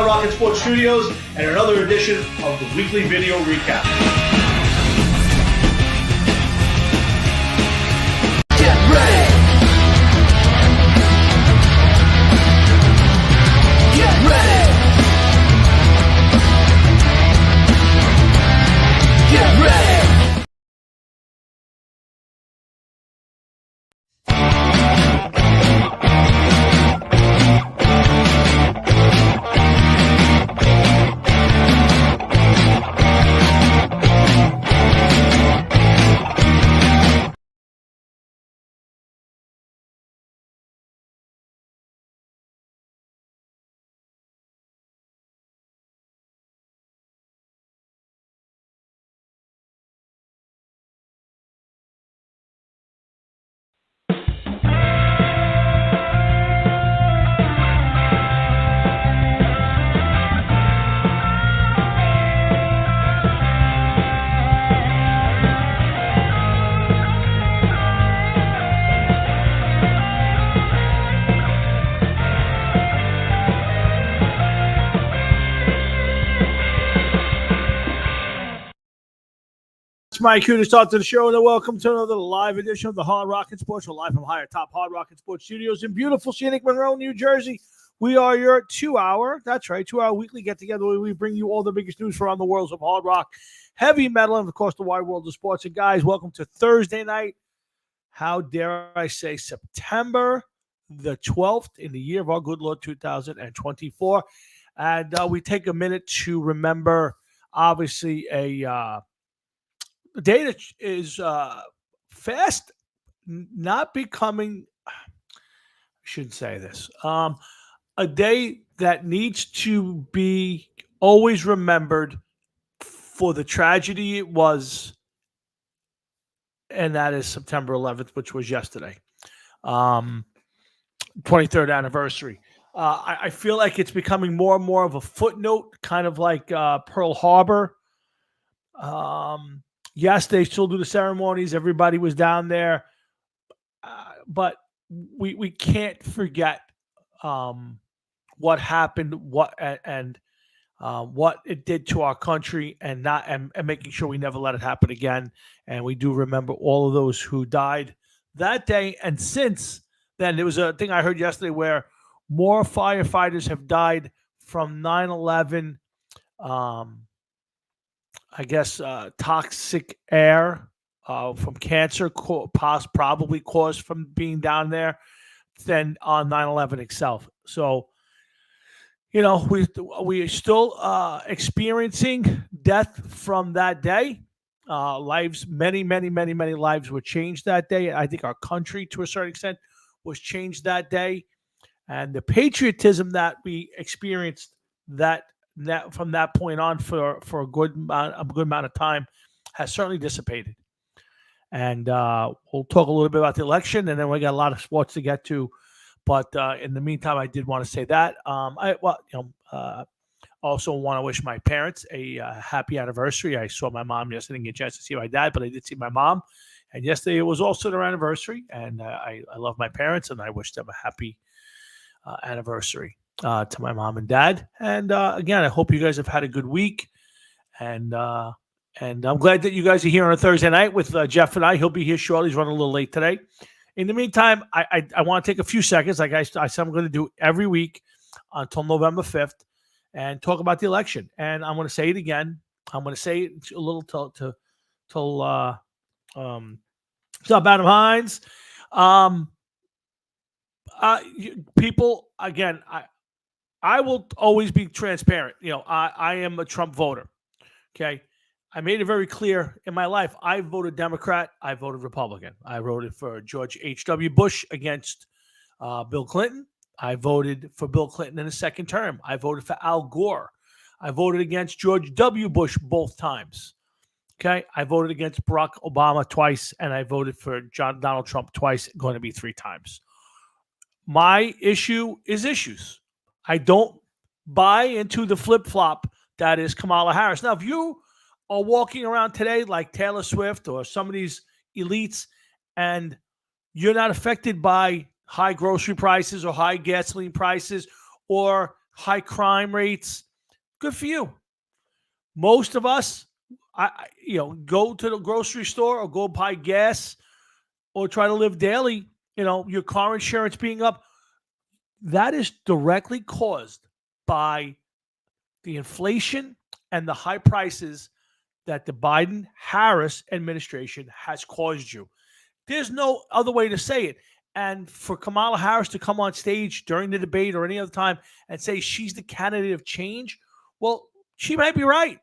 Hard Rocket Sports Studios and another edition of the weekly video recap. Get ready! Get ready! Get ready! It's my cue to start to the show, and welcome to another live edition of the Hard Rocket Sports Show, live from Higher Top Hard Rocket Sports Studios in beautiful scenic Monroe, New Jersey. We are your 2-hour, that's right, 2-hour weekly get-together where we bring you all the biggest news around the world of hard rock, heavy metal, and of course the wide world of sports. And guys, welcome to Thursday night. How dare I say September the 12th in the year of our good Lord 2024. And we take a minute to remember, obviously, a day that is fast not becoming, I shouldn't say this, a day that needs to be always remembered for the tragedy it was, and that is September 11th, which was yesterday, 23rd anniversary. I feel like it's becoming more and more of a footnote, kind of like Pearl Harbor. Yes, they still do the ceremonies. Everybody was down there. But we can't forget what happened, what it did to our country, and making sure we never let it happen again. And we do remember all of those who died that day. And since then, there was a thing I heard yesterday where more firefighters have died from 9/11. I guess toxic air from cancer, probably caused from being down there, than on 9/11 itself. So, you know, we are still experiencing death from that day. Lives, many lives were changed that day. I think our country, to a certain extent, was changed that day, and the patriotism that we experienced that from that point on for a good amount of time has certainly dissipated. And we'll talk a little bit about the election, and then we got a lot of sports to get to. But in the meantime, I did want to say that I also want to wish my parents a happy anniversary. I saw my mom yesterday, didn't get a chance to see my dad, but I did see my mom. And yesterday it was also their anniversary, and I love my parents, and I wish them a happy anniversary. To my mom and dad. And again, I hope you guys have had a good week. And I'm glad that you guys are here on a Thursday night with Jeff and I. He'll be here shortly. He's running a little late today. In the meantime, I want to take a few seconds, like I said I'm going to do every week until November 5th, and talk about the election. And I'm going to say it again. I'm going to say it a little till Adam Hines. People, again, I will always be transparent. You know, I am a Trump voter. Okay. I made it very clear in my life. I voted Democrat. I voted Republican. I voted for George H.W. Bush against Bill Clinton. I voted for Bill Clinton in his second term. I voted for Al Gore. I voted against George W. Bush both times. Okay. I voted against Barack Obama twice, and I voted for Donald Trump twice, going to be 3 times. My issue is issues. I don't buy into the flip-flop that is Kamala Harris. Now, if you are walking around today like Taylor Swift or some of these elites, and you're not affected by high grocery prices or high gasoline prices or high crime rates. Good for you. Most of us, go to the grocery store or go buy gas or try to live daily. Your car insurance being up. That is directly caused by the inflation and the high prices that the Biden-Harris administration has caused you. There's no other way to say it. And for Kamala Harris to come on stage during the debate or any other time and say she's the candidate of change, well, she might be right,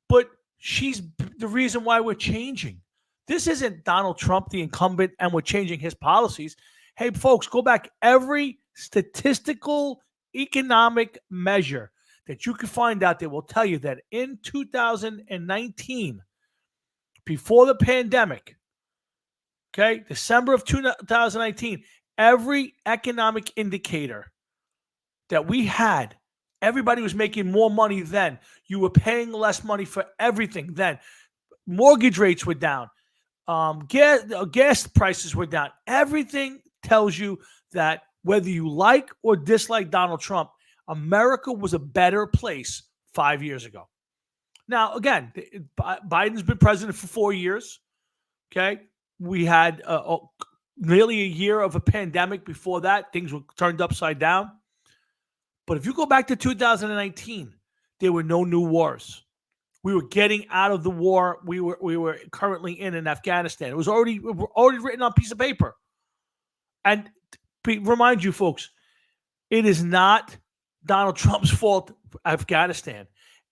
but she's the reason why we're changing. This isn't Donald Trump, the incumbent, and we're changing his policies. Hey, folks, go back. Every statistical economic measure that you can find out there will tell you that in 2019, before the pandemic, okay, December of 2019, every economic indicator that we had, everybody was making more money then. You were paying less money for everything then. Mortgage rates were down. Gas prices were down. Everything tells you that whether you like or dislike Donald Trump, America was a better place 5 years ago. Now, again, Biden's been president for 4 years. Okay. We had nearly a year of a pandemic before that. Things were turned upside down. But if you go back to 2019, there were no new wars. We were getting out of the war we were currently in Afghanistan. It was already written on a piece of paper. And remind you, folks, it is not Donald Trump's fault, Afghanistan.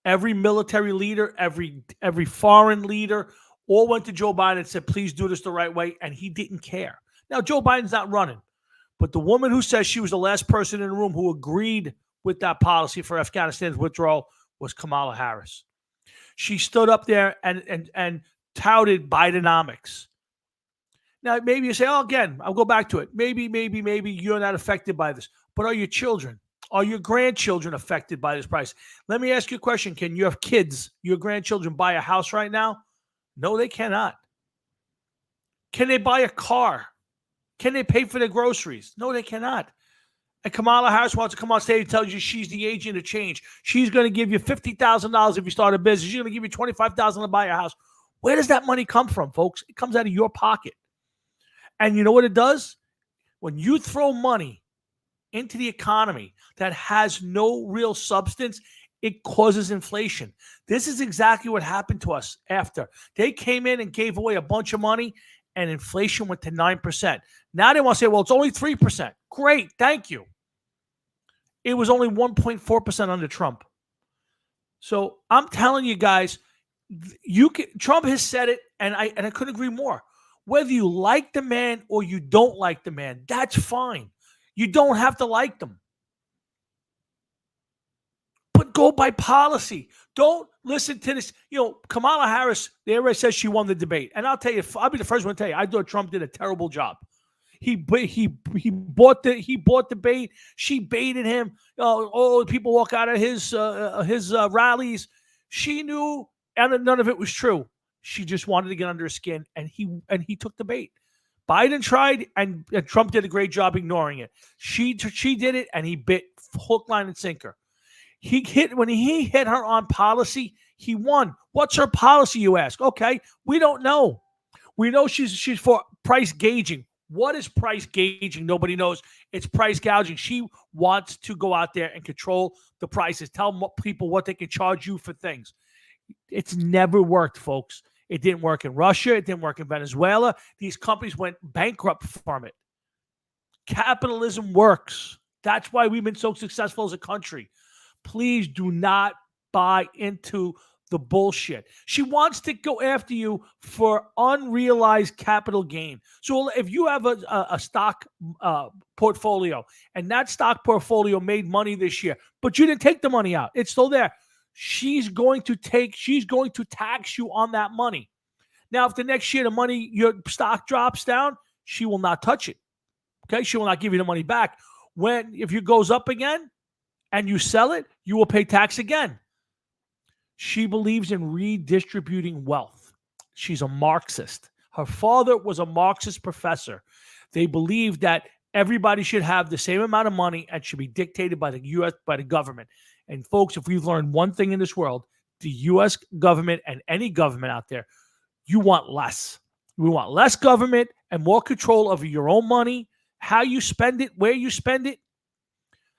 Every military leader, every foreign leader, all went to Joe Biden and said, please do this the right way. And he didn't care. Now, Joe Biden's not running. But the woman who says she was the last person in the room who agreed with that policy for Afghanistan's withdrawal was Kamala Harris. She stood up there and touted Bidenomics. Now, maybe you say, oh, again, I'll go back to it. Maybe you're not affected by this. But are your children, are your grandchildren affected by this price? Let me ask you a question. Can your kids, your grandchildren, buy a house right now? No, they cannot. Can they buy a car? Can they pay for their groceries? No, they cannot. And Kamala Harris wants to come on stage and tell you she's the agent of change. She's going to give you $50,000 if you start a business. She's going to give you $25,000 to buy a house. Where does that money come from, folks? It comes out of your pocket. And you know what it does? When you throw money into the economy that has no real substance, it causes inflation. This is exactly what happened to us after. They came in and gave away a bunch of money, and inflation went to 9%. Now they want to say, well, it's only 3%. Great, thank you. It was only 1.4% under Trump. So I'm telling you guys, Trump has said it, and I couldn't agree more. Whether you like the man or you don't like the man, that's fine. You don't have to like them. But go by policy. Don't listen to this. Kamala Harris, everybody says she won the debate. And I'll tell you, I'll be the first one to tell you, I thought Trump did a terrible job. He bought the bait. She baited him. All the people walk out of his rallies. She knew, and none of it was true. She just wanted to get under his skin, and he took the bait. Biden tried, and Trump did a great job ignoring it. She did it, and he bit hook, line, and sinker. When he hit her on policy, he won. What's her policy, you ask? Okay, we don't know. We know she's for price gauging. What is price gauging? Nobody knows. It's price gouging. She wants to go out there and control the prices. Tell people what they can charge you for things. It's never worked, folks. It didn't work in Russia. It didn't work in Venezuela. These companies went bankrupt from it. Capitalism works. That's why we've been so successful as a country. Please do not buy into the bullshit. She wants to go after you for unrealized capital gain. So if you have a stock portfolio and that stock portfolio made money this year, but you didn't take the money out, it's still there. She's going to tax you on that money. Now, if the next year your stock drops down, she will not touch it. Okay, she will not give you the money back. If it goes up again and you sell it, you will pay tax again. She believes in redistributing wealth. She's a Marxist. Her father was a Marxist professor. They believe that Everybody should have the same amount of money and should be dictated by the U.S., by the government. And folks, if we've learned one thing in this world, the U.S. government and any government out there, you want less. We want less government and more control over your own money, how you spend it, where you spend it,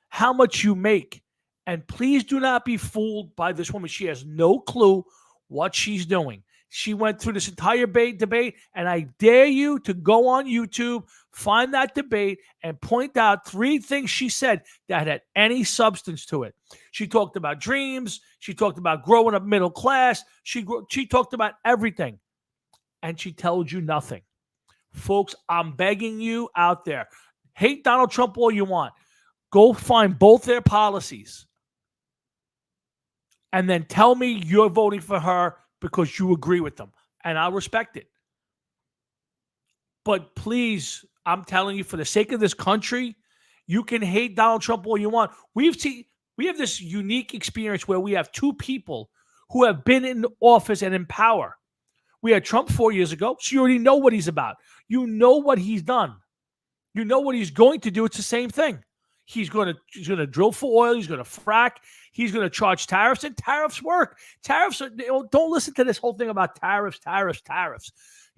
how much you make. And please do not be fooled by this woman. She has no clue what she's doing. She went through this entire debate, and I dare you to go on YouTube, find that debate, and point out 3 things she said that had any substance to it. She talked about dreams. She talked about growing up middle class. She talked about everything, and she told you nothing. Folks, I'm begging you out there. Hate Donald Trump all you want. Go find both their policies, and then tell me you're voting for her because you agree with them, and I'll respect it. But please, I'm telling you, for the sake of this country, you can hate Donald Trump all you want. We have this unique experience where we have 2 people who have been in office and in power. We had Trump 4 years ago, so you already know what he's about. You know what he's done. You know what he's going to do. It's the same thing. He's going to drill for oil. He's going to frack. He's going to charge tariffs, and tariffs work. Tariffs don't listen to this whole thing about tariffs.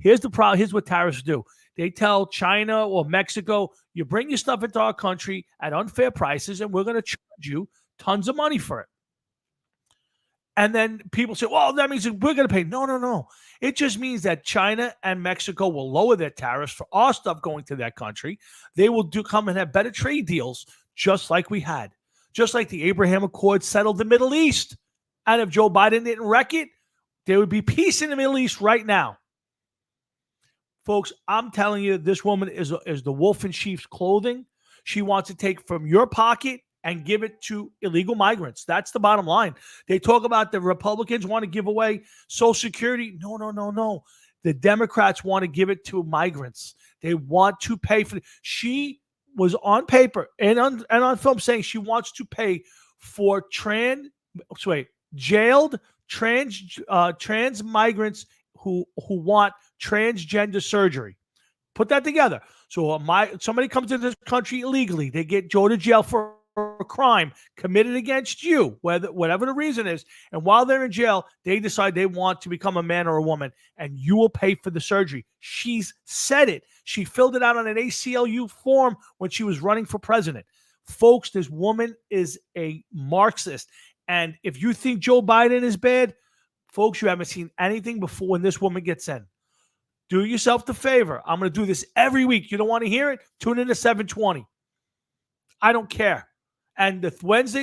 Here's the problem. Here's what tariffs do. They tell China or Mexico, you bring your stuff into our country at unfair prices, and we're going to charge you tons of money for it. And then people say, well, that means we're going to pay. No. It just means that China and Mexico will lower their tariffs for our stuff going to that country. They will come and have better trade deals, just like we had. Just like the Abraham Accords settled the Middle East. And if Joe Biden didn't wreck it, there would be peace in the Middle East right now. Folks, I'm telling you, this woman is the wolf in sheep's clothing. She wants to take from your pocket and give it to illegal migrants. That's the bottom line. They talk about the Republicans want to give away Social Security. No. The Democrats want to give it to migrants. They want to pay for it. She was on paper and on film saying she wants to pay for jailed trans migrants who want transgender surgery. Put that together. So somebody comes into this country illegally. They get go to jail for a crime committed against you, whatever the reason is. And while they're in jail, they decide they want to become a man or a woman, and you will pay for the surgery. She's said it. She filled it out on an ACLU form when she was running for president. Folks, this woman is a Marxist. And if you think Joe Biden is bad, folks, you haven't seen anything before when this woman gets in. Do yourself the favor. I'm going to do this every week. You don't want to hear it? Tune in to 720. I don't care. And the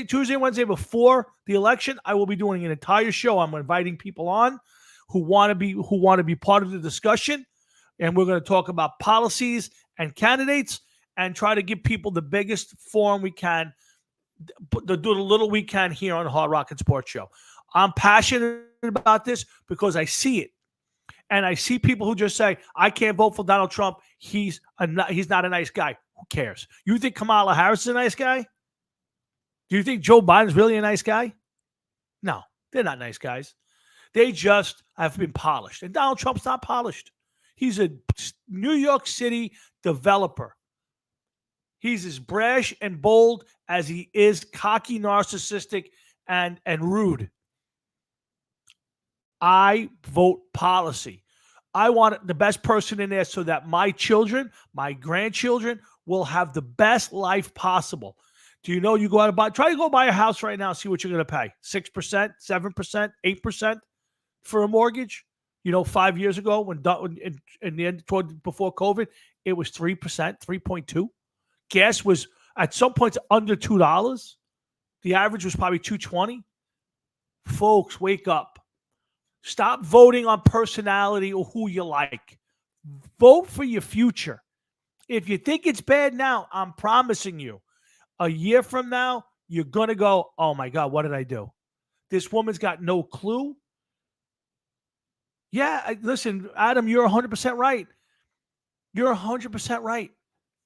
Tuesday, Wednesday before the election, I will be doing an entire show. I'm inviting people on who want to be part of the discussion, and we're going to talk about policies and candidates and try to give people the biggest forum we can, do the little we can here on the Hard Rock Sports Show. I'm passionate about this because I see it, and I see people who just say, "I can't vote for Donald Trump. He's not a nice guy." Who cares? You think Kamala Harris is a nice guy? Do you think Joe Biden's really a nice guy? No, they're not nice guys. They just have been polished. And Donald Trump's not polished. He's a New York City developer. He's as brash and bold as he is cocky, narcissistic, and rude. I vote policy. I want the best person in there so that my children, my grandchildren will have the best life possible. Do you know you go out and try to go buy a house right now and see what you're going to pay? 6%, 7%, 8% for a mortgage? 5 years ago when in the end, before COVID, it was 3%, 3.2. Gas was at some points under $2. The average was probably $2.20. Folks, wake up. Stop voting on personality or who you like. Vote for your future. If you think it's bad now, I'm promising you, a year from now, you're going to go, oh my God, what did I do? This woman's got no clue. Yeah, listen, Adam, you're 100% right. You're 100% right.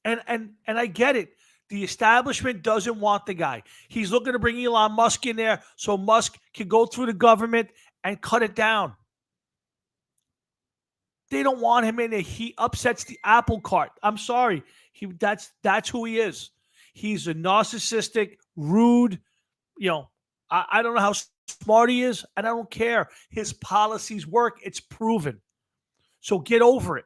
And I get it. The establishment doesn't want the guy. He's looking to bring Elon Musk in there so Musk can go through the government and cut it down. They don't want him in there. He upsets the apple cart. I'm sorry. That's who he is. He's a narcissistic, rude, I don't know how smart he is, and I don't care. His policies work. It's proven. So get over it.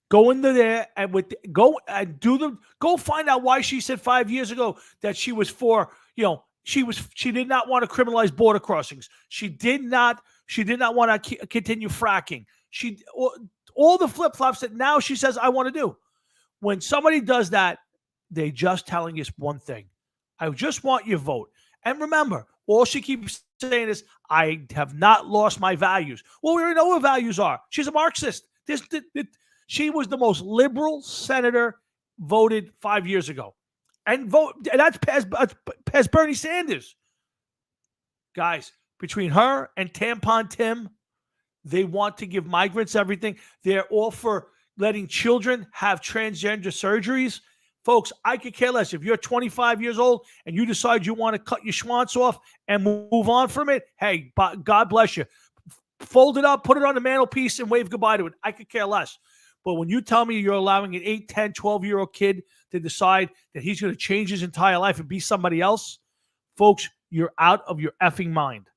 Go into there and go find out why she said 5 years ago that she was for, she did not want to criminalize border crossings. She did not want to continue fracking. All the flip-flops that now she says I want to do. When somebody does that, they just telling us one thing. I just want your vote. And remember, all she keeps saying is, I have not lost my values. Well, we already know what values are. She's a Marxist. She was the most liberal senator voted 5 years ago. And that's past Bernie Sanders. Guys, between her and Tampon Tim, they want to give migrants everything. They're all for letting children have transgender surgeries. Folks, I could care less. If you're 25 years old and you decide you want to cut your schwanz off and move on from it, hey, God bless you. Fold it up, put it on the mantelpiece, and wave goodbye to it. I could care less. But when you tell me you're allowing an 8, 10, 12-year-old kid to decide that he's going to change his entire life and be somebody else, folks, you're out of your effing mind.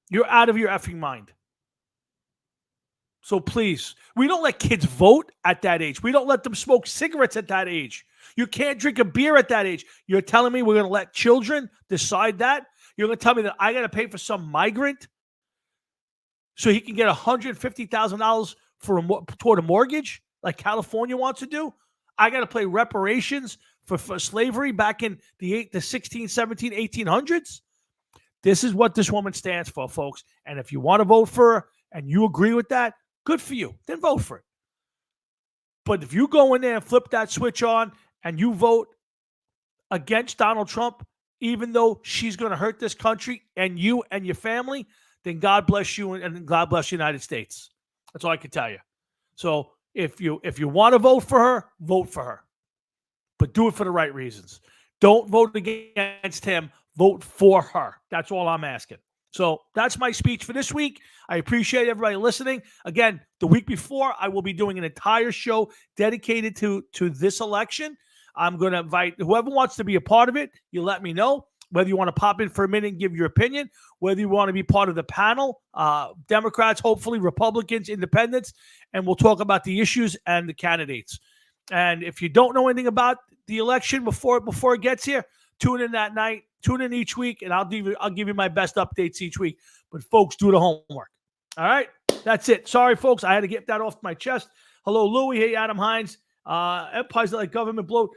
You're out of your effing mind. So please, we don't let kids vote at that age. We don't let them smoke cigarettes at that age. You can't drink a beer at that age. You're telling me we're going to let children decide that? You're going to tell me that I got to pay for some migrant so he can get $150,000 toward a mortgage like California wants to do? I got to pay reparations for slavery back in the 16, 17, 1800s? This is what this woman stands for, folks. And if you want to vote for her and you agree with that, good for you. Then vote for it. But if you go in there and flip that switch on and you vote against Donald Trump, even though she's going to hurt this country and you and your family, then God bless you and God bless the United States. That's all I can tell you. So if you want to vote for her. But do it for the right reasons. Don't vote against him. Vote for her. That's all I'm asking. So that's my speech for this week. I appreciate everybody listening. Again, the week before, I will be doing an entire show dedicated to this election. I'm going to invite whoever wants to be a part of it. You let me know. Whether you want to pop in for a minute and give your opinion, whether you want to be part of the panel, Democrats, hopefully Republicans, independents, and we'll talk about the issues and the candidates. And if you don't know anything about the election before it gets here, tune in that night, tune in each week, and I'll give you my best updates each week. But folks, do the homework. All right, that's it. Sorry, folks, I had to get that off my chest. Hello, Louie. Hey, Adam Hines. Empires like government bloat.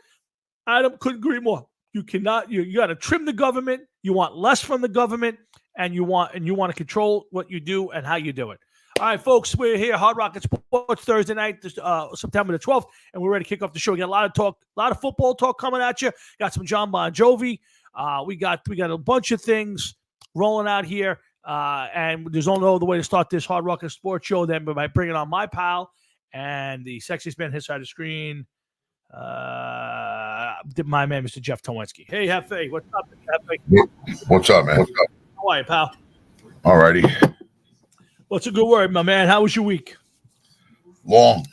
Adam, couldn't agree more. You cannot. You got to trim the government. You want less from the government, and you want to control what you do and how you do it. All right, folks, we're here, Hard Rocket Sports, Thursday night, September the 12th, and we're ready to kick off the show. We got a lot of talk, a lot of football talk coming at you. Got some John Bon Jovi. We got a bunch of things rolling out here, and there's only no other way to start this Hard Rocket Sports show than by bringing on my pal and the sexiest man his side of the screen. My man, Mr. Jeff Towinski. Hey, Hefe, what's up, Hefe? What's up, man? How are you, pal? All righty. What's a good word, my man? How was your week? Long,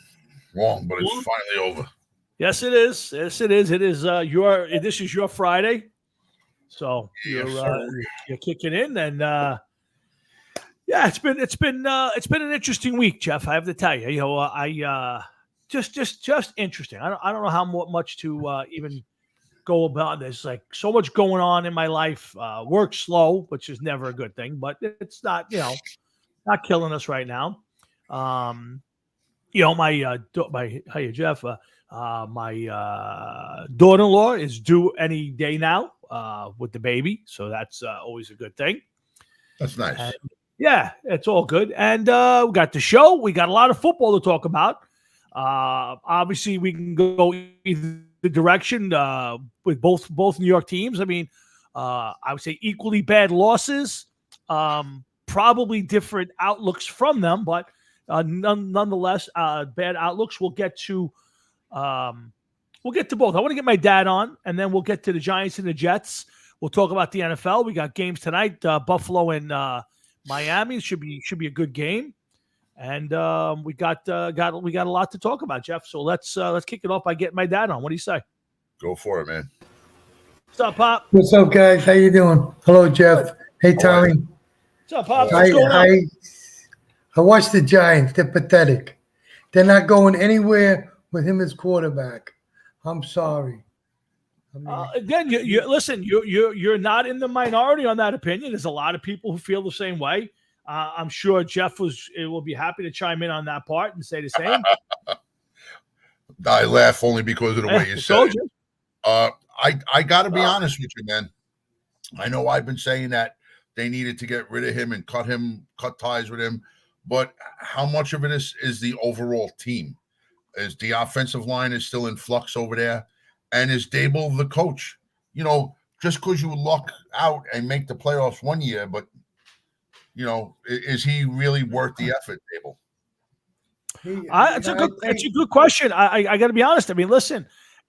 but it's finally over. Yes, it is. Yes, it is. It is this is your Friday. So you're kicking in, and yeah, it's been an interesting week, Jeff. I have to tell you. Just interesting. I don't know how much to even go about. There's like so much going on in my life. Work slow, which is never a good thing, but it's not not killing us right now. My hey Jeff, my daughter-in-law is due any day now with the baby, so that's always a good thing. That's nice. And, yeah, it's all good. And we got the show. We got a lot of football to talk about. Obviously, we can go either direction with both New York teams. I mean, I would say equally bad losses. Probably different outlooks from them, but nonetheless, bad outlooks. We'll get to both. I want to get my dad on, and then we'll get to the Giants and the Jets. We'll talk about the NFL. We got games tonight. Buffalo and Miami should be a good game. And we got a lot to talk about, Jeff. So let's kick it off by getting my dad on. What do you say? Go for it, man. What's up, Pop? What's up, guys? How you doing? Hello, Jeff. Hey, Tommy. What's up, Pop? I, What's going on? I watched the Giants. They're pathetic. They're not going anywhere with him as quarterback. I'm sorry. I mean, Again, you listen. You're not in the minority on that opinion. There's a lot of people who feel the same way. I'm sure Jeff will be happy to chime in on that part and say the same. I laugh only because of the way you said Told it. you. I got to be honest with you, man. I know I've been saying that they needed to get rid of him and cut ties with him. But how much of it is the overall team? Is the offensive line is still in flux over there? And is Dable the coach? You know, just because you luck out and make the playoffs one year, but, you know, is he really worth the effort, Dable? It's a good question. I got to be honest. I mean, listen,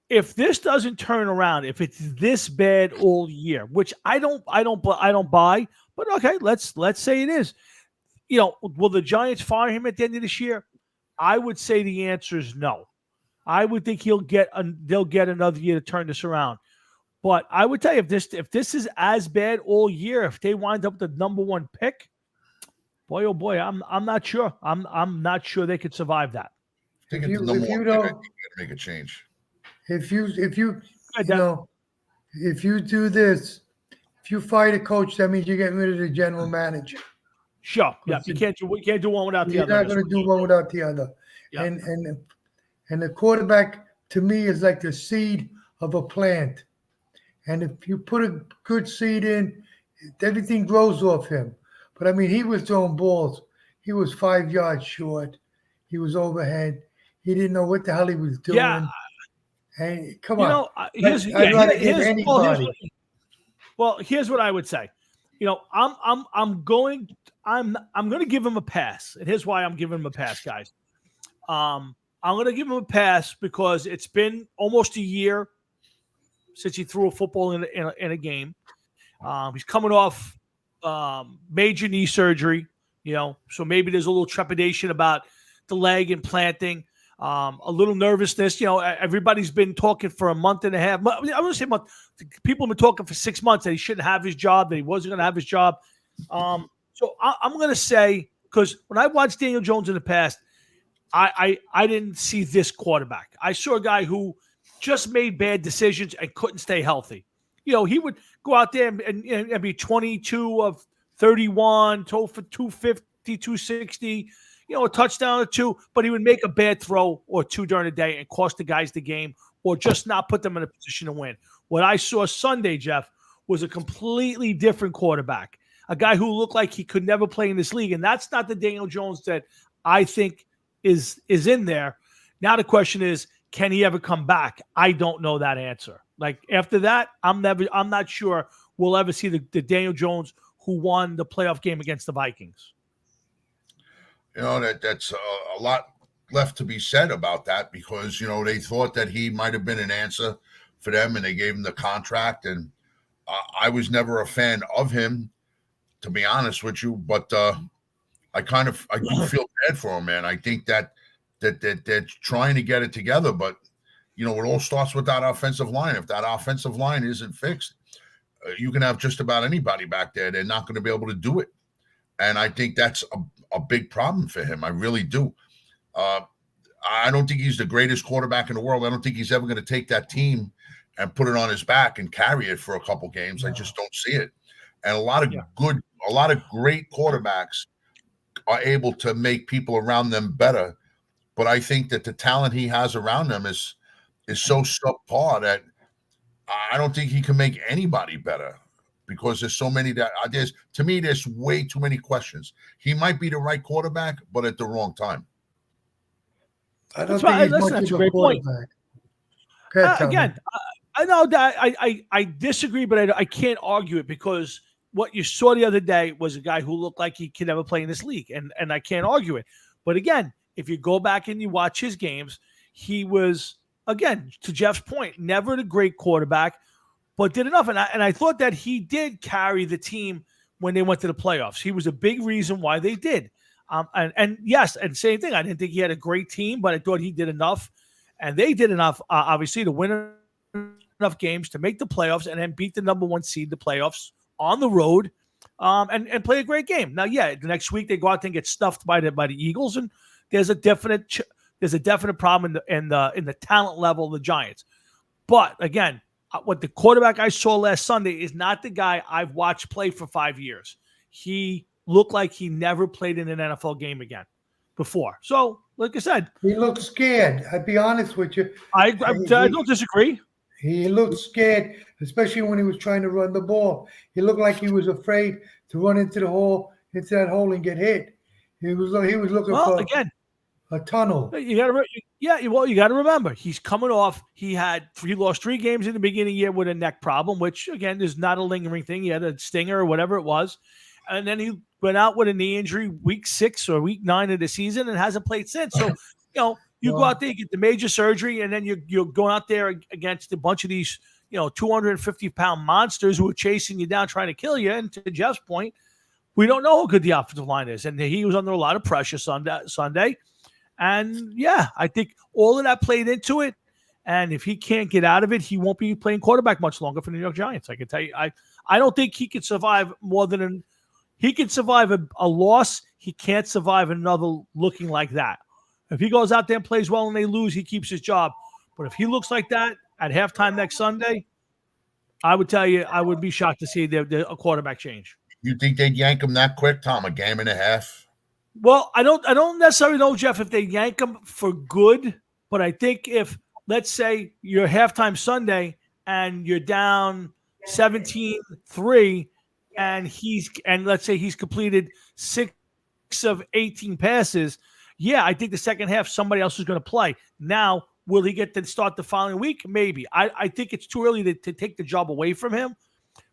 if this doesn't turn around, if it's this bad all year, which I don't buy, but okay, let's say it is. You know, will the Giants fire him at the end of this year? I would say the answer is no. I would think they'll get another year to turn this around. But I would tell you, if this is as bad all year, if they wind up the number one pick, boy oh boy, I'm not sure. I'm not sure they could survive that. Make a change. if you do this, if you fire the coach, that means you're getting rid of the general manager. Sure. Yeah. We can't do one without the You're other. not going to do one without the other. Yeah. And the quarterback to me is like the seed of a plant. And if you put a good seed in, everything grows off him. But I mean, he was throwing balls. He was 5 yards short. He was overhead. He didn't know what the hell he was doing. Yeah. And come on. Here's what I would say. You know, I'm going to give him a pass. And here's why I'm giving him a pass, guys. I'm going to give him a pass because it's been almost a year since he threw a football in a game. He's coming off major knee surgery, you know, so maybe there's a little trepidation about the leg and planting, a little nervousness. You know, everybody's been talking for a month and a half. I want to say a month. People have been talking for 6 months that he shouldn't have his job, that he wasn't going to have his job. So I'm going to say, because when I watched Daniel Jones in the past, I didn't see this quarterback. I saw a guy who just made bad decisions and couldn't stay healthy. You know, he would go out there and be 22 of 31, throw for 250, 260, you know, a touchdown or two, but he would make a bad throw or two during the day and cost the guys the game or just not put them in a position to win. What I saw Sunday, Jeff, was a completely different quarterback, a guy who looked like he could never play in this league. And that's not the Daniel Jones that I think is in there. Now the question is, can he ever come back? I don't know that answer. Like after that, I'm not sure we'll ever see the Daniel Jones who won the playoff game against the Vikings. You know, that's a lot left to be said about that because, you know, they thought that he might have been an answer for them and they gave him the contract. And I was never a fan of him, to be honest with you, but I do feel bad for him, man. I think that they're trying to get it together, but you know, it all starts with that offensive line. If that offensive line isn't fixed, you can have just about anybody back there. They're not going to be able to do it. And I think that's a big problem for him. I really do. I don't think he's the greatest quarterback in the world. I don't think he's ever going to take that team and put it on his back and carry it for a couple games. I just don't see it. And a lot of great quarterbacks are able to make people around them better. But I think that the talent he has around them is so subpar that I don't think he can make anybody better because there's so many there's way too many questions. He might be the right quarterback, but at the wrong time. I don't think he's much of a quarterback. Again, I know that I disagree, but I can't argue it because what you saw the other day was a guy who looked like he could never play in this league, and I can't argue it. But again, if you go back and you watch his games, he was, again, to Jeff's point, never the great quarterback, but did enough. And I thought that he did carry the team when they went to the playoffs. He was a big reason why they did. And yes, and same thing. I didn't think he had a great team, but I thought he did enough, and they did enough, obviously, to win enough games to make the playoffs and then beat the number 1 seed in the playoffs on the road, and play a great game. Now, yeah, the next week they go out there and get stuffed by the Eagles, and there's a definite problem in the talent level of the Giants. But again, what the quarterback I saw last Sunday is not the guy I've watched play for 5 years. He looked like he never played in an NFL game again before. So, like I said, He looked scared. I'd be honest with you. I don't disagree. He looked scared, especially when he was trying to run the ball. He looked like he was afraid to run into that hole and get hit. He was looking for again, a tunnel. you got to remember he's coming off. He lost 3 games in the beginning of the year with a neck problem, which again is not a lingering thing. He had a stinger or whatever it was, and then he went out with a knee injury week 6 or week 9 of the season and hasn't played since. So you go out there, you get the major surgery, and then you're going out there against a bunch of these 250-pound monsters who are chasing you down, trying to kill you. And to Jeff's point, we don't know how good the offensive line is, and he was under a lot of pressure Sunday. And yeah, I think all of that played into it. And if he can't get out of it, he won't be playing quarterback much longer for the New York Giants. I can tell you, I don't think he could survive more than he could survive a loss. He can't survive another looking like that. If he goes out there and plays well and they lose, he keeps his job. But if he looks like that at halftime next Sunday, I would tell you, I would be shocked to see a quarterback change. You think they'd yank him that quick, Tom? A game and a half? Well, I don't necessarily know, Jeff, if they yank him for good, but I think if, let's say, you're halftime Sunday and you're down 17-3, and let's say he's completed 6 of 18 passes, yeah, I think the second half somebody else is going to play. Now, will he get to start the following week? Maybe. I think it's too early to take the job away from him.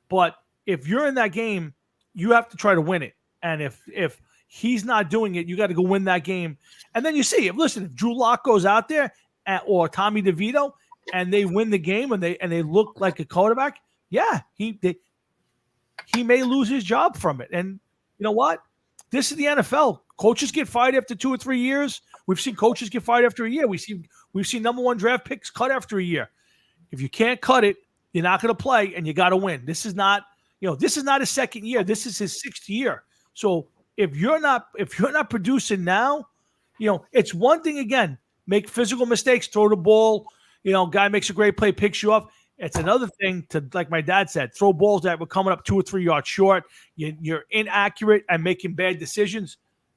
But if you're in that game, you have to try to win it. And if he's not doing it, you got to go win that game. And then you see, if Drew Lock goes out there or Tommy DeVito and they win the game and they look like a quarterback, yeah, he may lose his job from it. And you know what? This is the NFL. Coaches get fired after 2 or 3 years. We've seen coaches get fired after a year. We've seen number 1 draft picks cut after a year. If you can't cut it, you're not going to play, and you got to win. This is not his second year. This is his 6th year. So if you're not producing now, it's one thing again, make physical mistakes, throw the ball, guy makes a great play, picks you up. It's another thing to, like my dad said, throw balls that were coming up 2 or 3 yards short. You're inaccurate and making bad decisions.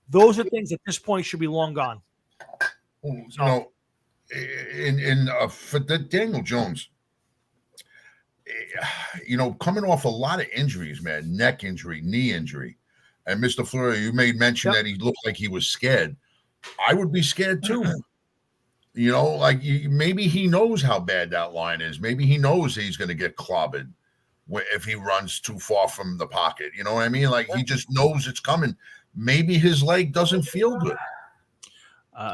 Those are things at this point should be long gone. For Daniel Jones, coming off a lot of injuries, man, neck injury, knee injury, and Mr. Fleury, you made mention that he looked like he was scared. I would be scared too. Maybe he knows how bad that line is. Maybe he knows he's going to get clobbered if he runs too far from the pocket. You know what I mean? Like he just knows it's coming. Maybe his leg doesn't feel good. No,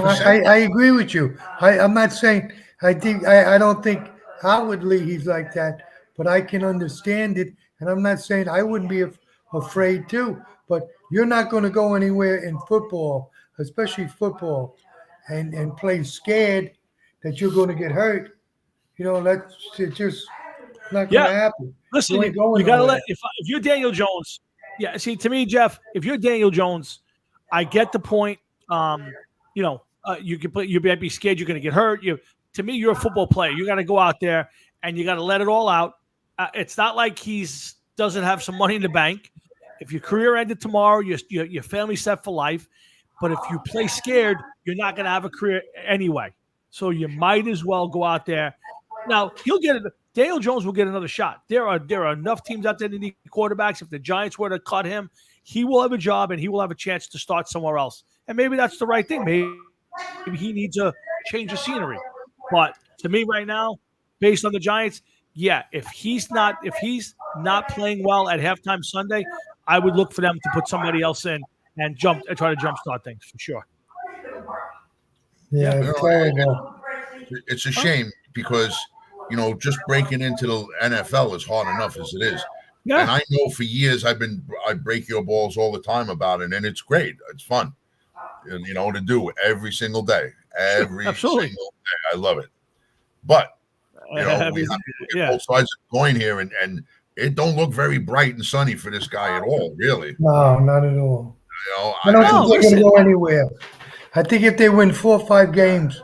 I agree with you. I'm not saying I don't think outwardly he's like that, but I can understand it. And I'm not saying I wouldn't be afraid too. But you're not going to go anywhere in football, especially football, and play scared that you're going to get hurt. That's just not going to happen. Listen, you got to let if you're Daniel Jones. Yeah, see, to me, Jeff, if you're Daniel Jones, I get the point. You might be scared you're going to get hurt. To me, you're a football player. You got to go out there and you got to let it all out. It's not like he's doesn't have some money in the bank. If your career ended tomorrow, your family's set for life. But if you play scared, you're not going to have a career anyway. So you might as well go out there. Now he'll get it. Daniel Jones will get another shot. There are enough teams out there that need quarterbacks. If the Giants were to cut him, he will have a job and he will have a chance to start somewhere else. And maybe that's the right thing. Maybe he needs a change of scenery. But to me right now, based on the Giants, yeah, if he's not playing well at halftime Sunday, I would look for them to put somebody else in and try to jumpstart things for sure. Yeah, it's a shame because just breaking into the NFL is hard enough as it is. Yeah. And I know for years I break your balls all the time about it, and it's great. It's fun, and, to do every single day, every Absolutely. single day. I love it. But we have to get both sides of the coin here, and it don't look very bright and sunny for this guy at all, really. No, not at all. I don't think they're going to go anywhere. I think if they win 4 or 5 games,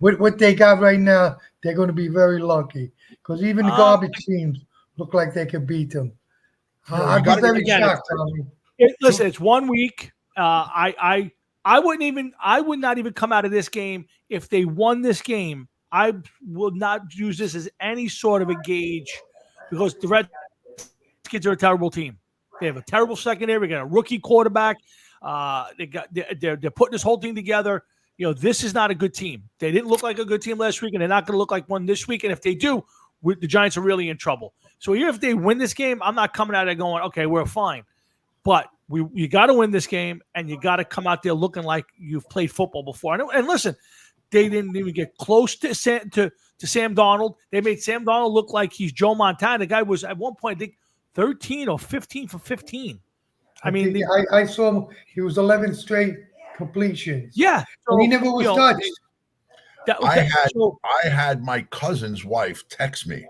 with what they got right now, they're going to be very lucky. Because even the garbage teams look like they could beat them. I'd be very shocked, Tommy. Listen, it's 1 week. I would not even come out of this game if they won this game. I will not use this as any sort of a gauge because the Redskins are a terrible team. They have a terrible secondary. We got a rookie quarterback. They're putting this whole thing together. This is not a good team. They didn't look like a good team last week, and they're not going to look like one this week. And if they do, the Giants are really in trouble. So even if they win this game, I'm not coming out of going, okay, we're fine. But you got to win this game, and you got to come out there looking like you've played football before. And listen, they didn't even get close to Sam Darnold. They made Sam Darnold look like he's Joe Montana. The guy was at one point, I think, 13 or 15 for 15. I saw him. He was 11 straight completions. Yeah, and he never was touched. I had my cousin's wife text me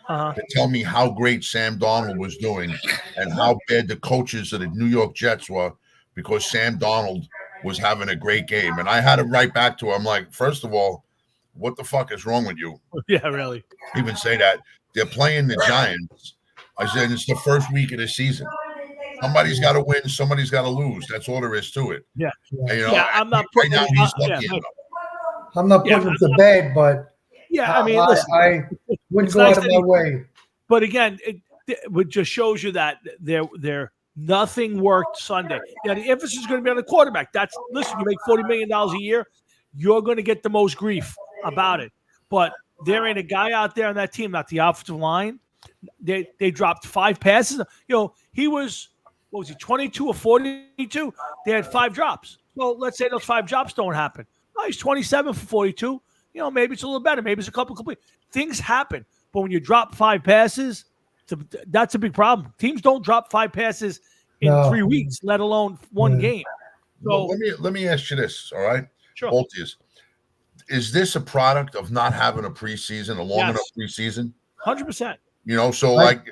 to tell me how great Sam Darnold was doing and how bad the coaches of the New York Jets were because Sam Darnold was having a great game. And I had to write back to her. I'm like, first of all, what the fuck is wrong with you? Yeah, really. Even say that. They're playing the Giants. I said, it's the first week of the season. Somebody's got to win. Somebody's got to lose. That's all there is to it. Yeah. And, I'm not putting right now, he's lucky enough. I'm not putting him to bed, but listen, I wouldn't go out of my way. But again, it just shows you that they're nothing worked Sunday. Now the emphasis is going to be on the quarterback. Listen, you make $40 million a year, you're going to get the most grief about it. But there ain't a guy out there on that team, not the offensive line. They dropped 5 passes. He was 22 or 42? They had 5 drops. Well, let's say those 5 drops don't happen. Oh, he's 27 for 42. Maybe it's a little better. Maybe it's a couple complete. Things happen. But when you drop 5 passes, that's a big problem. Teams don't drop 5 passes in 3 weeks, let alone one game. So well, let me ask you this, all right? Sure. Both of you. Is this a product of not having a preseason, a long enough preseason? 100%. So like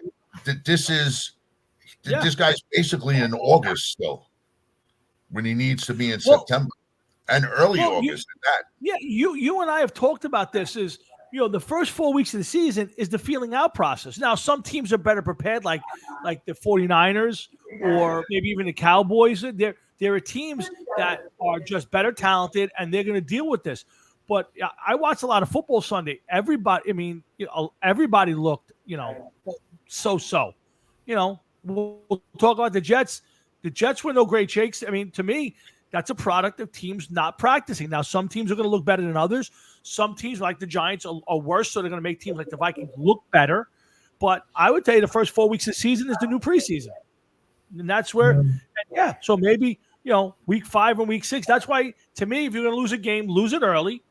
this guy's basically in August still when he needs to be in September and early August. You and I have talked about this is, the first 4 weeks of the season is the feeling out process. Now, some teams are better prepared, like the 49ers or maybe even the Cowboys. There are teams that are just better talented, and they're going to deal with this. But I watched a lot of football Sunday. Everybody looked, so-so. We'll talk about the Jets. The Jets were no great shakes. To me, that's a product of teams not practicing. Now, some teams are going to look better than others. Some teams, like the Giants, are worse, so they're going to make teams like the Vikings look better. But I would tell you the first 4 weeks of the season is the new preseason. And that's where, so maybe, week 5 and week 6. That's why, to me, if you're going to lose a game, lose it early,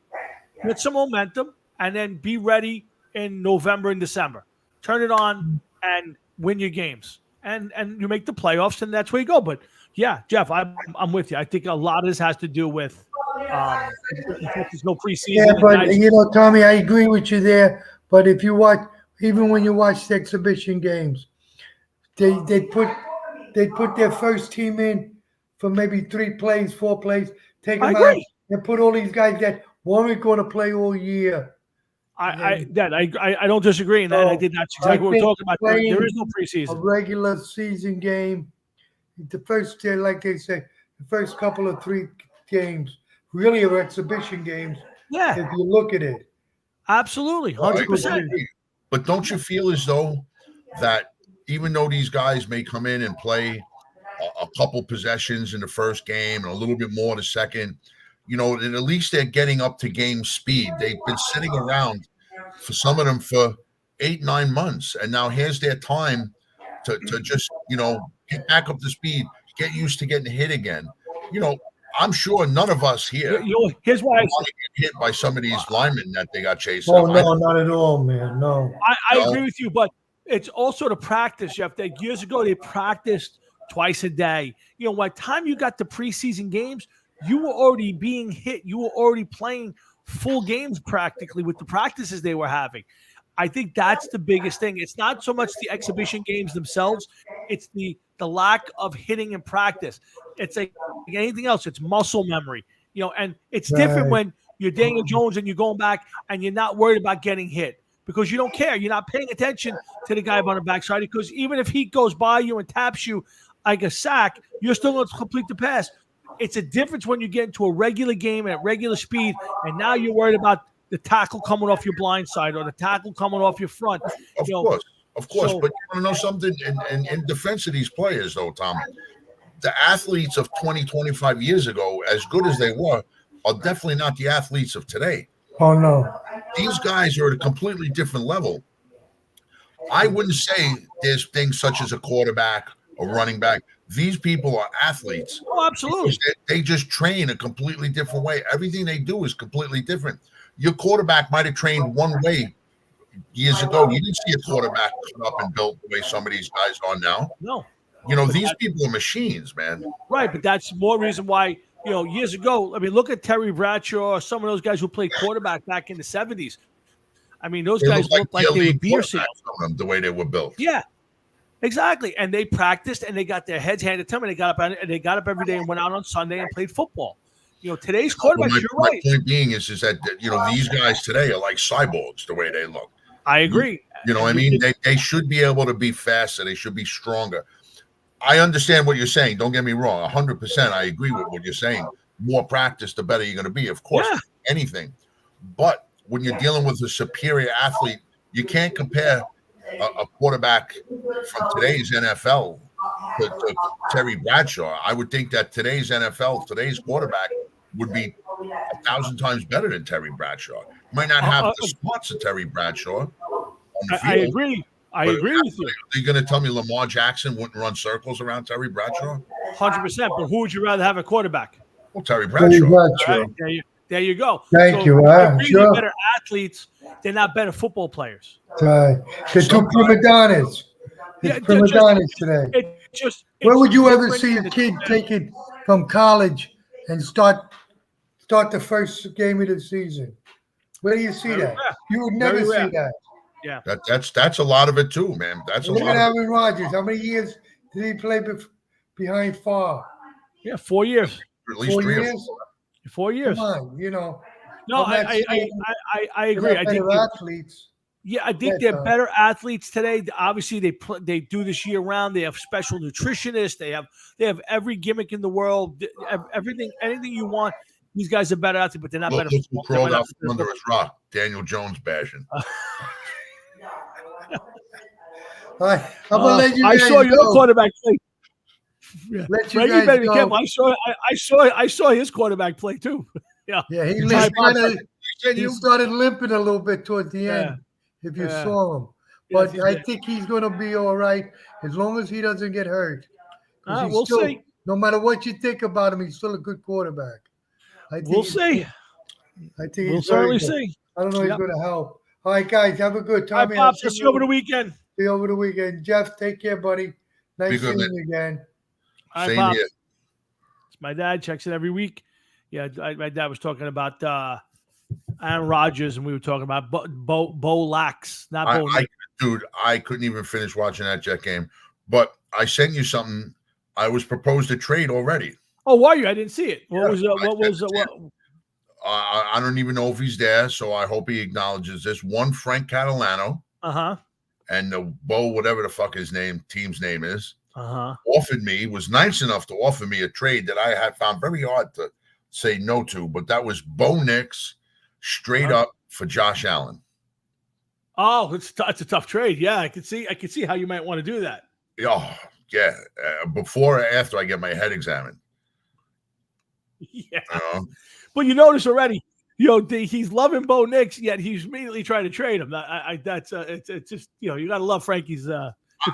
get some momentum, and then be ready in November and December. Turn it on and win your games. And you make the playoffs, and that's where you go. But, yeah, Jeff, I'm with you. I think a lot of this has to do with there's no preseason. Yeah, but, Tommy, I agree with you there. But if you watch, even when you watch the exhibition games, they put their first team in for maybe 3 plays, 4 plays, take them out, and put all these guys that weren't going to play all year. I don't disagree in that. I did not exactly what we're talking about. There is no preseason. A regular season game, the first, like they say, the first couple of 3 games really are exhibition games. Yeah, if you look at it, absolutely, 100%. But don't you feel as though that even though these guys may come in and play a couple possessions in the first game and a little bit more the second, and at least they're getting up to game speed. They've been sitting around for some of them for 8-9 months, and now here's their time to just get back up to speed, get used to getting hit again. I'm sure none of us here here's why I want to get hit by some of these linemen that they got chasing. Oh, no, not at all, man. No. I agree with you, but it's also the practice, Jeff. That years ago they practiced twice a day. You know, by the time you got to preseason games, you were already being hit. You were already playing full games practically with the practices they were having. I think that's the biggest thing. It's not so much the exhibition games themselves; it's the lack of hitting in practice. It's like anything else. It's muscle memory, you know. And it's different when you're Daniel Jones and you're going back and you're not worried about getting hit because you don't care. You're not paying attention to the guy on the backside because even if he goes by you and taps you like a sack, you're still going to complete the pass. It's a difference when you get into a regular game at regular speed, and now you're worried about the tackle coming off your blind side or the tackle coming off your front. Of course. But you want to know something? In defense of these players, though, Tom, the athletes of 20, 25 years ago, as good as they were, are definitely not the athletes of today. Oh, no. These guys are at a completely different level. I wouldn't say there's things such as a quarterback, a running back. These people are athletes. Oh, absolutely. They just train a completely different way. Everything they do is completely different. Your quarterback might have trained one way years ago. You didn't see a quarterback cut up and built the way some of these guys are now. No. You know, these people are machines, man. Right, but that's more reason why, you know, years ago, I mean, look at Terry Bradshaw or some of those guys who played quarterback back in the 70s. I mean, those guys looked like they were beer sales. The way they were built. Yeah, exactly. And they practiced and they got their heads handed to them and they got up every day and went out on Sunday and played football. You know, today's quarterbacks, you're right. My point being is that, you know, these guys today are like cyborgs the way they look. I agree. You know what I mean? They should be able to be faster. They should be stronger. I understand what you're saying. Don't get me wrong. 100% I agree with what you're saying. More practice, the better you're going to be. Of course, anything. But when you're dealing with a superior athlete, you can't compare a quarterback from today's NFL to Terry Bradshaw. I would think that today's NFL, today's quarterback would be 1,000 times better than Terry Bradshaw. Might not have the spots of Terry Bradshaw on the field. I agree. I agree with you. Are you going to tell me Lamar Jackson wouldn't run circles around Terry Bradshaw? 100%. But who would you rather have a quarterback? Well, Terry Bradshaw. Right, there you go. Thank you. They're better athletes. They're not better football players. They're two prima donnas. Prima donnas today. Where would you ever see a kid taken from college and start the first game of the season? Where do you see that? You would never see that. Yeah, that's a lot of it too, man. That's a lot. Look at Aaron Rodgers. How many years did he play behind Favre? Yeah, 4 years. At least 4 3 years. 4 years. Come on, you know. No, I agree. I think athletes. Yeah, I think they're better athletes today. Obviously, they do this year round. They have special nutritionists. They have every gimmick in the world. Anything you want. These guys are better athletes, but they're not better. Who crawled out from under his rock? Daniel Jones bashing. I'm gonna let you guys I saw your quarterback play. Yeah. Let you guys better be go. careful. I saw his quarterback play too. Yeah, he started limping a little bit towards the end. If you saw him, but yes, I think he's going to be all right as long as he doesn't get hurt. We'll see. No matter what you think about him, he's still a good quarterback. We'll see. I think we'll certainly see. I don't know if he's going to help. All right, guys, have a good time. All right, Pops, see you over the weekend. See you over the weekend. Jeff, take care, buddy. Nice seeing you again. All right, Pops. It's my dad. Checks it every week. Yeah, my dad was talking about Aaron Rodgers, and we were talking about Bo Lax, not Bo. Dude, I couldn't even finish watching that Jet game. But I sent you something. I was proposed a trade already. Oh, were you? I didn't see it. What I don't even know if he's there, so I hope he acknowledges this. One Frank Catalano. And the Bo, whatever the fuck his team's name is, was nice enough to offer me a trade that I had found very hard to say no to, but that was Bo Nix straight up for Josh Allen. Oh, it's a tough trade. Yeah, I could see how you might want to do that. Oh, yeah. Before or after I get my head examined. Yeah. But you notice already, he's loving Bo Nix, yet he's immediately trying to trade him. It's just, you got to love Frankie's. I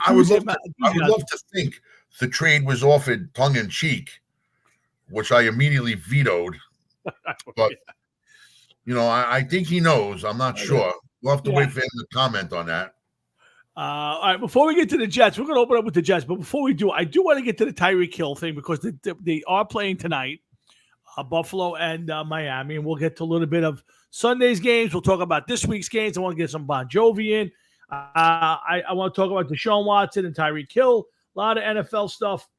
would love to think the trade was offered tongue in cheek, which I immediately vetoed. But, I think he knows. I'm not sure. We'll have to wait for him to comment on that. All right, before we get to the Jets, we're going to open up with the Jets. But before we do, I do want to get to the Tyreek Hill thing because they are playing tonight, Buffalo and Miami. And we'll get to a little bit of Sunday's games. We'll talk about this week's games. I want to get some Bon Jovi in. I want to talk about Deshaun Watson and Tyreek Hill. A lot of NFL stuff.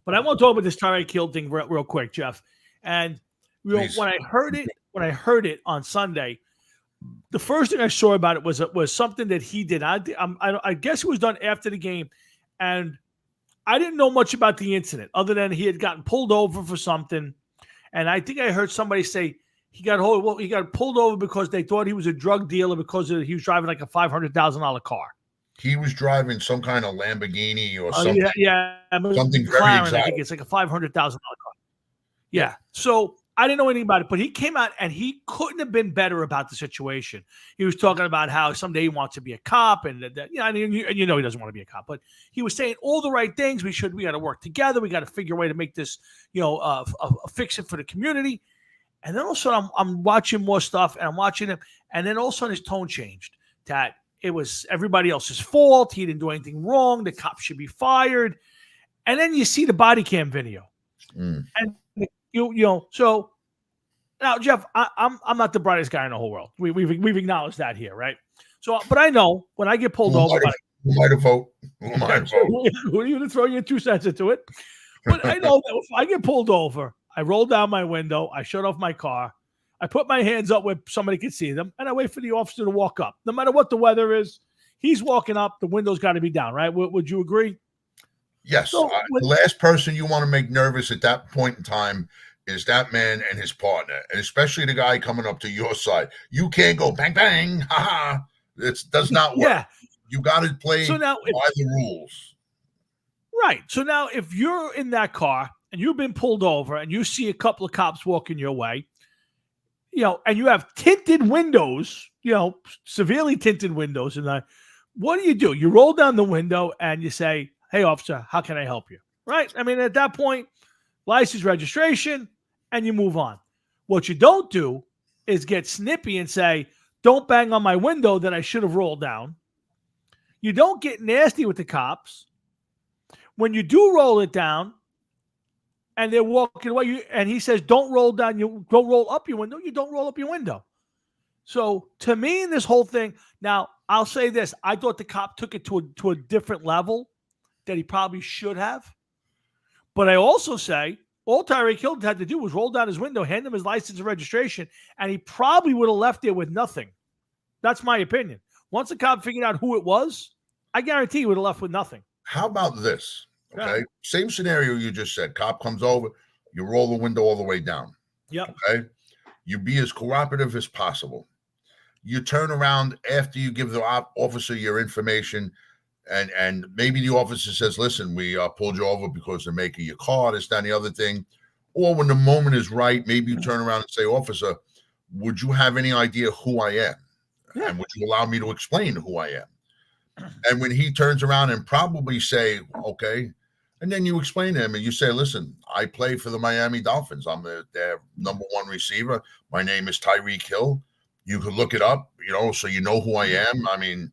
But I want to talk about this Tyreek Hill thing real quick, Jeff. And when I heard it on Sunday, the first thing I saw about it was something that he did. I guess it was done after the game, and I didn't know much about the incident other than he had gotten pulled over for something. And I think I heard somebody say he got pulled over because they thought he was a drug dealer because he was driving like a $500,000 car. He was driving some kind of Lamborghini or something. Yeah, something very McLaren, exotic. I think it's like a $500,000 car. Yeah. So I didn't know anything about it, but he came out and he couldn't have been better about the situation. He was talking about how someday he wants to be a cop, and you know he doesn't want to be a cop, but he was saying all the right things. We got to work together. We got to figure a way to make this, fix it for the community. And then all of a sudden I'm watching more stuff, and I'm watching him, and then all of a sudden his tone changed that it was everybody else's fault. He didn't do anything wrong. The cop should be fired. And then you see the body cam video, and so now, Jeff, I'm not the brightest guy in the whole world. We've acknowledged that here, right? So, but I know when I get pulled over, who might have vote? Who are you going to throw your 2 cents into it? But I know that if I get pulled over, I roll down my window, I shut off my car, I put my hands up where somebody can see them, and I wait for the officer to walk up. No matter what the weather is, he's walking up. The window's got to be down, right? Would you agree? Yes. So, the last person you want to make nervous at that point in time is that man and his partner, and especially the guy coming up to your side. You can't go bang, bang, ha. It does not work. Yeah. You got to play by the rules. Right. So now if you're in that car and you've been pulled over and you see a couple of cops walking your way, and you have tinted windows, severely tinted windows, and what do? You roll down the window and you say, "Hey, officer, how can I help you?" Right? I mean, at that point, license, registration, and you move on. What you don't do is get snippy and say, "Don't bang on my window that I should have rolled down." You don't get nasty with the cops. When you do roll it down and they're walking away, and he says, "Don't roll down, you don't roll up your window," you don't roll up your window. So to me, in this whole thing, now I'll say this: I thought the cop took it to a different level that he probably should have. But I also say all Tyreek Hill had to do was roll down his window, hand him his license and registration, and he probably would have left there with nothing. That's my opinion. Once the cop figured out who it was, I guarantee he would have left with nothing. How about this? Okay. Yeah. Same scenario you just said. Cop comes over, you roll the window all the way down. Yep. Okay. You be as cooperative as possible. You turn around after you give the officer your information, and maybe the officer says, "Listen, we pulled you over because they're making your car, this, that, and the other thing." Or when the moment is right, maybe you turn around and say, "Officer, would you have any idea who I am? Yeah. And would you allow me to explain who I am?" And when he turns around and probably say, "Okay," and then you explain to him and you say, "Listen, I play for the Miami Dolphins. I'm their number one receiver. My name is Tyreek Hill. You could look it up, so you know who I am." I mean,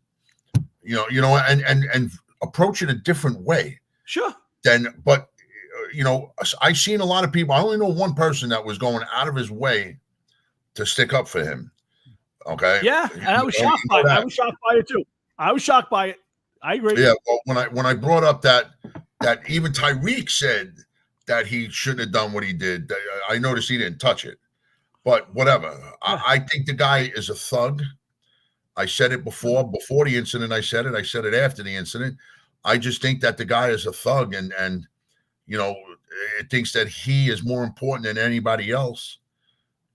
and approach it a different way. Sure. But I've seen a lot of people. I only know one person that was going out of his way to stick up for him. Okay. Yeah, and I was shocked by it. I was shocked by it too. I was shocked by it. I agree. Yeah. Well, when I brought up that even Tyreek said that he shouldn't have done what he did, I noticed he didn't touch it. But whatever. Yeah. I think the guy is a thug. I said it before the incident. I said it after the incident. I just think that the guy is a thug, and it thinks that he is more important than anybody else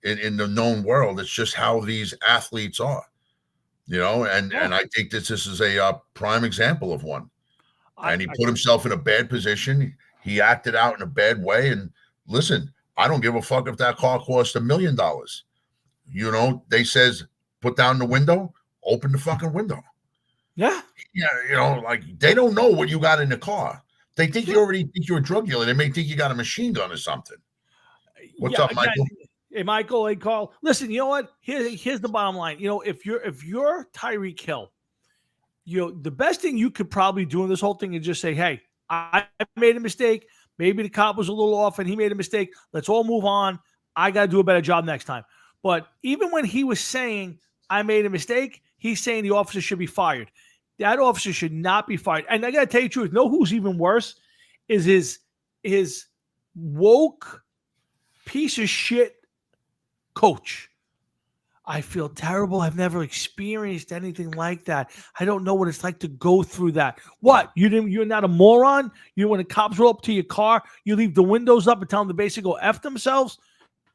in the known world. It's just how these athletes are, and I think this is a prime example of one. And he put himself in a bad position. He acted out in a bad way. And listen, I don't give a fuck if that car cost $1 million. They says, put down the window, open the fucking window. Yeah. Yeah. They don't know what you got in the car. They think you already think you're a drug dealer. They may think you got a machine gun or something. What's up, Michael? Hey, Michael. Hey, Carl. Listen, you know what? Here's the bottom line. If you're Tyreek Hill the best thing you could probably do in this whole thing is just say, hey, I made a mistake. Maybe the cop was a little off and he made a mistake. Let's all move on. I got to do a better job next time. But even when he was saying, I made a mistake, he's saying the officer should be fired. That officer should not be fired. And I got to tell you the truth, know who's even worse is his woke piece of shit coach. I feel terrible. I've never experienced anything like that. I don't know what it's like to go through that. What? You're not a moron? When the cops roll up to your car, you leave the windows up and tell them to basically go F themselves?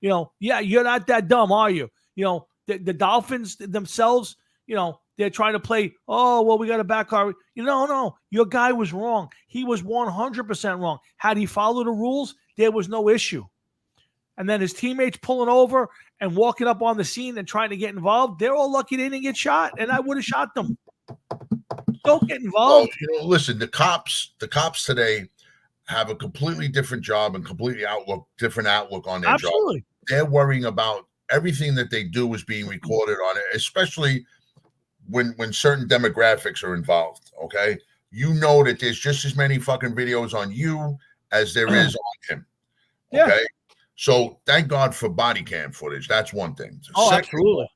Yeah, you're not that dumb, are you? The Dolphins themselves, they're trying to play, oh, well, we got a back car. No, your guy was wrong. He was 100% wrong. Had he followed the rules, there was no issue. And then his teammates pulling over and walking up on the scene and trying to get involved, they're all lucky they didn't get shot, and I would have shot them. Don't get involved. Well, listen, the cops today have a completely different job and different outlook on their Absolutely. job. They're worrying about everything that they do is being recorded on it, especially when certain demographics are involved. Okay, that there's just as many fucking videos on you as there is on him. Okay. Yeah. So thank God for body cam footage. That's one thing. Oh, absolutely.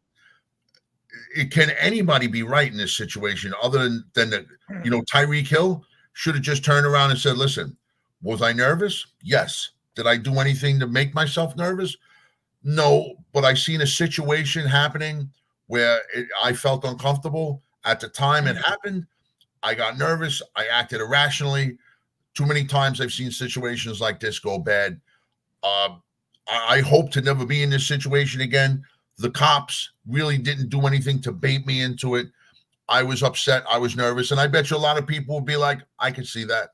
Can anybody be right in this situation other than Tyreek Hill should have just turned around and said, listen, was I nervous? Yes. Did I do anything to make myself nervous? No, but I seen a situation happening where I felt uncomfortable. At the time it happened, I got nervous. I acted irrationally. Too many times I've seen situations like this go bad. I hope to never be in this situation again. The cops really didn't do anything to bait me into it. I was upset. I was nervous. And I bet you a lot of people would be like, I can see that.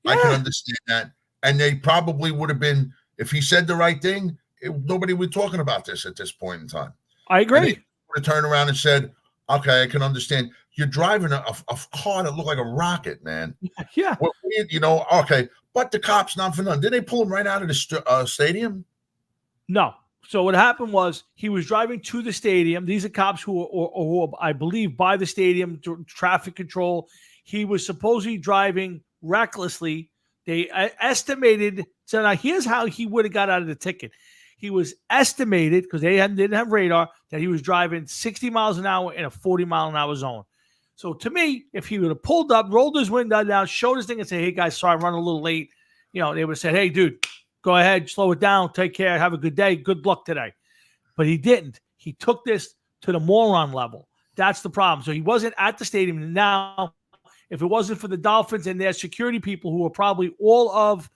Yeah. I can understand that. And they probably would have been, if he said the right thing, nobody would be talking about this at this point in time. I agree. And they would have turned around and said, okay, I can understand. You're driving a car that looked like a rocket, man. Yeah. Well, okay. But the cops, not for nothing. Did they pull him right out of the stadium? No. So what happened was he was driving to the stadium. These are cops who I believe, by the stadium, traffic control. He was supposedly driving recklessly. They estimated. So now here's how he would have got out of the ticket. He was estimated, because they didn't have radar, that he was driving 60 miles an hour in a 40-mile-an-hour zone. So to me, if he would have pulled up, rolled his window down, showed his thing and said, hey, guys, sorry, I'm running a little late. They would have said, hey, dude, go ahead, slow it down, take care, have a good day, good luck today. But he didn't. He took this to the moron level. That's the problem. So he wasn't at the stadium. Now, if it wasn't for the Dolphins and their security people, who were probably all of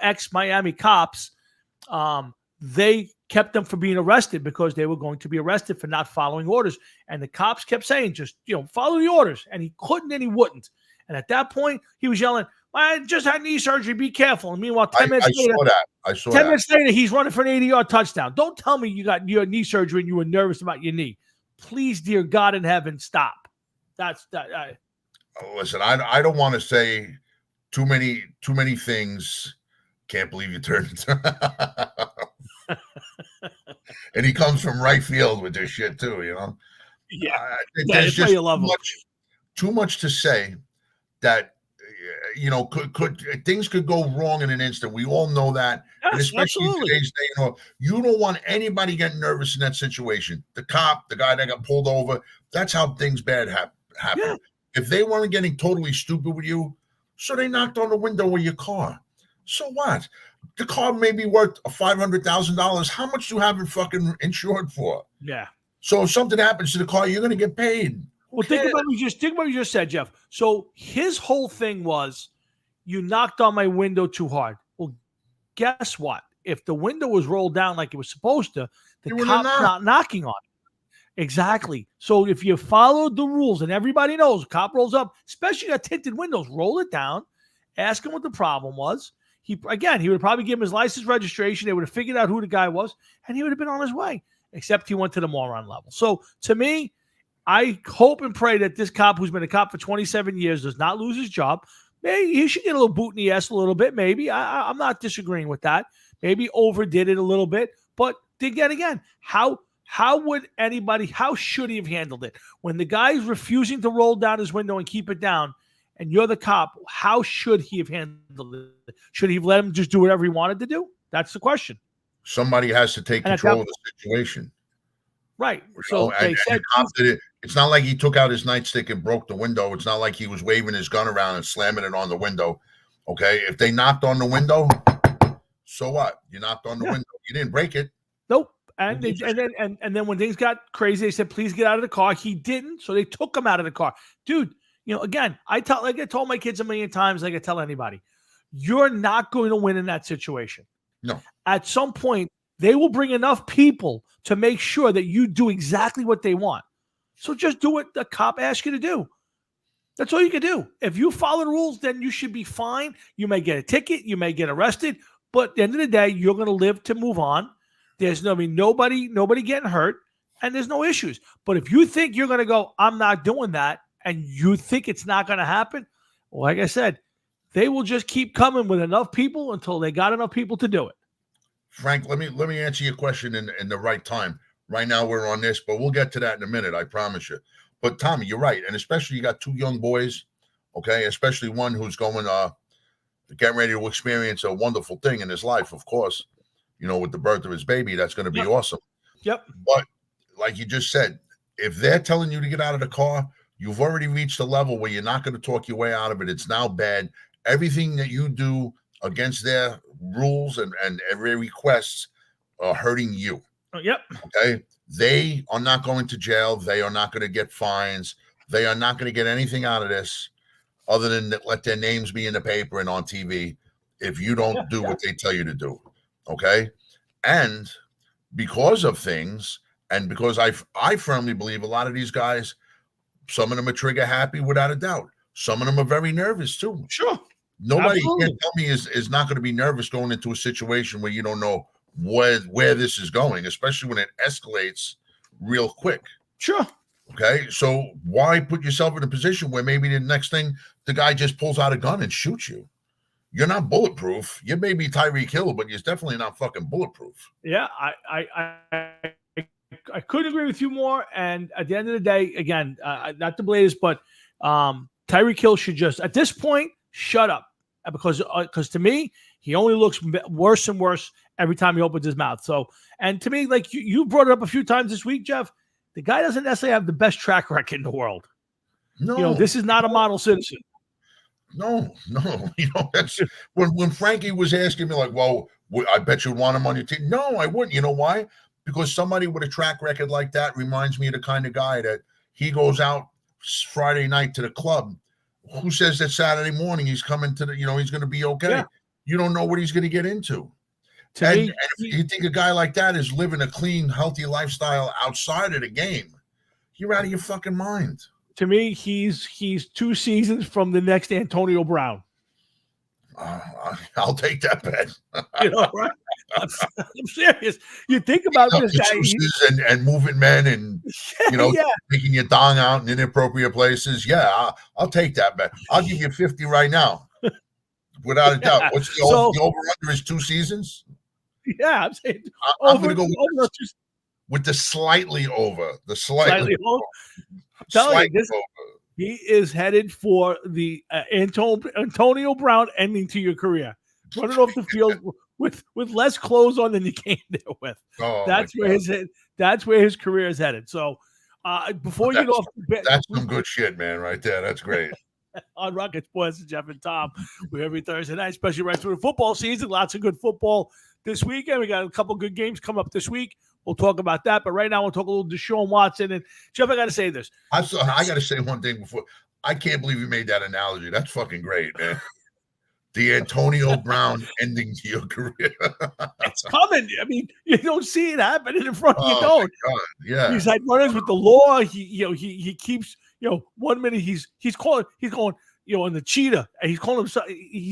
ex-Miami cops, they kept them from being arrested because they were going to be arrested for not following orders. And the cops kept saying, just, follow the orders. And he couldn't and he wouldn't. And at that point, he was yelling, I just had knee surgery, be careful. And meanwhile, 10 minutes later, I saw 10 minutes later, he's running for an 80-yard touchdown. Don't tell me you got your knee surgery and you were nervous about your knee. Please, dear God in heaven, stop. That's that. Listen, I don't want to say too many things. Can't believe you turned it. And he comes from right field with this shit too, Yeah. There's just too much to say that, could things could go wrong in an instant. We all know that. Yes, and especially in today's day, you don't want anybody getting nervous in that situation. The cop, the guy that got pulled over, that's how things bad happen. Yeah. If they weren't getting totally stupid with you, so they knocked on the window of your car. So what? The car may be worth $500,000. How much do you have it fucking insured for? Yeah. So if something happens to the car, you're going to get paid. Well, think about what you just said, Jeff. So his whole thing was, you knocked on my window too hard. Well, guess what? If the window was rolled down like it was supposed to, the cop's not knocking on it. Exactly. So if you followed the rules, and everybody knows, cop rolls up, especially got tinted windows, roll it down, ask him what the problem was. He would probably give him his license, registration. They would have figured out who the guy was, and he would have been on his way, except he went to the moron level. So to me, I hope and pray that this cop, who's been a cop for 27 years, does not lose his job. Maybe he should get a little boot in the ass a little bit. Maybe. I'm not disagreeing with that. Maybe overdid it a little bit. But again, how how should he have handled it? When the guy's refusing to roll down his window and keep it down, and you're the cop, how should he have handled it? Should he have let him just do whatever he wanted to do? That's the question. Somebody has to take control of the situation. Right. You So know, they and said, the cop did it. It's not like he took out his nightstick and broke the window. It's not like he was waving his gun around and slamming it on the window. Okay. If they knocked on the window, so what? You knocked on the window. You didn't break it. nope. And then when things got crazy, they said, please get out of the car. He didn't. So they took him out of the car. Dude, again, I told my kids a million times, like I tell anybody, you're not going to win in that situation. No. At some point, they will bring enough people to make sure that you do exactly what they want. So just do what the cop asks you to do. That's all you can do. If you follow the rules, then you should be fine. You may get a ticket. You may get arrested. But at the end of the day, you're going to live to move on. There's going to be nobody getting hurt, and there's no issues. But if you think you're going to go, I'm not doing that, and you think it's not going to happen, like I said, they will just keep coming with enough people until they got enough people to do it. Frank, let me answer your question in the right time. Right now we're on this, but we'll get to that in a minute, I promise you. But Tommy, you're right. And especially you got two young boys, okay, especially one who's going getting ready to experience a wonderful thing in his life, of course, with the birth of his baby. That's going to be awesome. Yep. But like you just said, if they're telling you to get out of the car, you've already reached a level where you're not going to talk your way out of it. It's now bad. Everything that you do against their rules and every requests are hurting you. Yep. Okay. They are not going to jail. They are not going to get fines. They are not going to get anything out of this other than let their names be in the paper and on TV if you don't do what they tell you to do. Okay. And because of things, and because I firmly believe a lot of these guys, some of them are trigger happy without a doubt. Some of them are very nervous too. Sure. Nobody Absolutely. can tell me is not going to be nervous going into a situation where you don't know where this is going, especially when it escalates real quick. Sure. Okay. So why put yourself in a position where maybe the next thing the guy just pulls out a gun and shoots you? You're not bulletproof. You may be Tyreek Hill, but you're definitely not fucking bulletproof. Yeah, I couldn't agree with you more. And at the end of the day, again, not to blaze, but Tyreek Hill should just, at this point, shut up. Because to me, he only looks worse and worse every time he opens his mouth. So, and to me, like you brought it up a few times this week, Jeff, the guy doesn't necessarily have the best track record in the world. No, this is not a model citizen. No. That's when Frankie was asking me, like, well, I bet you'd want him on your team. No, I wouldn't. You know why? Because somebody with a track record like that reminds me of the kind of guy that he goes out Friday night to the club. Who says that Saturday morning he's coming to he's going to be okay? Yeah. You don't know what he's going to get into. And if you think a guy like that is living a clean, healthy lifestyle outside of the game, you're out of your fucking mind. To me, he's 2 seasons from the next Antonio Brown. I'll take that bet. Right? I'm serious. You think about this guy and moving men and taking your dong out in inappropriate places. Yeah, I'll take that bet. I'll give you 50 right now, without a doubt. What's the over under is 2 seasons? Yeah, I'm saying I'm going to go with the slightly over. The slightly over. He is headed for the Antonio Brown ending to your career. Running off the field with less clothes on than you came there with. Oh, that's where his career is headed. So before you get off the bed, that's some good shit, man, right there. That's great. On Rocket Sports, Jeff and Tom, we're every Thursday night, especially right through the football season. Lots of good football this weekend. We got a couple good games come up this week. We'll talk about that. But right now, we'll talk a little Deshaun Watson. And Jeff, I got to say this. I got to say one thing before. I can't believe you made that analogy. That's fucking great, man. The Antonio Brown ending to your career. It's coming. I mean, you don't see it happening in front of you. Don't. Yeah. He's had runners with the law. He keeps 1 minute he's going in the cheetah. And he's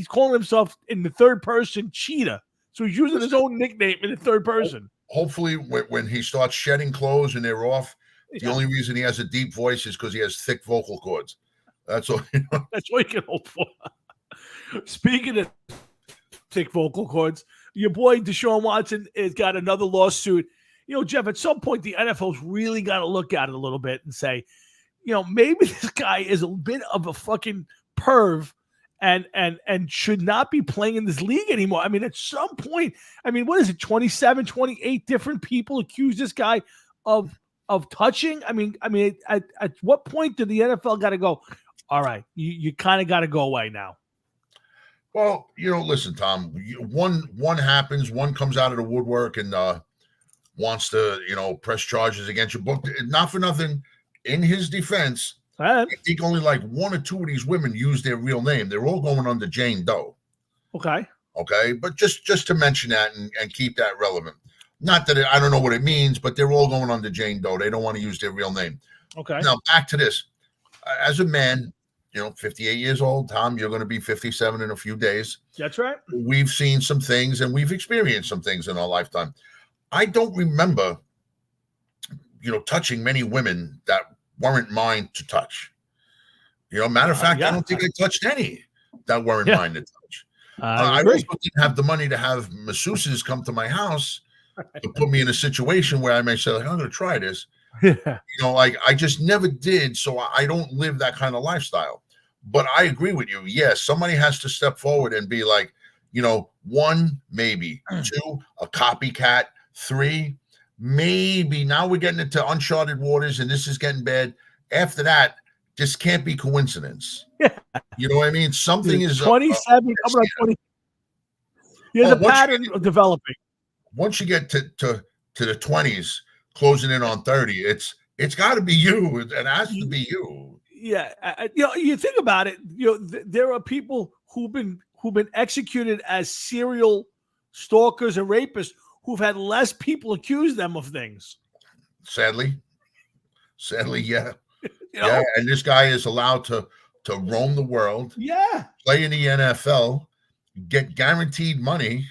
calling himself in the third person cheetah. So he's using his own nickname in the third person. Hopefully, when he starts shedding clothes and they're off, the only reason he has a deep voice is because he has thick vocal cords. That's all. That's all you can hope for. Speaking of thick vocal cords, your boy Deshaun Watson has got another lawsuit. Jeff, at some point the NFL's really got to look at it a little bit and say, maybe this guy is a bit of a fucking perv and should not be playing in this league anymore. I mean, at some point, what is it, 27, 28 different people accuse this guy of touching? At what point did the NFL got to go, all right, you kind of got to go away now? Well, listen, Tom, one happens, one comes out of the woodwork and wants to, press charges against you. But not for nothing, in his defense, I think only like one or two of these women use their real name. They're all going under Jane Doe. Okay. But just to mention that and keep that relevant. Not that I don't know what it means, but they're all going under Jane Doe. They don't want to use their real name. Okay. Now, back to this. As a man, 58 years old, Tom, you're going to be 57 in a few days. That's right. We've seen some things and we've experienced some things in our lifetime. I don't remember, touching many women that weren't mine to touch. Matter of fact, I don't think I touched any that weren't mine to touch. I also didn't have the money to have masseuses come to my house to put me in a situation where I may say, like, I'm going to try this. I just never did. So I don't live that kind of lifestyle. But I agree with you. Yes, somebody has to step forward and be like, one, maybe, two, a copycat, three, maybe. Now we're getting into uncharted waters and this is getting bad. After that, this can't be coincidence. Yeah. You know what I mean? Something is 27, coming up 20. There's a pattern developing. Once you get to the 20s, closing in on 30, it's got to be you. It has to be you. Yeah, you think about it. There are people who've been executed as serial stalkers and rapists who've had less people accuse them of things. Sadly, yeah. Yeah, and this guy is allowed to roam the world. Yeah, play in the NFL, get guaranteed money.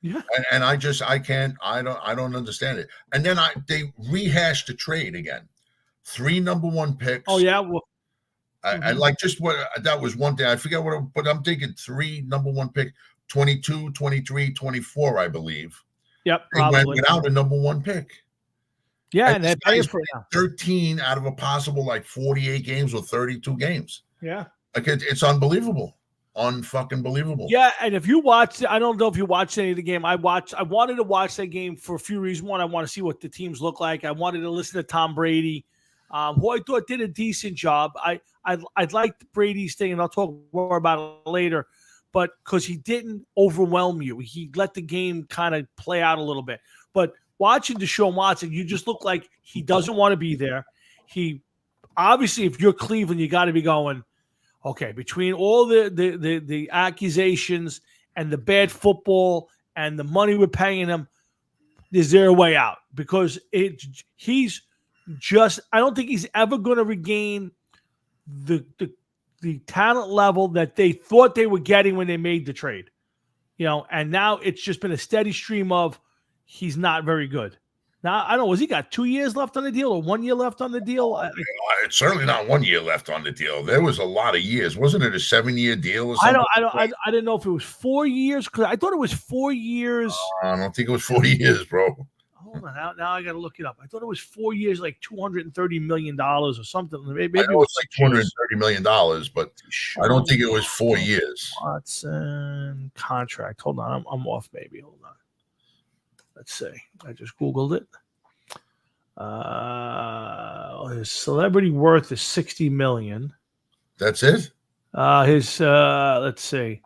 Yeah, and I don't understand it. And then they rehashed the trade again. 3 number 1 picks. Oh yeah, well, I like just what that was one thing. I forget but I'm thinking 3 number 1 pick, 22, 23, 24, I believe. Yep, they went without a number 1 pick. Yeah, and they're paying for it now. 13 out of a possible 48 games or 32 games. Yeah, it's unbelievable. Unfucking believable. Yeah, and if you watch, I don't know if you watched any of the game. I wanted to watch that game for a few reasons. One, I want to see what the teams look like. I wanted to listen to Tom Brady, who I thought did a decent job. I'd liked Brady's thing, and I'll talk more about it later. But because he didn't overwhelm you, he let the game kind of play out a little bit. But watching Deshaun Watson, you just look like he doesn't want to be there. He obviously, if you're Cleveland, you got to be going, okay, between all the accusations and the bad football and the money we're paying him, is there a way out? Because he's just, I don't think he's ever going to regain the talent level that they thought they were getting when they made the trade. And now it's just been a steady stream of he's not very good. Now, I don't know, was he got 2 years left on the deal or 1 year left on the deal? It's certainly not 1 year left on the deal. There was a lot of years. Wasn't it a 7-year deal or something? I didn't know if it was 4 years, because I thought it was 4 years. I don't think it was 4 years, bro. Hold on. Now I got to look it up. I thought it was 4 years, like $230 million or something. Maybe I know it's like $230 million, but I don't think it was 4 years. Watson contract. Hold on. I'm off, baby. Hold on. Let's see. I just Googled it. His celebrity worth is $60 million. That's it? His let's see.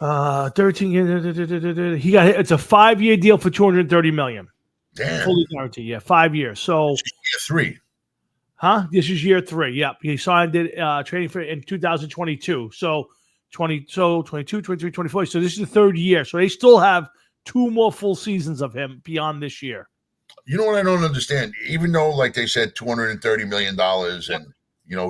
13 years. He got hit. It's a 5-year deal for $230 million. Damn. Fully guaranteed. Yeah, 5 years. So year 3. Huh? This is year 3. Yep. He signed it training for in 2022. So 22, 23, 24. So this is the 3rd year. So they still have 2 more full seasons of him beyond this year. You know what I don't understand? Even though, like they said, $230 million and,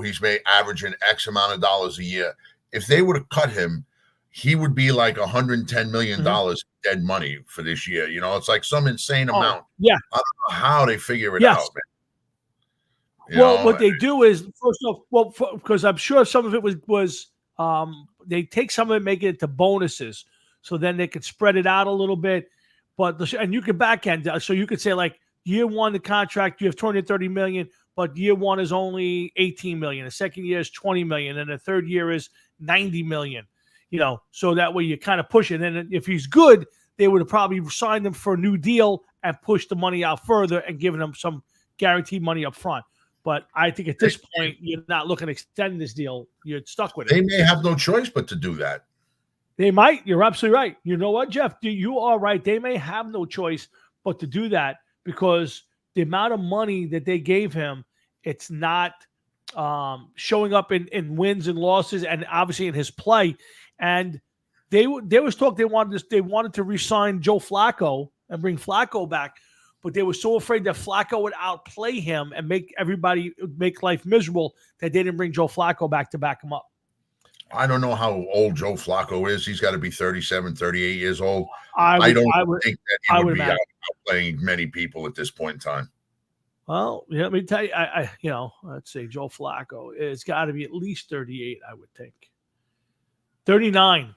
he's averaging X amount of dollars a year. If they would have cut him, he would be like $110 million dead money for this year. It's like some insane amount. Yeah. I don't know how they figure it out, man. What they do is, first off, because I'm sure some of it was they take some of it, make it into bonuses. So then they could spread it out a little bit. but and you can back end, so you could say like year one the contract you have 230 million, but year one is only 18 million. The second year is 20 million, and the third year is 90 million. So that way you kind of push it. And if he's good, they would have probably signed him for a new deal and pushed the money out further and given him some guaranteed money up front. But I think at this point, you're not looking to extend this deal. You're stuck with it. They may have no choice but to do that. They might. You're absolutely right. You know what, Jeff? You are right. They may have no choice but to do that because the amount of money that they gave him, it's not showing up in wins and losses and obviously in his play. And there was talk they wanted to re-sign Joe Flacco and bring Flacco back, but they were so afraid that Flacco would outplay him and make life miserable that they didn't bring Joe Flacco back to back him up. I don't know how old Joe Flacco is. He's got to be 37, 38 years old. I don't think that he would be imagine. outplaying many people at this point in time. Well, yeah, let me tell you, let's say Joe Flacco it's got to be at least 38, I would think. 39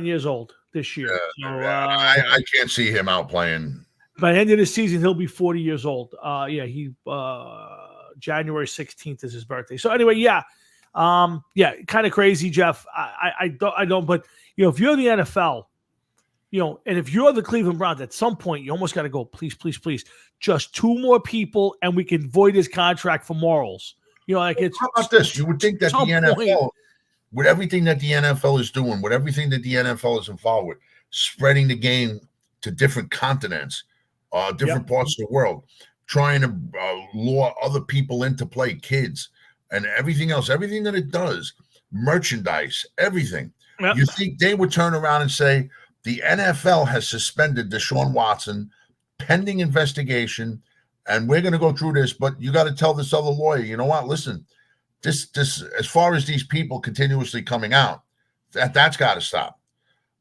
years old this year. So, I can't see him outplaying. By the end of the season, he'll be 40 years old. January 16th is his birthday. So anyway, kind of crazy, Jeff. I don't, but if you're the NFL, and if you're the Cleveland Browns, at some point you almost got to go, please, please, please, just two more people, and we can void his contract for morals. It's how about this? You would think that the NFL, with everything that the NFL is doing, with everything that the NFL is involved with, spreading the game to different continents, different parts of the world, trying to lure other people into play, kids, and everything else, everything that it does, merchandise, everything. Yep. You think they would turn around and say, the NFL has suspended Deshaun Watson pending investigation, and we're going to go through this, but you got to tell this other lawyer, you know what, listen, this as far as these people continuously coming out, that's got to stop.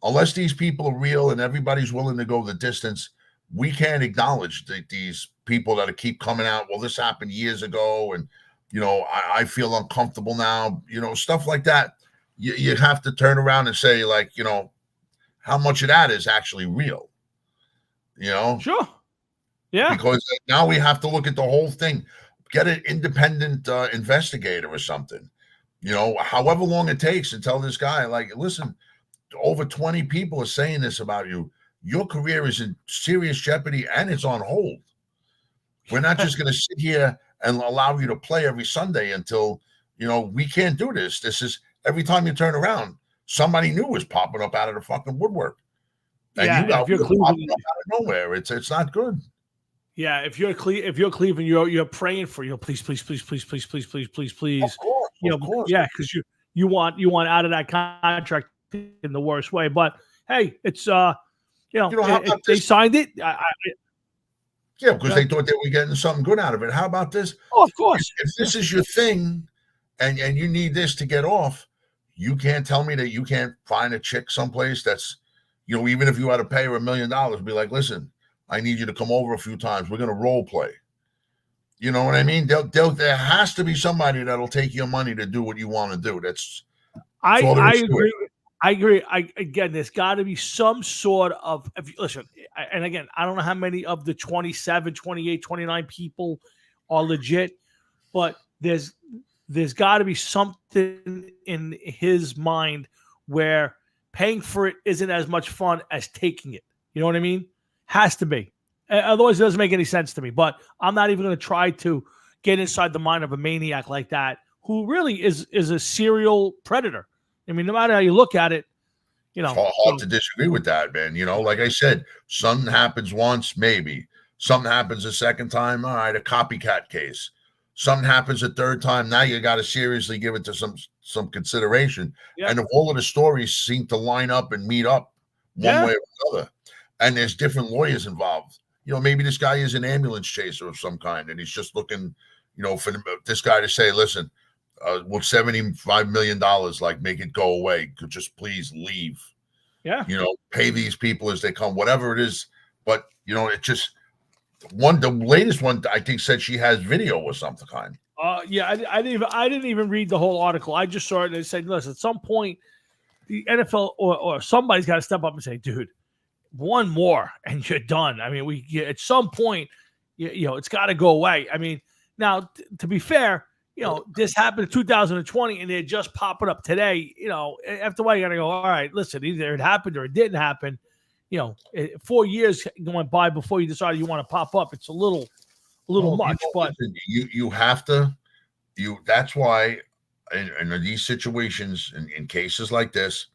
Unless these people are real and everybody's willing to go the distance, we can't acknowledge these people that keep coming out. Well, this happened years ago, and I feel uncomfortable now. Stuff like that. You have to turn around and say, like, how much of that is actually real. Sure. Yeah. Because now we have to look at the whole thing. Get an independent investigator or something. However long it takes, and tell this guy, like, listen, over 20 people are saying this about you. Your career is in serious jeopardy and it's on hold. We're not just going to sit here and allow you to play every Sunday until, we can't do this. This is every time you turn around, somebody new is popping up out of the fucking woodwork. And you got popping up out of nowhere. It's not good. Yeah, if you're Cleveland, you're praying for please, please, please, please, please, please, please, please, please. Of course. Yeah, because you want out of that contract in the worst way. But hey, it's they signed it. Yeah, because they thought they were getting something good out of it. How about this? Oh, of course. If this is your thing, and you need this to get off, you can't tell me that you can't find a chick someplace that's, even if you had to pay her $1 million, be like, listen, I need you to come over a few times. We're going to role play. You know what I mean? There has to be somebody that'll take your money to do what you want to do. I agree. I agree. Again, there's got to be some sort of, listen, and again, I don't know how many of the 27, 28, 29 people are legit, but there's got to be something in his mind where paying for it isn't as much fun as taking it. You know what I mean? Has to be. Otherwise, it doesn't make any sense to me. But I'm not even going to try to get inside the mind of a maniac like that, who really is a serial predator. I mean, no matter how you look at it, it's hard to disagree with that, man. Like I said, something happens once, maybe. Something happens a second time, all right, a copycat case. Something happens a third time, now you got to seriously give it to some consideration. Yeah. And if all of the stories seem to line up and meet up one way or another, and there's different lawyers involved, maybe this guy is an ambulance chaser of some kind, and he's just looking, for this guy to say, listen, with $75 million, like, make it go away. Could just please leave. Yeah. Pay these people as they come, whatever it is. But, it just the latest one, I think, said she has video or something kind. Yeah, I didn't even read the whole article. I just saw it and it said, listen, at some point, the NFL or somebody's got to step up and say, dude, one more and you're done. I mean, at some point, it's got to go away. I mean, now to be fair, this happened in 2020 and they're just popping up today. After a while, you got to go, all right, listen, either it happened or it didn't happen. 4 years went by before you decided you want to pop up. It's a little much, but you have to, that's why in these situations, in cases like this,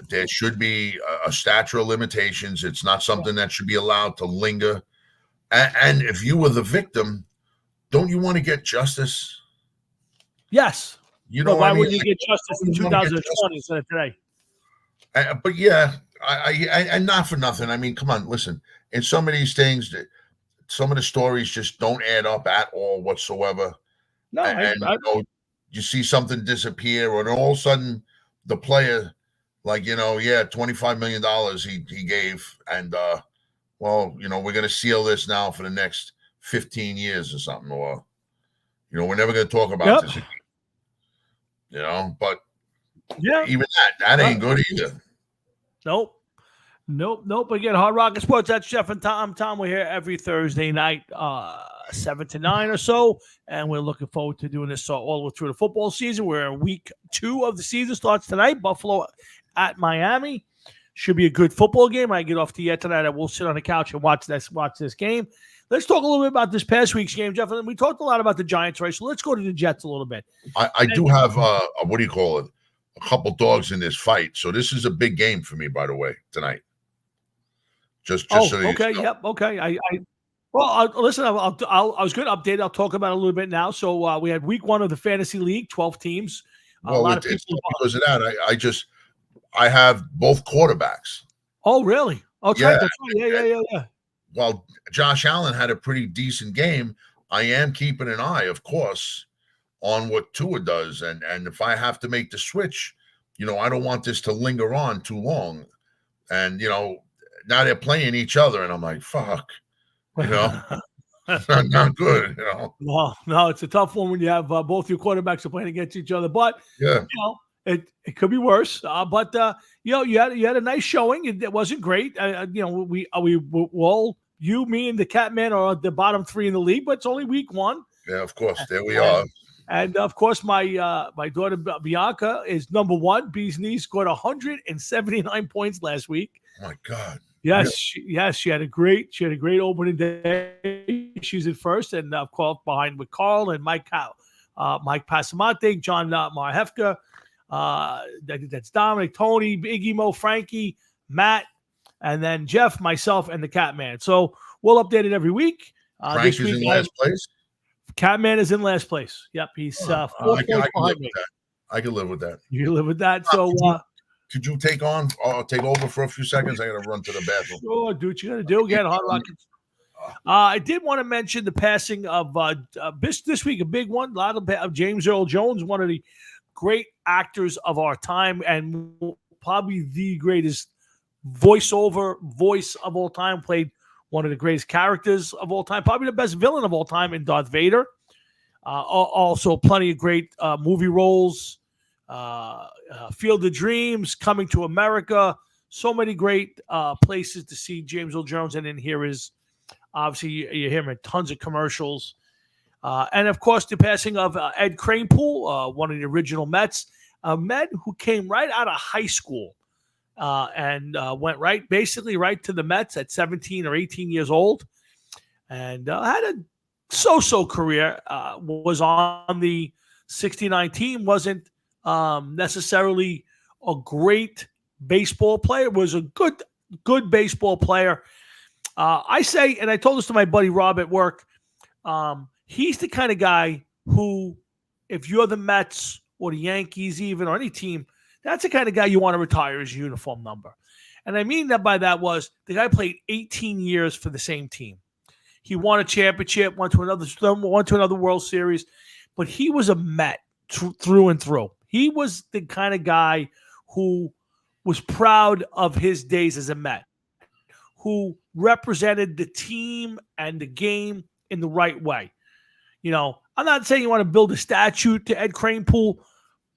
there should be a statute of limitations. It's not something that should be allowed to linger. And if you were the victim, don't you want to get justice? Yes. Why wouldn't you get justice in 2020 instead of today? But yeah, and not for nothing. I mean, come on, listen. In some of these things, some of the stories just don't add up at all whatsoever. No, you see something disappear, or then all of a sudden the player, like, $25 million he gave, and we're going to seal this now for the next 15 years or something, or we're never going to talk about this again. But even that ain't good either. Nope. Again, Hard Rock Sports. That's Jeff and Tom. We're here every Thursday night, 7 to 9 or so, and we're looking forward to doing this all the way through the football season. We're in week 2 of the season. Starts tonight. Buffalo at Miami. Should be a good football game. I get off the air tonight. I will sit on the couch and watch this game. Let's talk a little bit about this past week's game, Jeff. We talked a lot about the Giants, right? So let's go to the Jets a little bit. I do have what do you call it? A couple dogs in this fight. So this is a big game for me, by the way, tonight. Just so okay, you know. Yep, okay. Listen. I was going to update. I'll talk about it a little bit now. So we had week 1 of the fantasy league, 12 teams. Well, a lot of people because of that. I have both quarterbacks. Oh, really? Oh, yeah. That's right. Yeah. Well, Josh Allen had a pretty decent game. I am keeping an eye, of course, on what Tua does, and if I have to make the switch, I don't want this to linger on too long. And now they're playing each other, and I'm like, fuck, not good, No, it's a tough one when you have both your quarterbacks are playing against each other. But yeah, it could be worse. But you had a nice showing. It wasn't great. We all, you, me, and the Catman are the bottom 3 in the league, but it's only week 1. Yeah, of course, there we are. And of course, my daughter Bianca is number 1. Bee's knees scored 179 points last week. Oh my God. Yes, she had a great opening day. She's at first, and of course behind with Carl and Mike Passamante, John Marhefka. That's Dominic, Tony, Iggy Mo, Frankie, Matt, and then Jeff, myself, and the Catman. So we'll update it every week. Frank is in last place. Catman is in last place. Yep, he's 4 points behind me. I can live with that. You live with that. So could you take over for a few seconds? I got to run to the bathroom. Sure, do what you got to do. Again, Hard Rockets. I did want to mention the passing of this week, a big one. A lot of James Earl Jones, one of the great actors of our time, and probably the greatest voice of all time. Played one of the greatest characters of all time, probably the best villain of all time in Darth Vader. Also, plenty of great movie roles. Field of Dreams, Coming to America, so many great places to see James Earl Jones, and then here is obviously you hear him in tons of commercials, and of course the passing of Ed Kranepool, one of the original Mets, a Met who came right out of high school and went right to the Mets at 17 or 18 years old, and had a so-so career. Was on the 69 team, wasn't necessarily a great baseball player, was a good baseball player. I say, and I told this to my buddy Rob at work, he's the kind of guy who, if you're the Mets or the Yankees even, or any team, that's the kind of guy you want to retire his uniform number. And I mean that by that was the guy played 18 years for the same team. He won a championship, went to another World Series, but he was a Met through and through. He was the kind of guy who was proud of his days as a Met, who represented the team and the game in the right way. I'm not saying you want to build a statue to Ed Kranepool,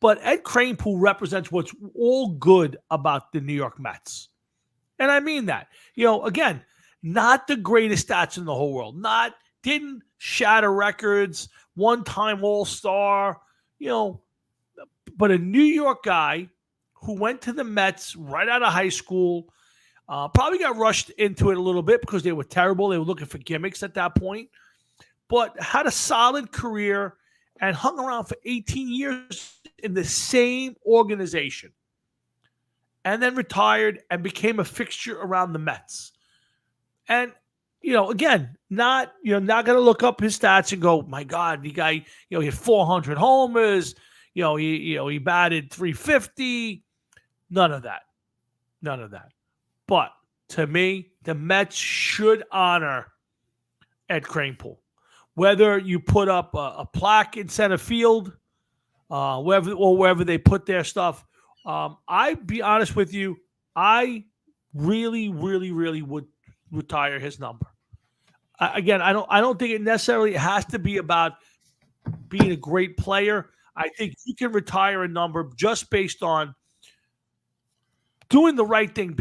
but Ed Kranepool represents what's all good about the New York Mets. And I mean that. Again, not the greatest stats in the whole world. Didn't shatter records, one-time All-Star, but a New York guy who went to the Mets right out of high school, probably got rushed into it a little bit because they were terrible. They were looking for gimmicks at that point, but had a solid career and hung around for 18 years in the same organization, and then retired and became a fixture around the Mets. And, again, not going to look up his stats and go, my God, the guy, he had 400 homers, he batted 350. None of that. But to me, the Mets should honor Ed Kranepool. Whether you put up a plaque in center field, wherever they put their stuff, I'd be honest with you, I really, really, really would retire his number. Again, I don't think it necessarily has to be about being a great player. I think you can retire a number just based on doing the right thing.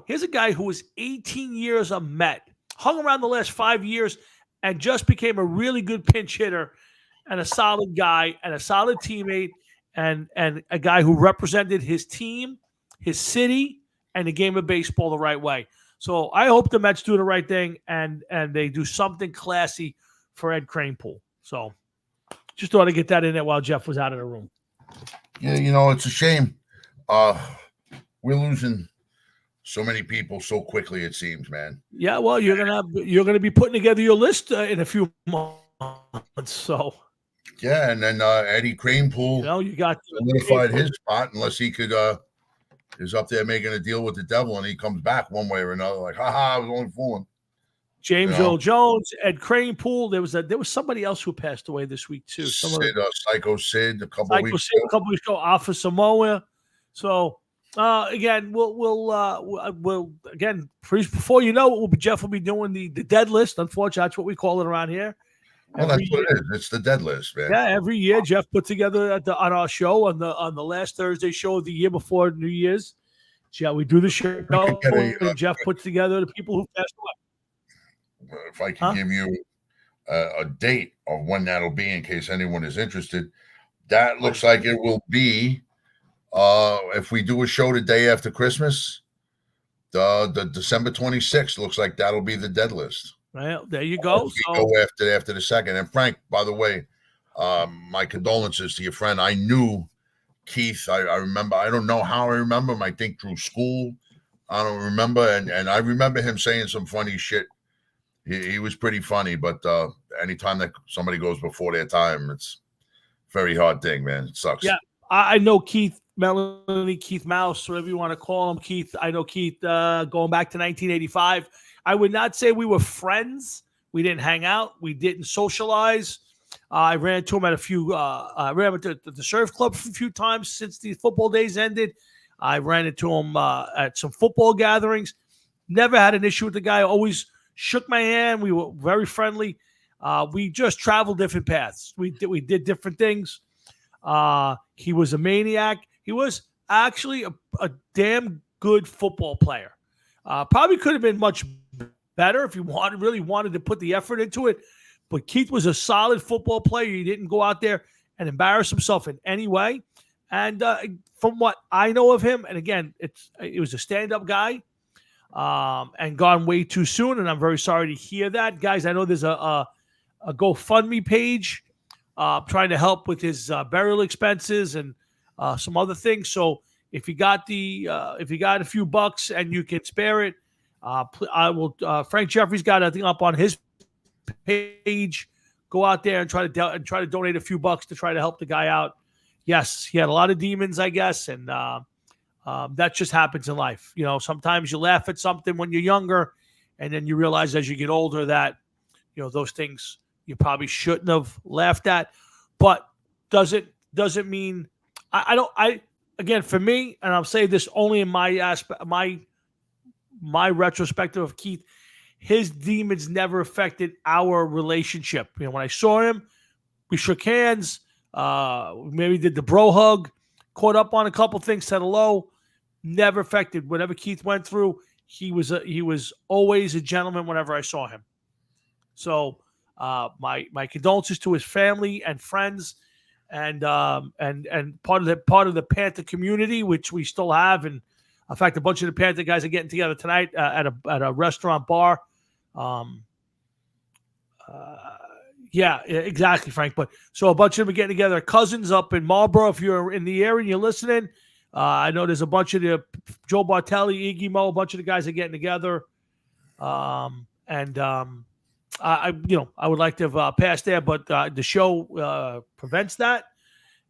Here's a guy who was 18 years a Met, hung around the last 5 years, and just became a really good pinch hitter and a solid guy and a solid teammate and a guy who represented his team, his city, and the game of baseball the right way. So I hope the Mets do the right thing and they do something classy for Ed Kranepool. So just thought I'd get that in there while Jeff was out of the room. Yeah, it's a shame. We're losing so many people so quickly, it seems, man. Yeah, well, you're gonna be putting together your list in a few months. So yeah, and then Eddie Kranepool, you got solidified his spot unless he could is up there making a deal with the devil and he comes back one way or another. Like, I was only fooling. James Earl Jones, Ed Kranepool. There was somebody else who passed away this week too. Psycho Sid, a couple weeks ago, Alpha Samoa. So again, we'll again before you know it, Jeff will be doing the dead list. Unfortunately, that's what we call it around here. Well, that's what it is. It's the dead list, man. Yeah, every year Jeff put together on our show on the last Thursday show of the year before New Year's. Yeah, we do the show and Jeff puts together the people who passed away. If I can give you a date of when that'll be, in case anyone is interested, that looks like it will be. If we do a show the day after Christmas, the December 26th looks like that'll be the dead list. Well, there you go. Go after the second. And Frank, by the way, my condolences to your friend. I knew Keith. I remember. I don't know how I remember him. I think through school. I don't remember. And I remember him saying some funny shit. He was pretty funny. But anytime that somebody goes before their time, it's a very hard thing, man. It sucks. Yeah, I know Keith. Melanie, Keith Mouse, whatever you want to call him, Keith. I know Keith going back to 1985. I would not say we were friends. We didn't hang out. We didn't socialize. I ran into him at a few. I ran into the surf club a few times since the football days ended. I ran into him at some football gatherings. Never had an issue with the guy. Always shook my hand. We were very friendly. We just traveled different paths. We did different things. He was a maniac. He was actually a damn good football player. Probably could have been much better if he really wanted to put the effort into it. But Keith was a solid football player. He didn't go out there and embarrass himself in any way. And from what I know of him, and again, it was a stand-up guy and gone way too soon. And I'm very sorry to hear that. Guys, I know there's a GoFundMe page trying to help with his burial expenses and some other things. So if you got a few bucks and you can spare it, I will. Frank Jeffries got a thing up on his page. Go out there and try to donate a few bucks to try to help the guy out. Yes, he had a lot of demons, I guess, and that just happens in life. Sometimes you laugh at something when you're younger, and then you realize as you get older that those things you probably shouldn't have laughed at. But doesn't mean again, for me, and I'll say this only in my aspect, my retrospective of Keith, his demons never affected our relationship. When I saw him, we shook hands, maybe did the bro hug, caught up on a couple things, said hello, never affected whatever Keith went through. he was always a gentleman whenever I saw him. So my condolences to his family and friends, and part of the Panther community, which we still have. And in fact, a bunch of the Panther guys are getting together tonight at a restaurant bar. Yeah, exactly, Frank. But so a bunch of them are getting together. Cousins up in Marlboro. If you're in the area and you're listening, I know there's a bunch of the Joe Bartelli, Iggy Mo, a bunch of the guys are getting together. I would like to have passed there, but the show prevents that.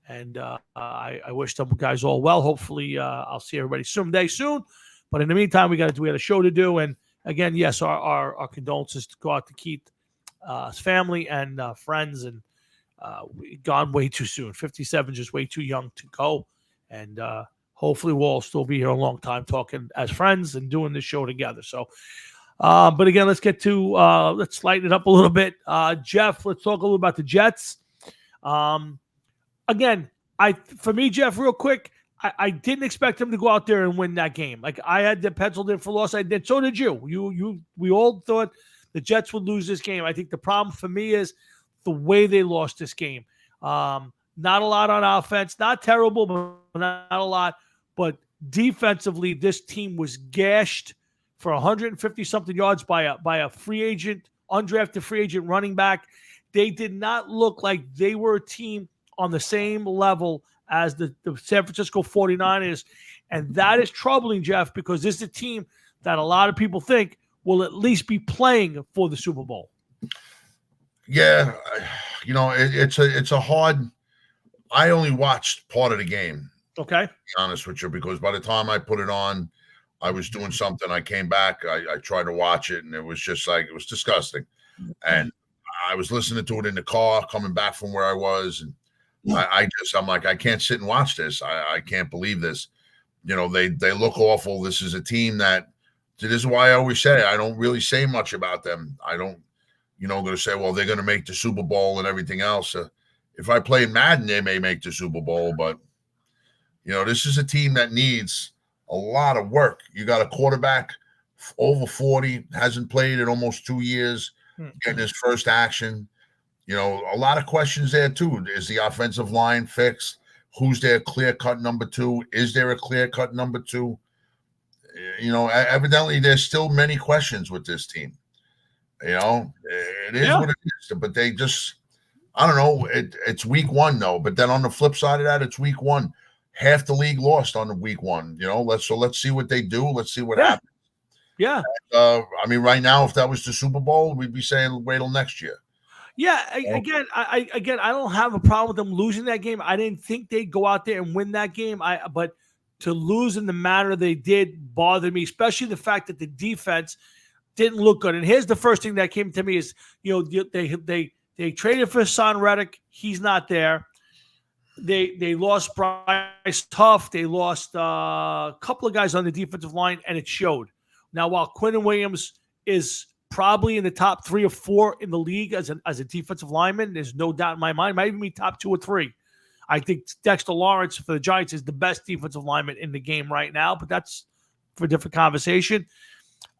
And I wish them guys all well. Hopefully, I'll see everybody someday soon. But in the meantime, we had a show to do. And again, yes, our condolences to go out to Keith, his family and friends, and gone way too soon. 57, just way too young to go. And hopefully, we'll all still be here a long time talking as friends and doing this show together. So, but again, let's lighten it up a little bit. Jeff, let's talk a little about the Jets. Again, for me, Jeff, real quick, I didn't expect them to go out there and win that game. Like, I had them penciled in for loss. I did. So did you. We all thought the Jets would lose this game. I think the problem for me is the way they lost this game. Not a lot on offense, not terrible, but not a lot. But defensively, this team was gashed for 150-something yards by a free agent, undrafted free agent running back. They did not look like they were a team on the same level as the San Francisco 49ers. And that is troubling, Jeff, because this is a team that a lot of people think will at least be playing for the Super Bowl. Yeah, it's a hard. I only watched part of the game. Okay. To be honest with you, because by the time I put it on, I was doing something. I came back. I tried to watch it, and it was just like, it was disgusting. And I was listening to it in the car coming back from where I was, and I'm like, I can't sit and watch this. I can't believe this. They look awful. This is a team this is why I always say I don't really say much about them. I don't, going to say, well, they're going to make the Super Bowl and everything else. If I play Madden, they may make the Super Bowl, but this is a team that needs a lot of work. You got a quarterback over 40, hasn't played in almost 2 years, getting his first action. A lot of questions there too. Is the offensive line fixed? Who's their clear-cut number two? Is there a clear-cut number two? Evidently there's still many questions with this team. It is what it is, but they just, I don't know. It's week one though, but then on the flip side of that, it's week one. Half the league lost on the week one. Let's see what they do. Let's see what happens. Yeah. Right now, if that was the Super Bowl, we'd be saying wait till next year. Yeah. I don't have a problem with them losing that game. I didn't think they'd go out there and win that game. But to lose in the manner they did bothered me, especially the fact that the defense didn't look good. And here's the first thing that came to me is, they traded for Hassan Reddick. He's not there. They lost Bryce Tuff. They lost a couple of guys on the defensive line, and it showed. Now, while Quinnen Williams is probably in the top 3 or 4 in the league as a defensive lineman, there's no doubt in my mind, might even be top 2 or 3. I think Dexter Lawrence for the Giants is the best defensive lineman in the game right now, but that's for a different conversation.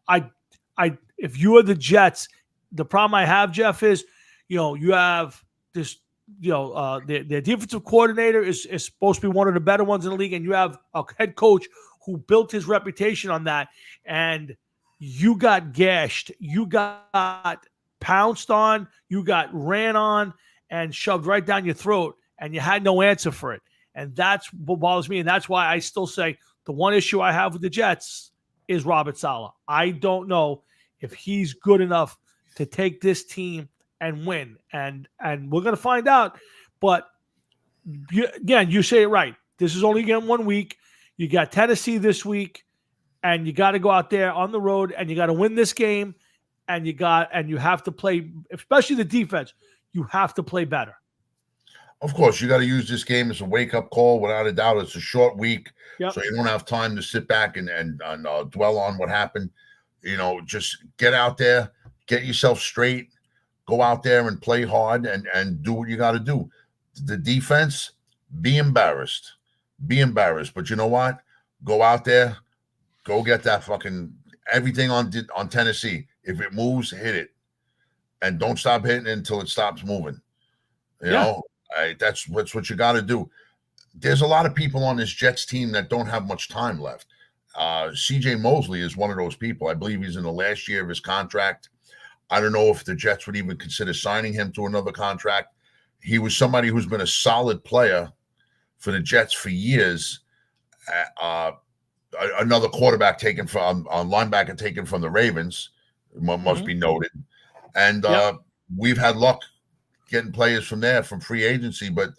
If you are the Jets, the problem I have, Jeff, is you have this. Their defensive coordinator is supposed to be one of the better ones in the league, and you have a head coach who built his reputation on that, and you got gashed, you got pounced on, you got ran on and shoved right down your throat, and you had no answer for it. And that's what bothers me, and that's why I still say the one issue I have with the Jets is Robert Saleh. I don't know if he's good enough to take this team and win, and we're going to find out. But you say it right. This is only again 1 week. You got Tennessee this week, and you got to go out there on the road, and you got to win this game, and you have to play, especially the defense. You have to play better. Of course, you got to use this game as a wake-up call. Without a doubt, it's a short week, so you don't have time to sit back and dwell on what happened. Just get out there, get yourself straight. Go out there and play hard and do what you got to do. The defense, be embarrassed. But you know what? Go out there, go get that fucking everything on Tennessee. If it moves, hit it, and don't stop hitting it until it stops moving. You know, that's what you got to do. There's a lot of people on this Jets team that don't have much time left. C.J. Mosley is one of those people. I believe he's in the last year of his contract. I don't know if the Jets would even consider signing him to another contract. He was somebody who's been a solid player for the Jets for years. Another quarterback taken from linebacker taken from the Ravens must be noted. And we've had luck getting players from there from free agency, but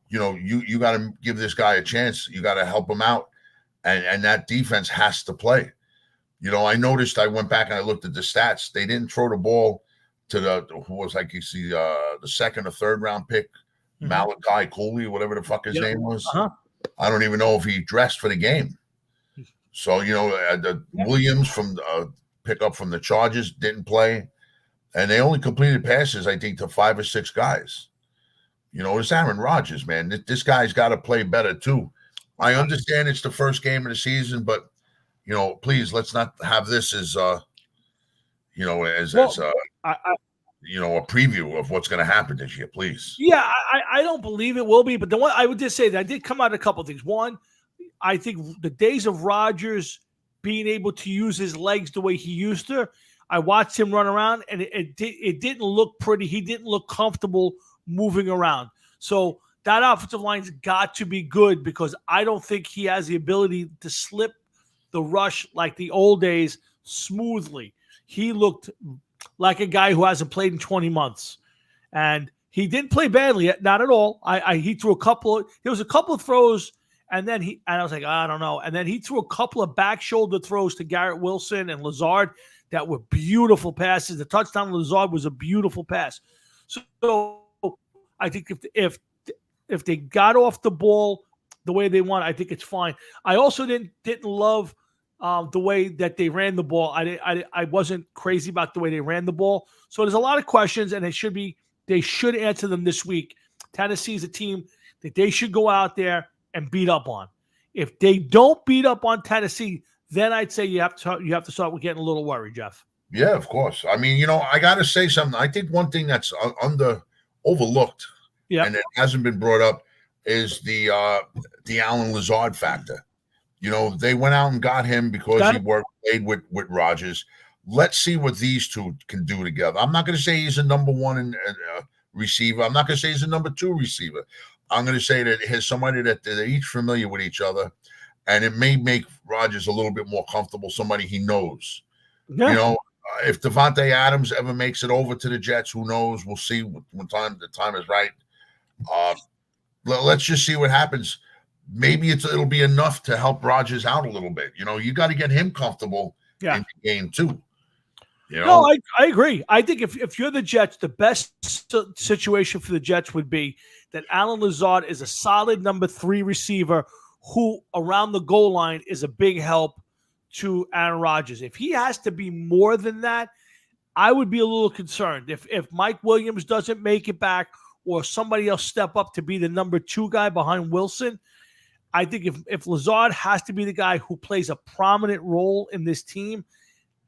you got to give this guy a chance. You got to help him out, and that defense has to play. I noticed. I went back and I looked at the stats. They didn't throw the ball to the second or third round pick, Malachi Cooley, whatever the fuck his name was. I don't even know if he dressed for the game. So the Williams from pickup from the Chargers didn't play, and they only completed passes, I think, to 5 or 6 guys. It's Aaron Rodgers, man. This guy's got to play better too. I understand it's the first game of the season, but please let's not have this as a preview of what's going to happen this year, please. Yeah, I don't believe it will be, but the one I would just say that I did come out a couple of things. One, I think the days of Rodgers being able to use his legs the way he used to, I watched him run around, and it didn't look pretty. He didn't look comfortable moving around. So that offensive line's got to be good, because I don't think he has the ability to slip the rush like the old days smoothly. He looked like a guy who hasn't played in 20 months. And he didn't play badly, not at all. He threw there was a couple of throws, and I was like, I don't know. And then he threw a couple of back shoulder throws to Garrett Wilson and Lazard that were beautiful passes. The touchdown to Lazard was a beautiful pass. So I think if they got off the ball the way they want, I think it's fine. I also didn't love the way that they ran the ball. I wasn't crazy about the way they ran the ball. So there's a lot of questions, and they should answer them this week. Tennessee is a team that they should go out there and beat up on. If they don't beat up on Tennessee, then I'd say you have to start with getting a little worried, Jeff. Yeah, of course. I mean, I got to say something. I think one thing that's overlooked, and it hasn't been brought up, is the Allen Lazard factor. They went out and got him because he played with Rodgers. Let's see what these two can do together. I'm not going to say he's a number one receiver. I'm not going to say he's a number 2 receiver. I'm going to say that he's somebody that they're each familiar with each other, and it may make Rodgers a little bit more comfortable, somebody he knows. Yeah. If Devontae Adams ever makes it over to the Jets, who knows? We'll see when the time is right. Let's just see what happens. Maybe it'll be enough to help Rodgers out a little bit. You got to get him comfortable in the game too. No, I agree. I think if you're the Jets, the best situation for the Jets would be that Allen Lazard is a solid number 3 receiver who around the goal line is a big help to Aaron Rodgers. If he has to be more than that, I would be a little concerned. If Mike Williams doesn't make it back, or somebody else step up to be the number 2 guy behind Wilson, I think if Lazard has to be the guy who plays a prominent role in this team,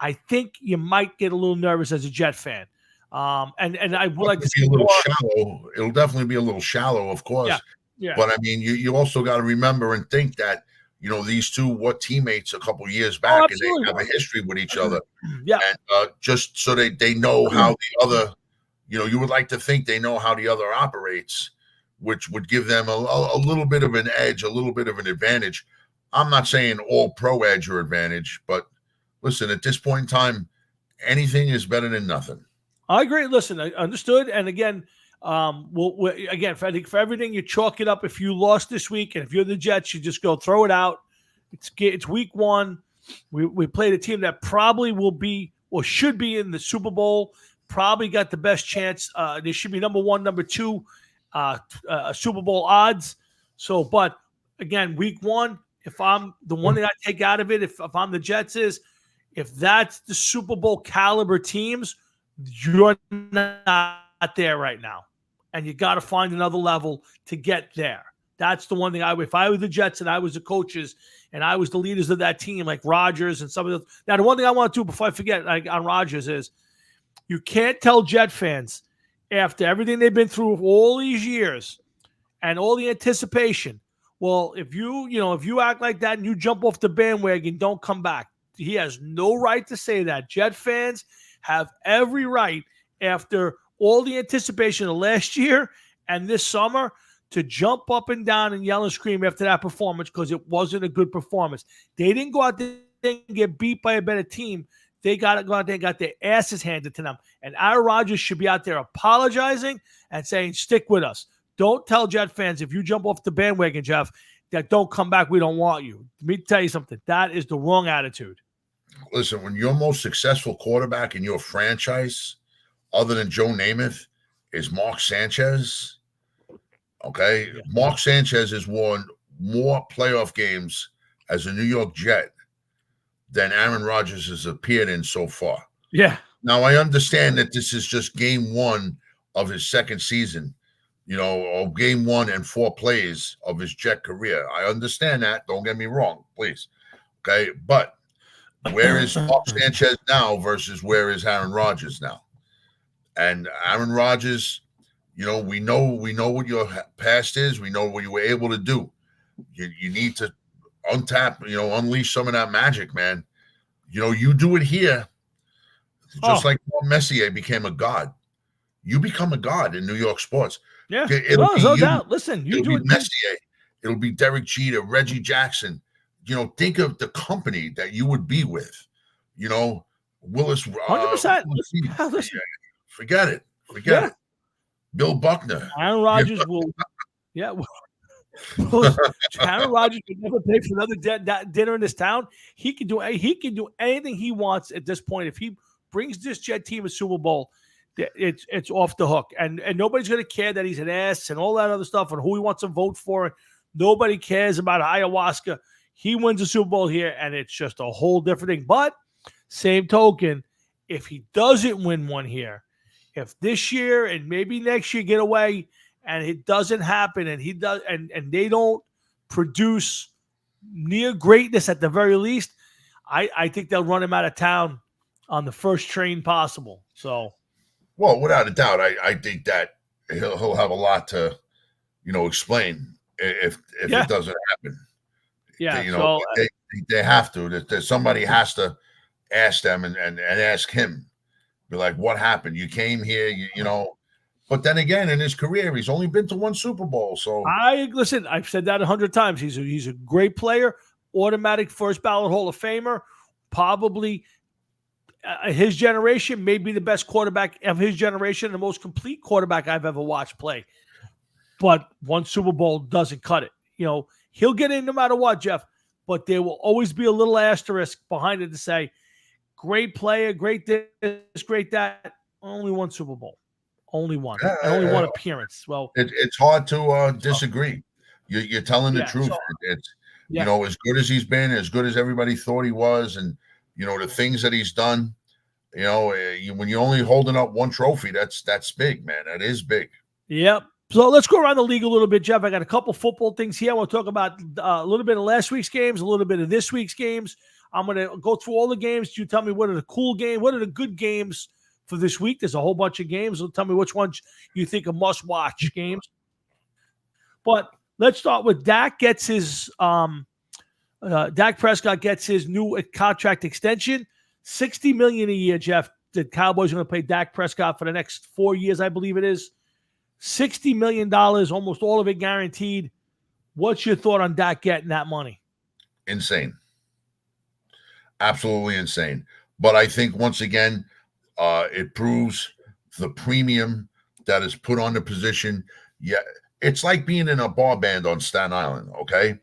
I think you might get a little nervous as a Jet fan. And I would like to see a little shallow. It'll definitely be a little shallow, of course. Yeah. But I mean, you also got to remember and think that these two were teammates a couple years back, and they have a history with each other. Yeah. And just so they know how the other, you would like to think they know how the other operates, which would give them a little bit of an edge, a little bit of an advantage. I'm not saying all pro edge or advantage, but listen, at this point in time, anything is better than nothing. I agree. Listen, I understood. And again, again, I think for everything, you chalk it up. If you lost this week, and if you're the Jets, you just go throw it out. It's week 1. We played a team that probably will be or should be in the Super Bowl. Probably got the best chance. They should be number 1, number 2, Super Bowl odds. So, but again, week 1, if I'm the one that I take out of it, if I'm the Jets, if that's the Super Bowl caliber teams, you're not there right now. And you got to find another level to get there. That's the one thing if I was the Jets and I was the coaches and I was the leaders of that team, like Rodgers and some of the. Now, the one thing I want to do before I forget on Rodgers is you can't tell Jet fans after everything they've been through all these years and all the anticipation. Well, if you act like that and you jump off the bandwagon, don't come back. He has no right to say that. Jet fans have every right after all the anticipation of last year and this summer to jump up and down and yell and scream after that performance because it wasn't a good performance. They didn't go out there and get beat by a better team. They got to go out there and got their asses handed to them. And Aaron Rodgers should be out there apologizing and saying, stick with us. Don't tell Jet fans if you jump off the bandwagon, Jeff, that don't come back. We don't want you. Let me tell you something. That is the wrong attitude. Listen, when your most successful quarterback in your franchise, other than Joe Namath, is Mark Sanchez, okay? Yeah. Mark Sanchez has won more playoff games as a New York Jet than Aaron Rodgers has appeared in so far. Yeah. Now, I understand that this is just game one of his second season, or game one and 4 plays of his Jet career. I understand that. Don't get me wrong, please. Okay, but where is Mark Sanchez now versus where is Aaron Rodgers now? And Aaron Rodgers, we know what your past is. We know what you were able to do. You need to untap, unleash some of that magic, man. You do it here, just like Messier became a god. You become a god in New York sports. Yeah, no doubt. Listen, you do it. Messier. It'll be Derek Jeter, Reggie Jackson. Think of the company that you would be with. Willis. 100%. Listen. Forget it. Forget it. Bill Buckner. Aaron Rodgers will. Yeah. Aaron Rodgers would never pay for another dinner in this town. He can do anything he wants at this point. If he brings this Jet team a Super Bowl, it's off the hook. And nobody's going to care that he's an ass and all that other stuff and who he wants to vote for. Nobody cares about ayahuasca. He wins a Super Bowl here, and it's just a whole different thing. But same token, if he doesn't win one here, if this year and maybe next year get away and it doesn't happen and he does and they don't produce near greatness at the very least, I think they'll run him out of town on the first train possible. So, well, without a doubt, I think that he'll have a lot to, explain if it doesn't happen. Yeah, they have to. That somebody has to ask them and ask him. Be like, what happened? You came here, But then again, in his career, he's only been to 1 Super Bowl. So listen. I've said that 100 times. He's a great player, automatic first ballot Hall of Famer, probably his generation may be the best quarterback of his generation, the most complete quarterback I've ever watched play. But 1 Super Bowl doesn't cut it. He'll get in no matter what, Jeff, but there will always be a little asterisk behind it to say, great player, great this, great that, only 1 Super Bowl. Only one. Only one appearance. Well, it's hard to disagree. You're telling the truth. It's as good as he's been, as good as everybody thought he was, and the things that he's done. When you're only holding up 1 trophy, that's big, man. That is big. Yep. So let's go around the league a little bit, Jeff. I got a couple football things here. I want to talk about a little bit of last week's games, a little bit of this week's games. I'm going to go through all the games. You tell me what are the cool games, what are the good games for this week. There's a whole bunch of games. So tell me which ones you think are must-watch games. But let's start with Dak gets his Dak Prescott gets his new contract extension, $60 million a year, Jeff. The Cowboys are going to pay Dak Prescott for the next 4 years, I believe it is. $60 million, almost all of it guaranteed. What's your thought on Dak getting that money? Insane. Absolutely insane. But I think, once again, it proves the premium that is put on the position. Yeah, it's like being in a bar band on Staten Island, okay?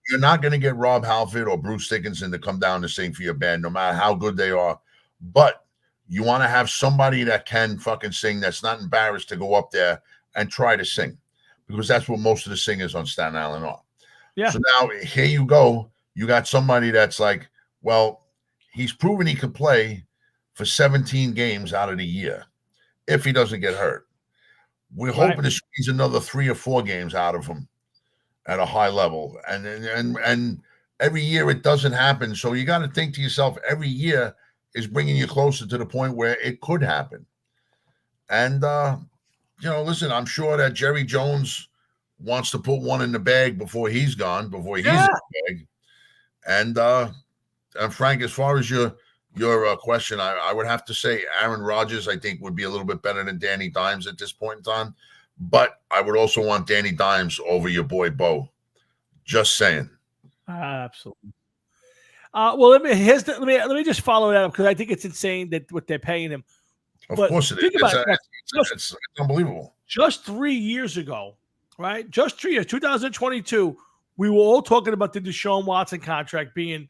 You're not going to get Rob Halford or Bruce Dickinson to come down to sing for your band, no matter how good they are. But you want to have somebody that can fucking sing, that's not embarrassed to go up there and try to sing, because that's what most of the singers on Staten Island are. Yeah. So now here you go. You got somebody that's like, well, he's proven he could play for 17 games out of the year if he doesn't get hurt. We're hoping to squeeze another 3 or 4 games out of him at a high level, and every year it doesn't happen. So you got to think to yourself, every year is bringing you closer to the point where it could happen. And listen, I'm sure that Jerry Jones wants to put one in the bag before he's gone, before he's in the bag. And Frank, as far as your question, I would have to say Aaron Rodgers, I think, would be a little bit better than Danny Dimes at this point in time. But I would also want Danny Dimes over your boy Bo. Just saying. Absolutely. Well, let me just follow that up because I think it's insane that what they're paying him. Of But course it think is. about it. It's unbelievable. Just 3 years ago, right? Just 3 years, 2022, we were all talking about the Deshaun Watson contract being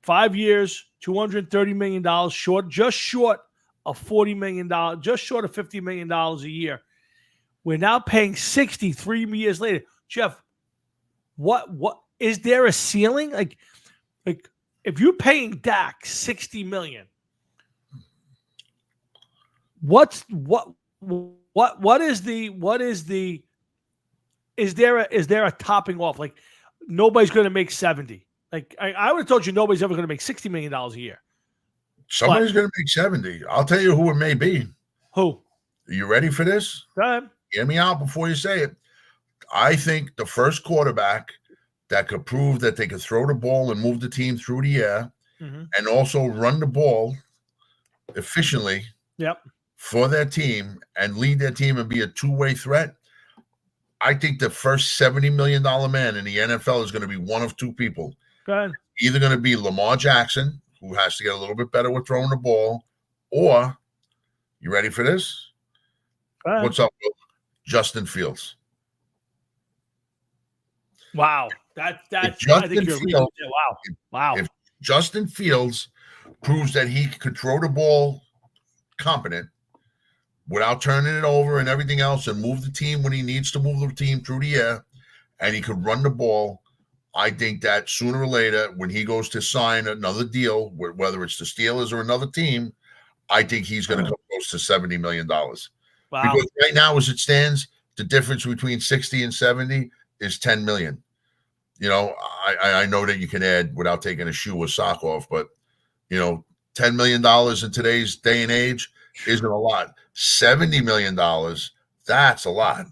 5 years, $230 million, just short of $40 million, just short of $50 million a year. We're now paying 60 3 years later. Jeff, what is there a ceiling? Like if you're paying Dak $60 million, is there a topping off? Like nobody's going to make 70. Like I would have told you nobody's ever going to make $60 million a year. Somebody's going to make 70. I'll tell you who it may be. Who? Are you ready for this? Go ahead. Hear me out before you say it. I think the first quarterback that could prove that they could throw the ball and move the team through the air and also run the ball efficiently for their team and lead their team and be a two-way threat. I think the first $70 million man in the NFL is going to be one of two people. Go ahead. Either going to be Lamar Jackson, who has to get a little bit better with throwing the ball, or, you ready for this? What's up, Will? Justin Fields. Wow. I think you're Fields, wow. If Justin Fields proves that he could throw the ball competent without turning it over and everything else and move the team when he needs to move the team through the air, and he could run the ball, I think that sooner or later, when he goes to sign another deal, whether it's the Steelers or another team, I think he's going to come close to $70 million. Wow. Because right now, as it stands, the difference between 60 and 70 is 10 million. I know that you can add without taking a shoe or sock off, but $10 million in today's day and age isn't a lot. $70 million, that's a lot.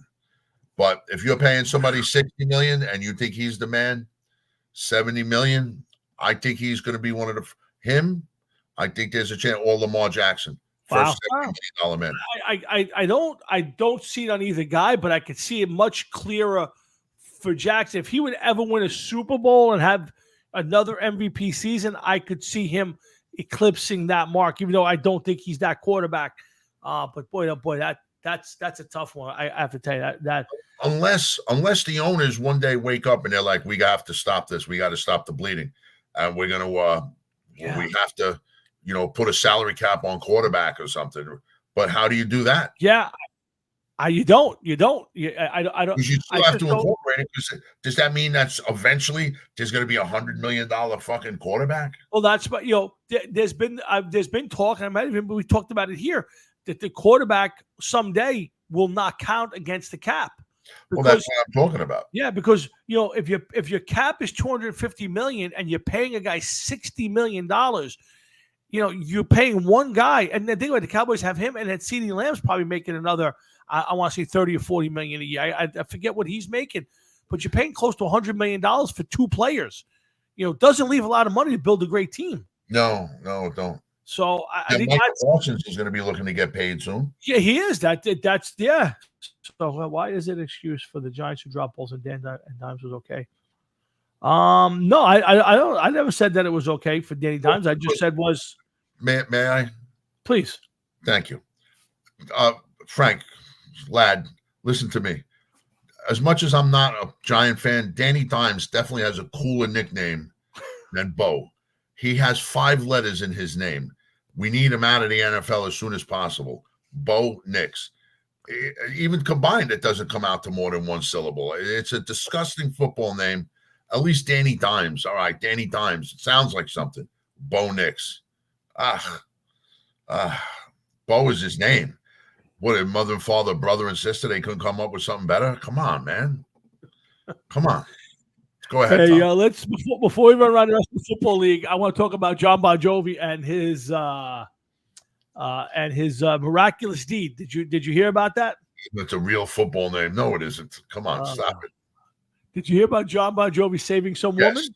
But if you're paying somebody $60 million and you think he's the man, $70 million, I think he's going to be one of him. I think there's a chance. Or Lamar Jackson, first $70 million man. I don't see it on either guy, but I could see it much clearer for Jackson. If he would ever win a Super Bowl and have another MVP season, I could see him eclipsing that mark, even though I don't think he's that quarterback. But boy, oh boy, that's a tough one. I have to tell you that unless the owners one day wake up and they're like, we have to stop this, we got to stop the bleeding, and we're gonna we have to put a salary cap on quarterback or something. But how do you do that? Yeah. You don't. I don't. Because you still have to incorporate it. Because does that mean that's eventually there's going to be $100 million fucking quarterback? Well, that's what there's been talk, and we talked about it here, that the quarterback someday will not count against the cap. Well, that's what I'm talking about. Yeah, because if your cap is $250 million and you're paying a guy $60 million, you're paying one guy, and then think about it, the Cowboys have him, and then CeeDee Lamb's probably making another. I want to say 30 or 40 million a year. I forget what he's making, but you're paying close to $100 million for two players. Doesn't leave a lot of money to build a great team. No, don't. So I think Michael Parsons is going to be looking to get paid soon. Yeah, he is. That's. So why is it an excuse for the Giants to drop balls and Dimes was okay? No, I don't. I never said that it was okay for Danny Dimes. I just said was. May I? Please. Thank you, Frank. Lad, listen to me. As much as I'm not a Giant fan, Danny Dimes definitely has a cooler nickname than Bo. He has 5 letters in his name. We need him out of the NFL as soon as possible. Bo Nix. Even combined, it doesn't come out to more than one syllable. It's a disgusting football name. At least Danny Dimes. All right, Danny Dimes. It sounds like something. Bo Nix. Bo is his name. What, mother and father, brother and sister, they couldn't come up with something better? Come on, man. Come on. Go ahead, Hey, Tom. let's before we run around the rest of the football league, I want to talk about John Bon Jovi and his miraculous deed. Did you hear about that? It's a real football name. No, it isn't. Come on, stop it. Did you hear about John Bon Jovi saving some Yes. woman?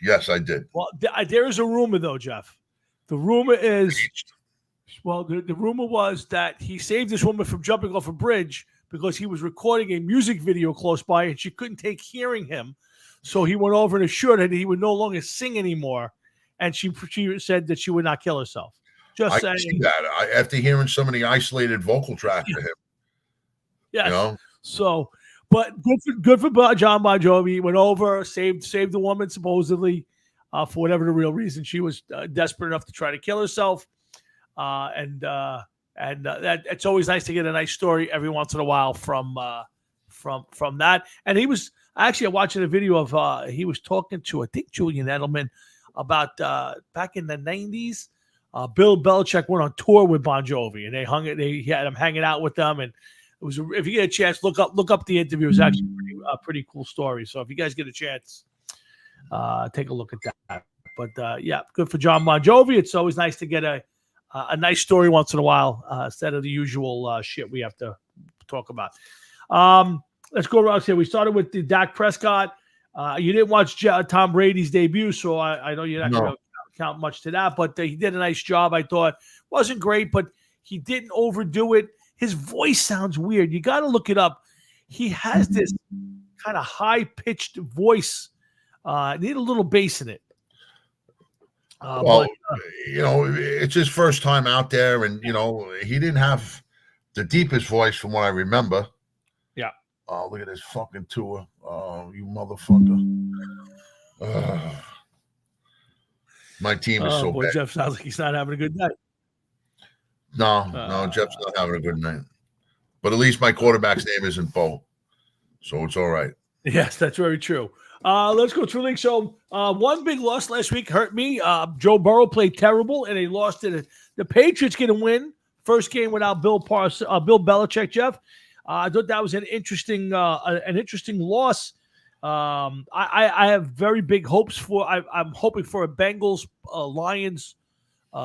Yes, I did. Well, there is a rumor though, Jeff. The rumor is, well, the rumor was that he saved this woman from jumping off a bridge because he was recording a music video close by and she couldn't take hearing him. So he went over and assured her that he would no longer sing anymore. And she said that she would not kill herself. Just I saying. can see that. After hearing so many isolated vocal tracks of him, Yes. you know, So, but good for John Bon Jovi. He went over, saved the woman supposedly for whatever the real reason. She was desperate enough to try to kill herself. And that it's always nice to get a nice story every once in a while from that. And he was actually watching a video of he was talking to, I think, Julian Edelman about back in the 90s. Bill Belichick went on tour with Bon Jovi, and he had him hanging out with them. And it was, if you get a chance, look up the interview. It was actually a pretty cool story. So if you guys get a chance, take a look at that. But yeah, good for John Bon Jovi. It's always nice to get a nice story once in a while instead of the usual shit we have to talk about. Let's go around here. We started with the Dak Prescott. You didn't watch Tom Brady's debut, so I know you're not going to count much to that, but he did a nice job. I thought wasn't great, but he didn't overdo it. His voice sounds weird. You got to look it up. He has this kind of high-pitched voice. Need a little bass in it. Well, you know, it's his first time out there, and you know, he didn't have the deepest voice from what I remember. Yeah. Look at this fucking tour. You motherfucker. My team is so bad. Jeff sounds like he's not having a good night. No, Jeff's not having a good night. But at least my quarterback's name isn't Bo, so it's all right. Yes, that's very true. Let's go through the league. So one big loss last week hurt me. Joe Burrow played terrible, and they lost it. The Patriots get a win. First game without Bill Belichick, Jeff. I thought that was an interesting loss. I have very big hopes for. I'm hoping for a Bengals Lions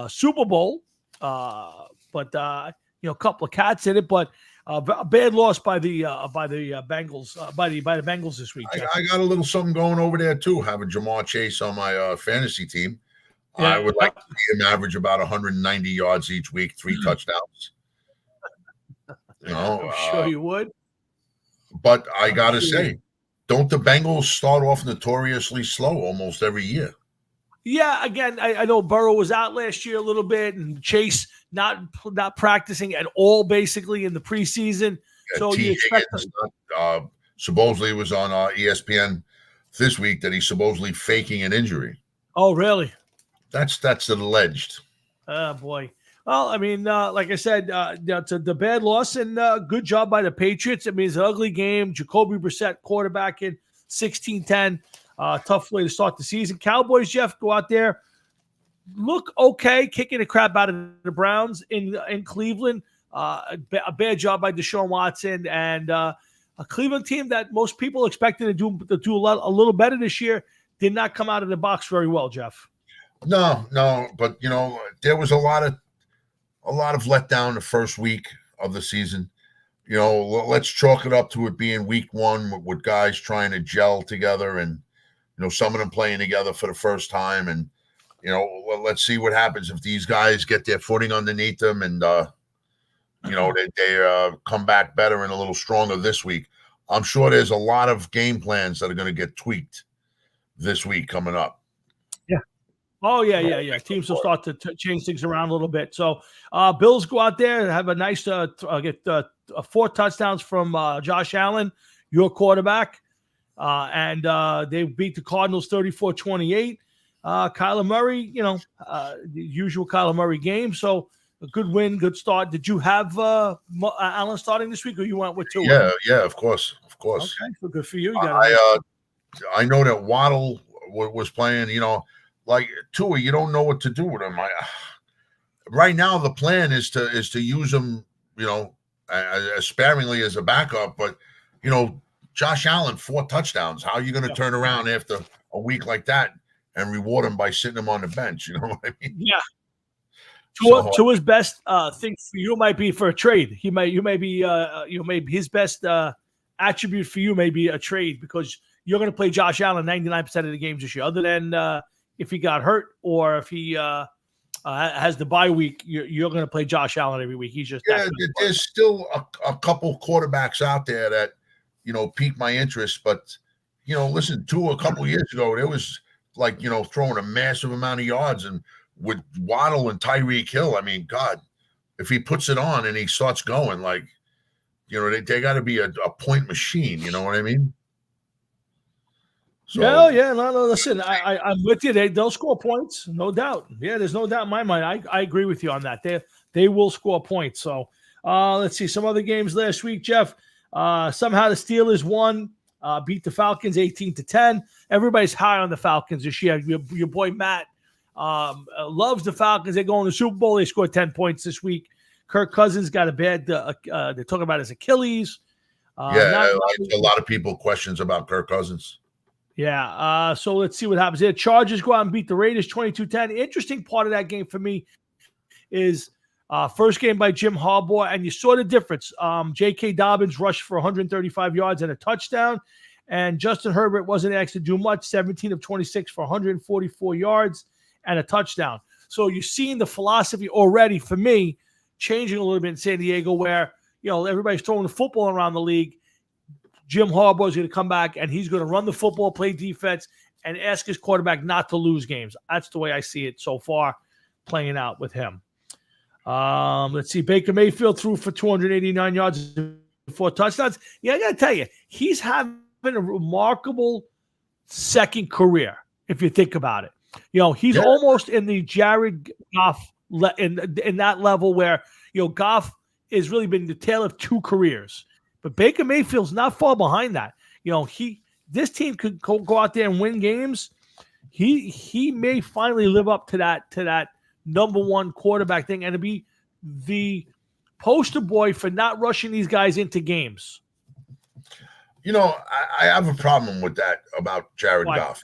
Super Bowl, but you know, a couple of cats in it, but a bad loss by the Bengals by the Bengals this week. I got a little something going over there too. Having Jamar Chase on my fantasy team. Yeah. I would like to see him average about 190 yards each week, 3 touchdowns. You know, I'm sure you would. But I gotta say, don't the Bengals start off notoriously slow almost every year? Yeah, again, I know Burrow was out last year a little bit, and Chase not practicing at all, basically in the preseason. Yeah, so you expect supposedly was on ESPN this week that he's supposedly faking an injury. Oh, really? That's alleged. Oh boy. Well, I mean, like I said, it's the bad loss and good job by the Patriots. I mean, it's an ugly game. Jacoby Brissett quarterback in 16-10. Tough way to start the season. Cowboys, Jeff, go out there, look okay, kicking the crap out of the Browns in Cleveland. A bad job by Deshaun Watson and a Cleveland team that most people expected to do a little better this year did not come out of the box very well, Jeff. No, but you know, there was a lot of letdown the first week of the season. You know, let's chalk it up to it being week one with guys trying to gel together and, you know, some of them playing together for the first time. And, you know, let's see what happens if these guys get their footing underneath them and, you know, they come back better and a little stronger this week. I'm sure there's a lot of game plans that are going to get tweaked this week coming up. Oh, yeah. Teams will start to change things around a little bit. So Bills go out there and have a nice get 4 touchdowns from Josh Allen, your quarterback. And they beat the Cardinals 34-28. Kyler Murray, you know, the usual Kyler Murray game. So a good win, good start. Did you have Allen starting this week or you went with 2? Yeah, of course. Okay, so good for you. I know that Waddle was playing, you know, like Tua, you don't know what to do with him. Right now, the plan is to use him, you know, as sparingly as a backup. But you know, Josh Allen 4 touchdowns. How are you going to turn around after a week like that and reward him by sitting him on the bench? You know what I mean? Yeah. So, Tua's best thing for you might be for a trade. His best attribute for you may be a trade because you're going to play Josh Allen 99% of the games this year, other than if he got hurt or if he has the bye week. You're going to play Josh Allen every week. He's just there's still a couple quarterbacks out there that pique my interest, but listen, Tua a couple years ago, there was like throwing a massive amount of yards, and with Waddle and Tyreek Hill, I mean, God, if he puts it on and he starts going, like, they got to be a point machine. You know what I mean? So, no, listen, I'm with you. They'll score points, no doubt. Yeah, there's no doubt in my mind. I agree with you on that. They will score points. So let's see some other games last week, Jeff. Somehow the Steelers won, beat the Falcons 18-10. Everybody's high on the Falcons this year. Your boy Matt loves the Falcons. They go in the Super Bowl. They scored 10 points this week. Kirk Cousins got a bad. They're talking about his Achilles. A lot of people questions about Kirk Cousins. Yeah. So let's see what happens here. Chargers go out and beat the Raiders 22-10. The interesting part of that game for me is first game by Jim Harbaugh, and you saw the difference. J.K. Dobbins rushed for 135 yards and a touchdown, and Justin Herbert wasn't asked to do much, 17 of 26 for 144 yards and a touchdown. So you're seeing the philosophy already, for me, changing a little bit in San Diego where, everybody's throwing the football around the league. Jim Harbaugh is going to come back, and he's going to run the football, play defense, and ask his quarterback not to lose games. That's the way I see it so far playing out with him. Let's see. Baker Mayfield threw for 289 yards and 4 touchdowns. Yeah, I got to tell you, he's having a remarkable second career, if you think about it. He's almost in the Jared Goff in that level where, Goff has really been the tale of 2 careers. But Baker Mayfield's not far behind that. This team could go out there and win games. He may finally live up to that number one quarterback thing and to be the poster boy for not rushing these guys into games. I have a problem with that about Jared Goff.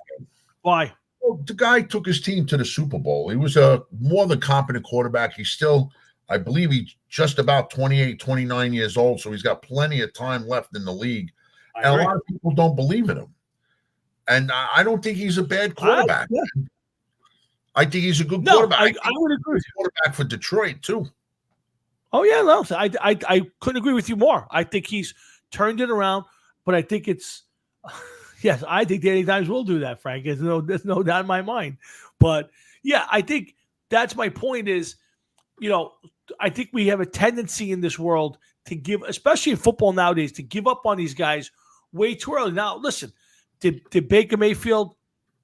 Why? Well, the guy took his team to the Super Bowl. He was a more than competent quarterback. He's still, I believe he's just about 28, 29 years old, so he's got plenty of time left in the league. And a lot of people don't believe in him. And I don't think he's a bad quarterback. I think he's a good quarterback. I would agree with you. Quarterback for Detroit, too. Oh, yeah, no. I couldn't agree with you more. I think he's turned it around, but I think it's yes, I think Danny Dimes will do that, Frank. There's no doubt in my mind. But, yeah, I think that's my point is, I think we have a tendency in this world to give, especially in football nowadays, to give up on these guys way too early. Now, listen, did Baker Mayfield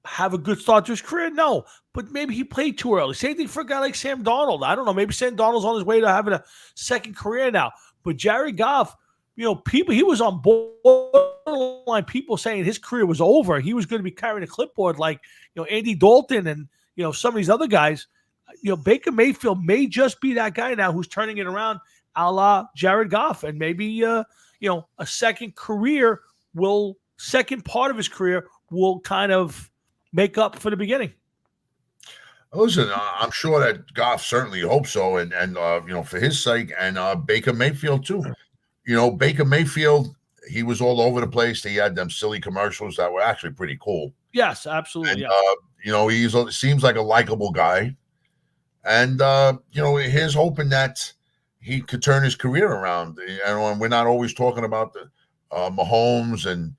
have a good start to his career? No, but maybe he played too early. Same thing for a guy like Sam Darnold. I don't know. Maybe Sam Darnold's on his way to having a second career now. But Jared Goff, people, he was on borderline people saying his career was over. He was going to be carrying a clipboard like, Andy Dalton and, some of these other guys. Baker Mayfield may just be that guy now who's turning it around a la Jared Goff. And maybe, a second part of his career will kind of make up for the beginning. Listen, I'm sure that Goff certainly hopes so. And for his sake and Baker Mayfield too. Baker Mayfield, he was all over the place. He had them silly commercials that were actually pretty cool. Yes, absolutely. And, he seems like a likable guy. And, here's hoping that he could turn his career around. And we're not always talking about the Mahomes and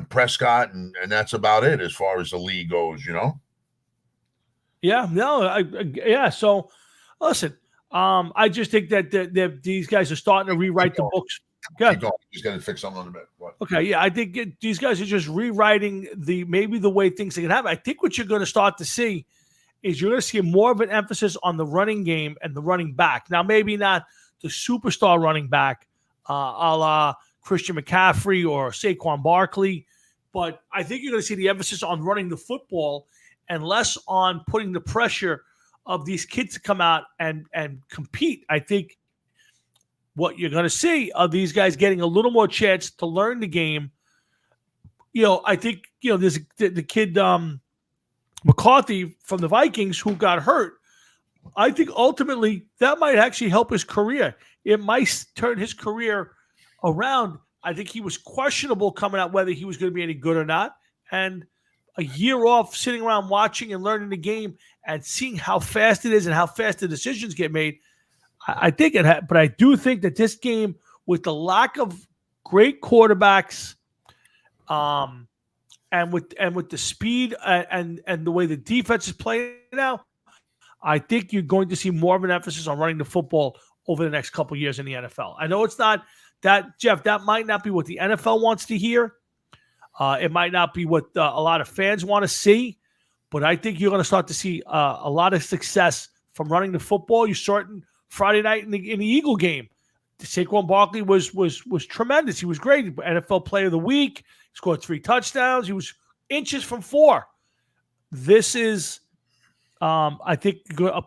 Prescott, and that's about it as far as the league goes, Yeah, no, So, listen, I just think that these guys are starting to rewrite the books. Good. He's going to fix something on the bed. What? Okay, yeah, I think these guys are just rewriting maybe the way things can happen. I think what you're going to start to see is you're going to see more of an emphasis on the running game and the running back. Now, maybe not the superstar running back a la Christian McCaffrey or Saquon Barkley, but I think you're going to see the emphasis on running the football and less on putting the pressure of these kids to come out and compete. I think what you're going to see are these guys getting a little more chance to learn the game, I think there's the kid McCarthy from the Vikings who got hurt. I think ultimately that might actually help his career. It might turn his career around. I think he was questionable coming out whether he was going to be any good or not. And a year off sitting around watching and learning the game and seeing how fast it is and how fast the decisions get made, I think it but I do think that this game, with the lack of great quarterbacks, and with the speed and the way the defense is playing now, I think you're going to see more of an emphasis on running the football over the next couple of years in the NFL. I know it's not that, Jeff, that might not be what the NFL wants to hear. It might not be what a lot of fans want to see, but I think you're going to start to see a lot of success from running the football. You saw it Friday night in the Eagle game. Saquon Barkley was tremendous. He was great. NFL Player of the Week. He scored 3 touchdowns. He was inches from 4. This is, I think,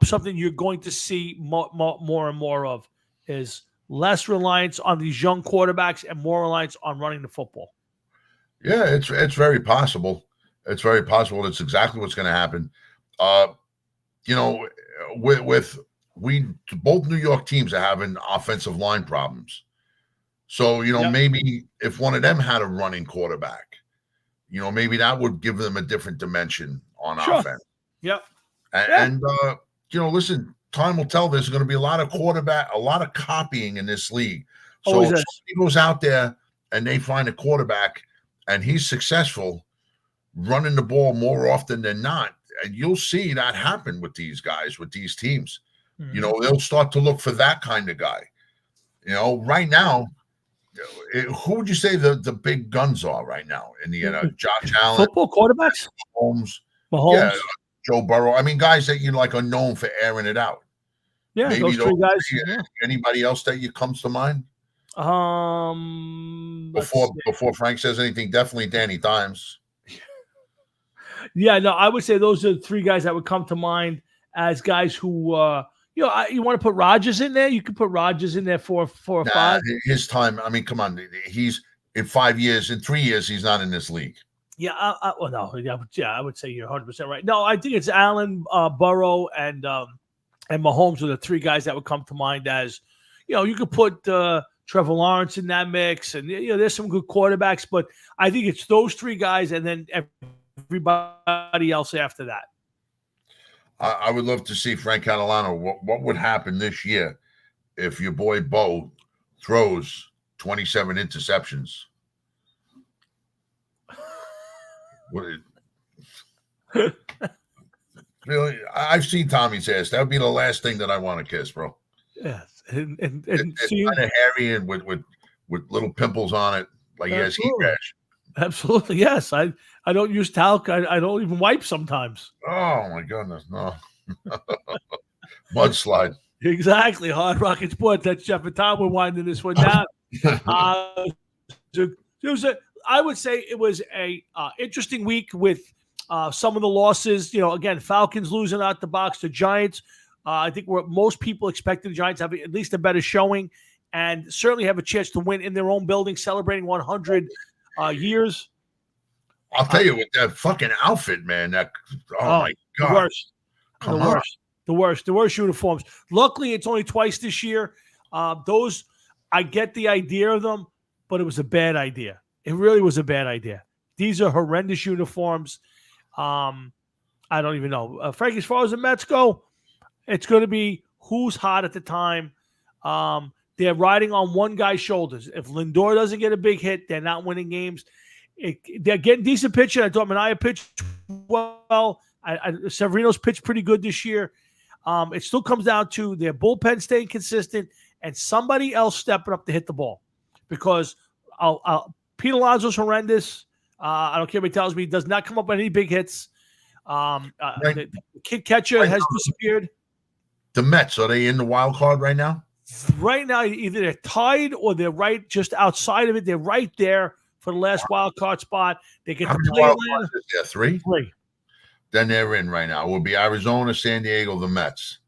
something you're going to see more and more of, is less reliance on these young quarterbacks and more reliance on running the football. Yeah, it's very possible. It's very possible. It's exactly what's going to happen. Both New York teams are having offensive line problems. So, maybe if one of them had a running quarterback, maybe that would give them a different dimension on offense. Yep. And listen, time will tell. There's going to be a lot of copying in this league. So if somebody goes out there and they find a quarterback and he's successful running the ball more often than not, and you'll see that happen with these guys, with these teams. Mm-hmm. They'll start to look for that kind of guy. Right now, who would you say the big guns are right now in the Josh Allen, football quarterbacks, Mahomes, yeah, Joe Burrow. I mean, guys that are known for airing it out. Yeah, maybe those 3 guys. Yeah. Anybody else that comes to mind? Before Frank says anything, definitely Danny Dimes. Yeah, no, I would say those are the 3 guys that would come to mind as guys who, you want to put Rodgers in there. You could put Rodgers in there for 4 or 5. His time. I mean, come on. He's in 5 years, in 3 years, he's not in this league. Yeah. I would say you're 100% right. No, I think it's Allen, Burrow, and Mahomes are the 3 guys that would come to mind as, you could put Trevor Lawrence in that mix, and there's some good quarterbacks, but I think it's those 3 guys and then everybody else after that. I would love to see Frank Catalano. What would happen this year if your boy Bo throws 27 interceptions? Really, I've seen Tommy's ass. That would be the last thing that I want to kiss, bro. Yes, and it's kind of hairy and with little pimples on it, like he has heat rash. Absolutely, yes. I don't use talc. I don't even wipe sometimes. Oh my goodness, no. Mudslide. Exactly. Hard Rocket Sports. That's Jeff and Tom. We're winding this one down. I would say it was a interesting week with some of the losses. Again, Falcons losing out the box to Giants. I think most people expected the Giants to have at least a better showing and certainly have a chance to win in their own building, celebrating 100 years. I'll tell you, with that fucking outfit, man, my God. The worst. The worst uniforms. Luckily, it's only twice this year. Those, I get the idea of them, but it was a bad idea. It really was a bad idea. These are horrendous uniforms. I don't even know. Frank, as far as the Mets go, it's going to be who's hot at the time. They're riding on one guy's shoulders. If Lindor doesn't get a big hit, they're not winning games. They're getting decent pitching. I thought Manaea pitched well. Severino's pitched pretty good this year. It still comes down to their bullpen staying consistent and somebody else stepping up to hit the ball. Because Pete Alonso's horrendous. I don't care if he tells me he does not come up with any big hits. The kid catcher has disappeared. The Mets, are they in the wild card right now? Right now, either they're tied or they're right just outside of it. They're right there for the last wild card spot. They get to play Atlanta. Is there? 3? 3. Then they're in right now. It will be Arizona, San Diego, the Mets.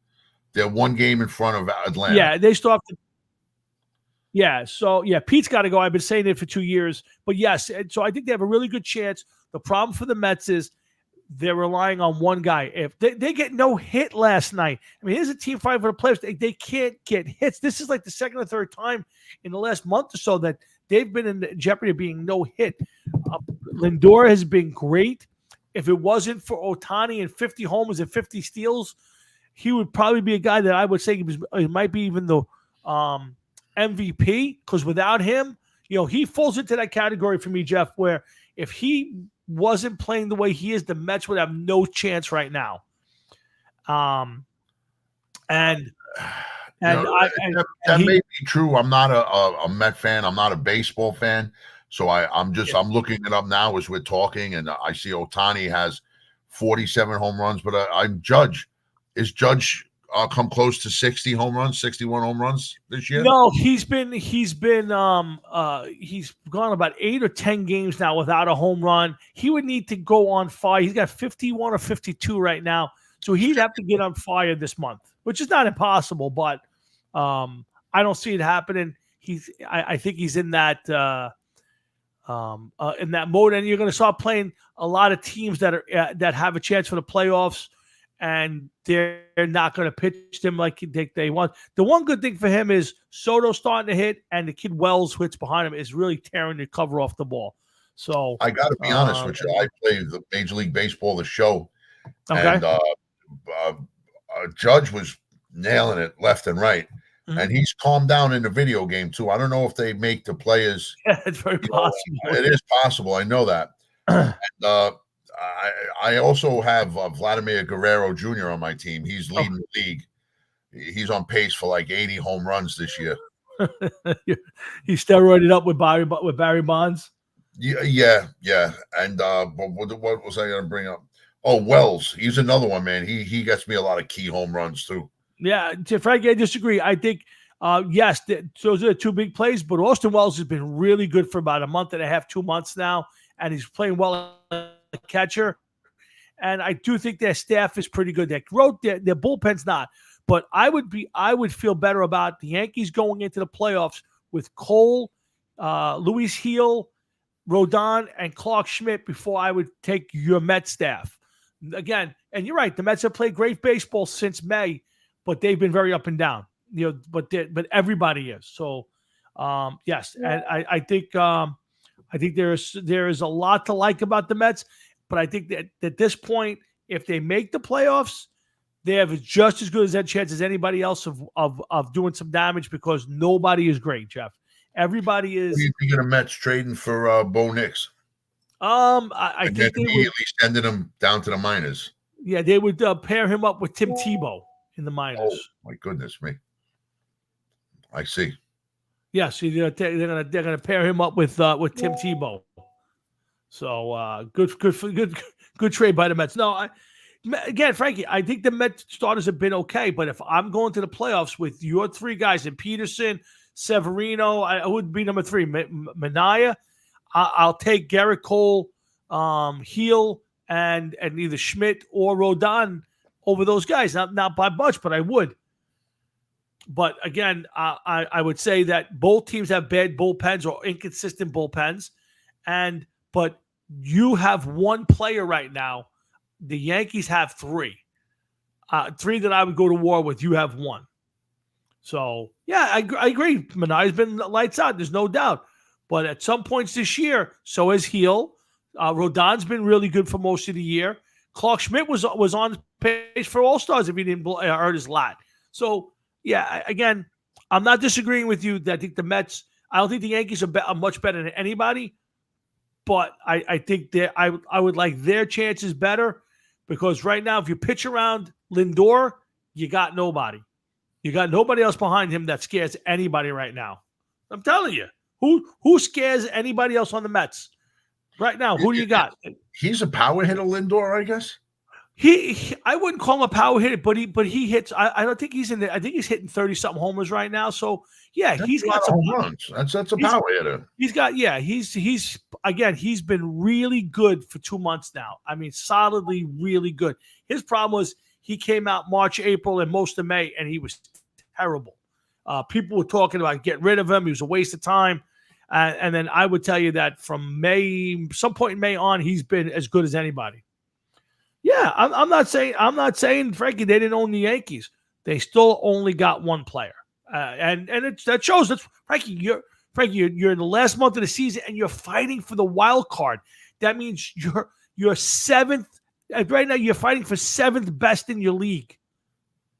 They're 1 game in front of Atlanta. Yeah, they still have to. Yeah. So yeah, Pete's got to go. I've been saying it for 2 years, but yes. And so I think they have a really good chance. The problem for the Mets is they're relying on one guy. If they get no hit last night, I mean, here's a team fighting for the players. They can't get hits. This is like the second or third time in the last month or so that they've been in jeopardy of being no hit. Lindor has been great. If it wasn't for Ohtani and 50 homers and 50 steals, he would probably be a guy that I would say he might be even the MVP, because without him, he falls into that category for me, Jeff, where if he wasn't playing the way he is, the Mets would have no chance right now. That may be true. I'm not a Met fan. I'm not a baseball fan. So I'm looking it up now as we're talking, and I see Ohtani has 47 home runs, but I'm Judge. Is Judge come close to 60 home runs, 61 home runs this year? No, he's gone about 8 or 10 games now without a home run. He would need to go on fire. He's got 51 or 52 right now, so he'd have to get on fire this month, which is not impossible, but I don't see it happening. I think he's in that mode, and you're going to start playing a lot of teams that have a chance for the playoffs, and they're not going to pitch them like they want. The one good thing for him is Soto's starting to hit, and the kid Wells, who hits behind him, is really tearing the cover off the ball. So I got to be honest with you. I play the Major League Baseball, the show, okay. and Judge was nailing it left and right. Mm-hmm. And he's calmed down in the video game too. I don't know if they make the players. Yeah, it's very possible. It is possible. I know that. And, I also have Vladimir Guerrero Jr. on my team. He's leading the league. He's on pace for like 80 home runs this year. He's steroided up with Barry Bonds. Yeah. And what was I going to bring up? Oh, Wells. He's another one, man. He gets me a lot of key home runs too. Yeah, Frank, I disagree. I think, yes, those are the two big plays, but Austin Wells has been really good for about a month and a half, 2 months now, and he's playing well as a catcher. And I do think their staff is pretty good. Their bullpen's not, but I would feel better about the Yankees going into the playoffs with Cole, Luis Gil, Rodon, and Clark Schmidt before I would take your Mets staff. Again, and you're right, the Mets have played great baseball since May, but they've been very up and down, but everybody is. So, yes. And I think there is a lot to like about the Mets, but I think that at this point, if they make the playoffs, they have just as good as that chance as anybody else of doing some damage, because nobody is great, Jeff. Everybody is. What do you think of the Mets trading for Bo Nix? I think they immediately sending him down to the minors. Yeah, they would pair him up with Tim Tebow in the minors. Oh my goodness me! I see. Yeah, see, they're gonna pair him up with Tim Tebow. So good trade by the Mets. No, again, Frankie, I think the Mets starters have been okay, but if I'm going to the playoffs with your three guys and Peterson, Severino, I would be number 3, Manaea. I'll take Garrett Cole, Gil, and either Schmidt or Rodon over those guys. Not by much, but I would. But again, I would say that both teams have bad bullpens or inconsistent bullpens, but you have one player right now. The Yankees have 3. 3 that I would go to war with. You have 1. So yeah, I agree. Manaea's been lights out. There's no doubt. But at some points this year, so has Gil. Rodon's been really good for most of the year. Clark Schmidt was on pace for All-Stars if he didn't hurt his lat. So, yeah, again, I'm not disagreeing with you. I think the Mets, I don't think the Yankees are much better than anybody, but I think I would like their chances better, because right now, if you pitch around Lindor, you got nobody. You got nobody else behind him that scares anybody right now. I'm telling you. Who scares anybody else on the Mets right now? Who do you got? He's a power hitter, Lindor, I guess. I wouldn't call him a power hitter, but he hits. I don't think he's in there. I think he's hitting 30-something homers right now. So yeah, he's got some home runs. That's a power hitter. He's been really good for 2 months now. I mean, solidly really good. His problem was he came out March, April, and most of May, and he was terrible. People were talking about getting rid of him. He was a waste of time. And then I would tell you that from some point in May on, he's been as good as anybody. Yeah, I'm not saying, Frankie, they didn't own the Yankees. They still only got one player, and that shows. That's Frankie. You're in the last month of the season, and you're fighting for the wild card. That means you're seventh right now. You're fighting for seventh best in your league.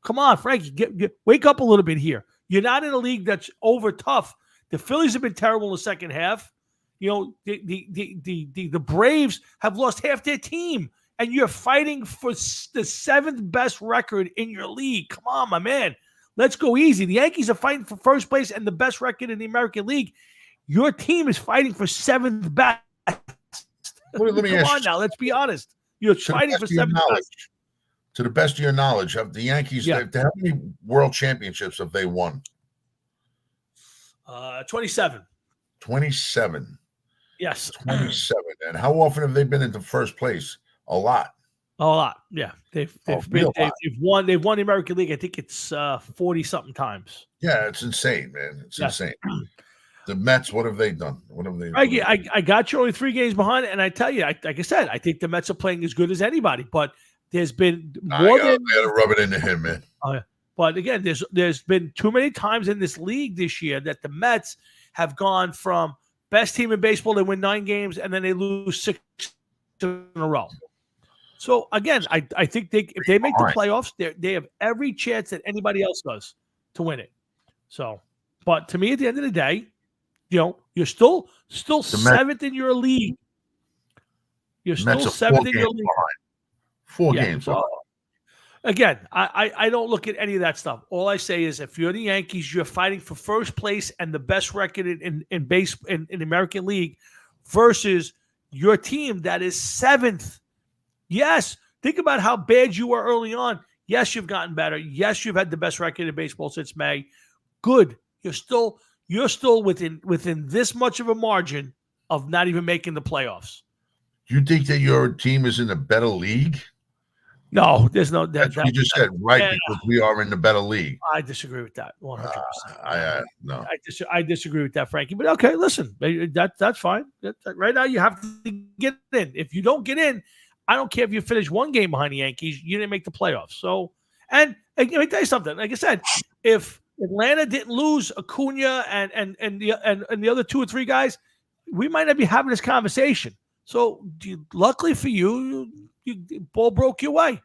Come on, Frankie, wake up a little bit here. You're not in a league that's over tough. The Phillies have been terrible in the second half. You know, the Braves have lost half their team, and you're fighting for the seventh best record in your league. Come on, my man. Let's go easy. The Yankees are fighting for first place and the best record in the American League. Your team is fighting for seventh best. Let me Come ask on now. Let's be honest. You're fighting for seventh best. To the best of your knowledge, have the Yankees, how many world championships have they won? 27. 27. Yes. 27. And how often have they been into first place? A lot. A lot. Yeah. They've won the American League. I think it's 40 something times. Yeah, it's insane, man. It's insane. The Mets, what have they done? I got you only 3 games behind, and I tell you, like I said, I think the Mets are playing as good as anybody, but there's been more than I gotta rub it into him, man. But again, there's been too many times in this league this year that the Mets have gone from best team in baseball, they win 9 games, and then they lose 6 in a row. So again, I think if they make the playoffs, they have every chance that anybody else does to win it. So, but to me, at the end of the day, you know, you're still seventh in your league. You're still seventh in your league. 4 games. So, again, I don't look at any of that stuff. All I say is, if you're the Yankees, you're fighting for first place and the best record in the American League versus your team that is 7th. Yes, think about how bad you were early on. Yes, you've gotten better. Yes, you've had the best record in baseball since May. Good. You're still within this much of a margin of not even making the playoffs. You think that your team is in a better league? No, there's no. That's what you just said, right? Because we are in the better league. I disagree with that 100%. No, I disagree with that, Frankie. But okay, listen, that's fine. Right now, you have to get in. If you don't get in, I don't care if you finish 1 game behind the Yankees. You didn't make the playoffs. So, and let me tell you something. Like I said, if Atlanta didn't lose Acuna and the other 2 or 3 guys, we might not be having this conversation. So, luckily for you, ball broke your way.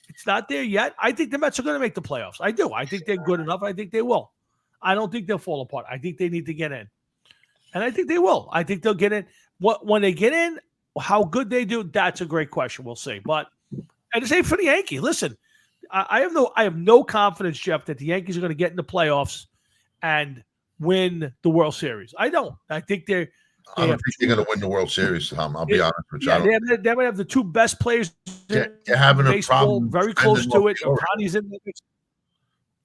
It's not there yet. I think the Mets are going to make the playoffs. I do. I think they're good enough. I think they will. I don't think they'll fall apart. I think they need to get in. And I think they will. I think they'll get in. When they get in, how good they do, that's a great question. We'll see. But and the same for the Yankees. Listen, I have no confidence, Jeff, that the Yankees are going to get in the playoffs and win the World Series. I don't. I think I don't think they're going to win the World Series, Tom. I'll be honest with you. Yeah, they might have the 2 best players they're having in baseball, a problem very close to it. Ohtani's in the mix.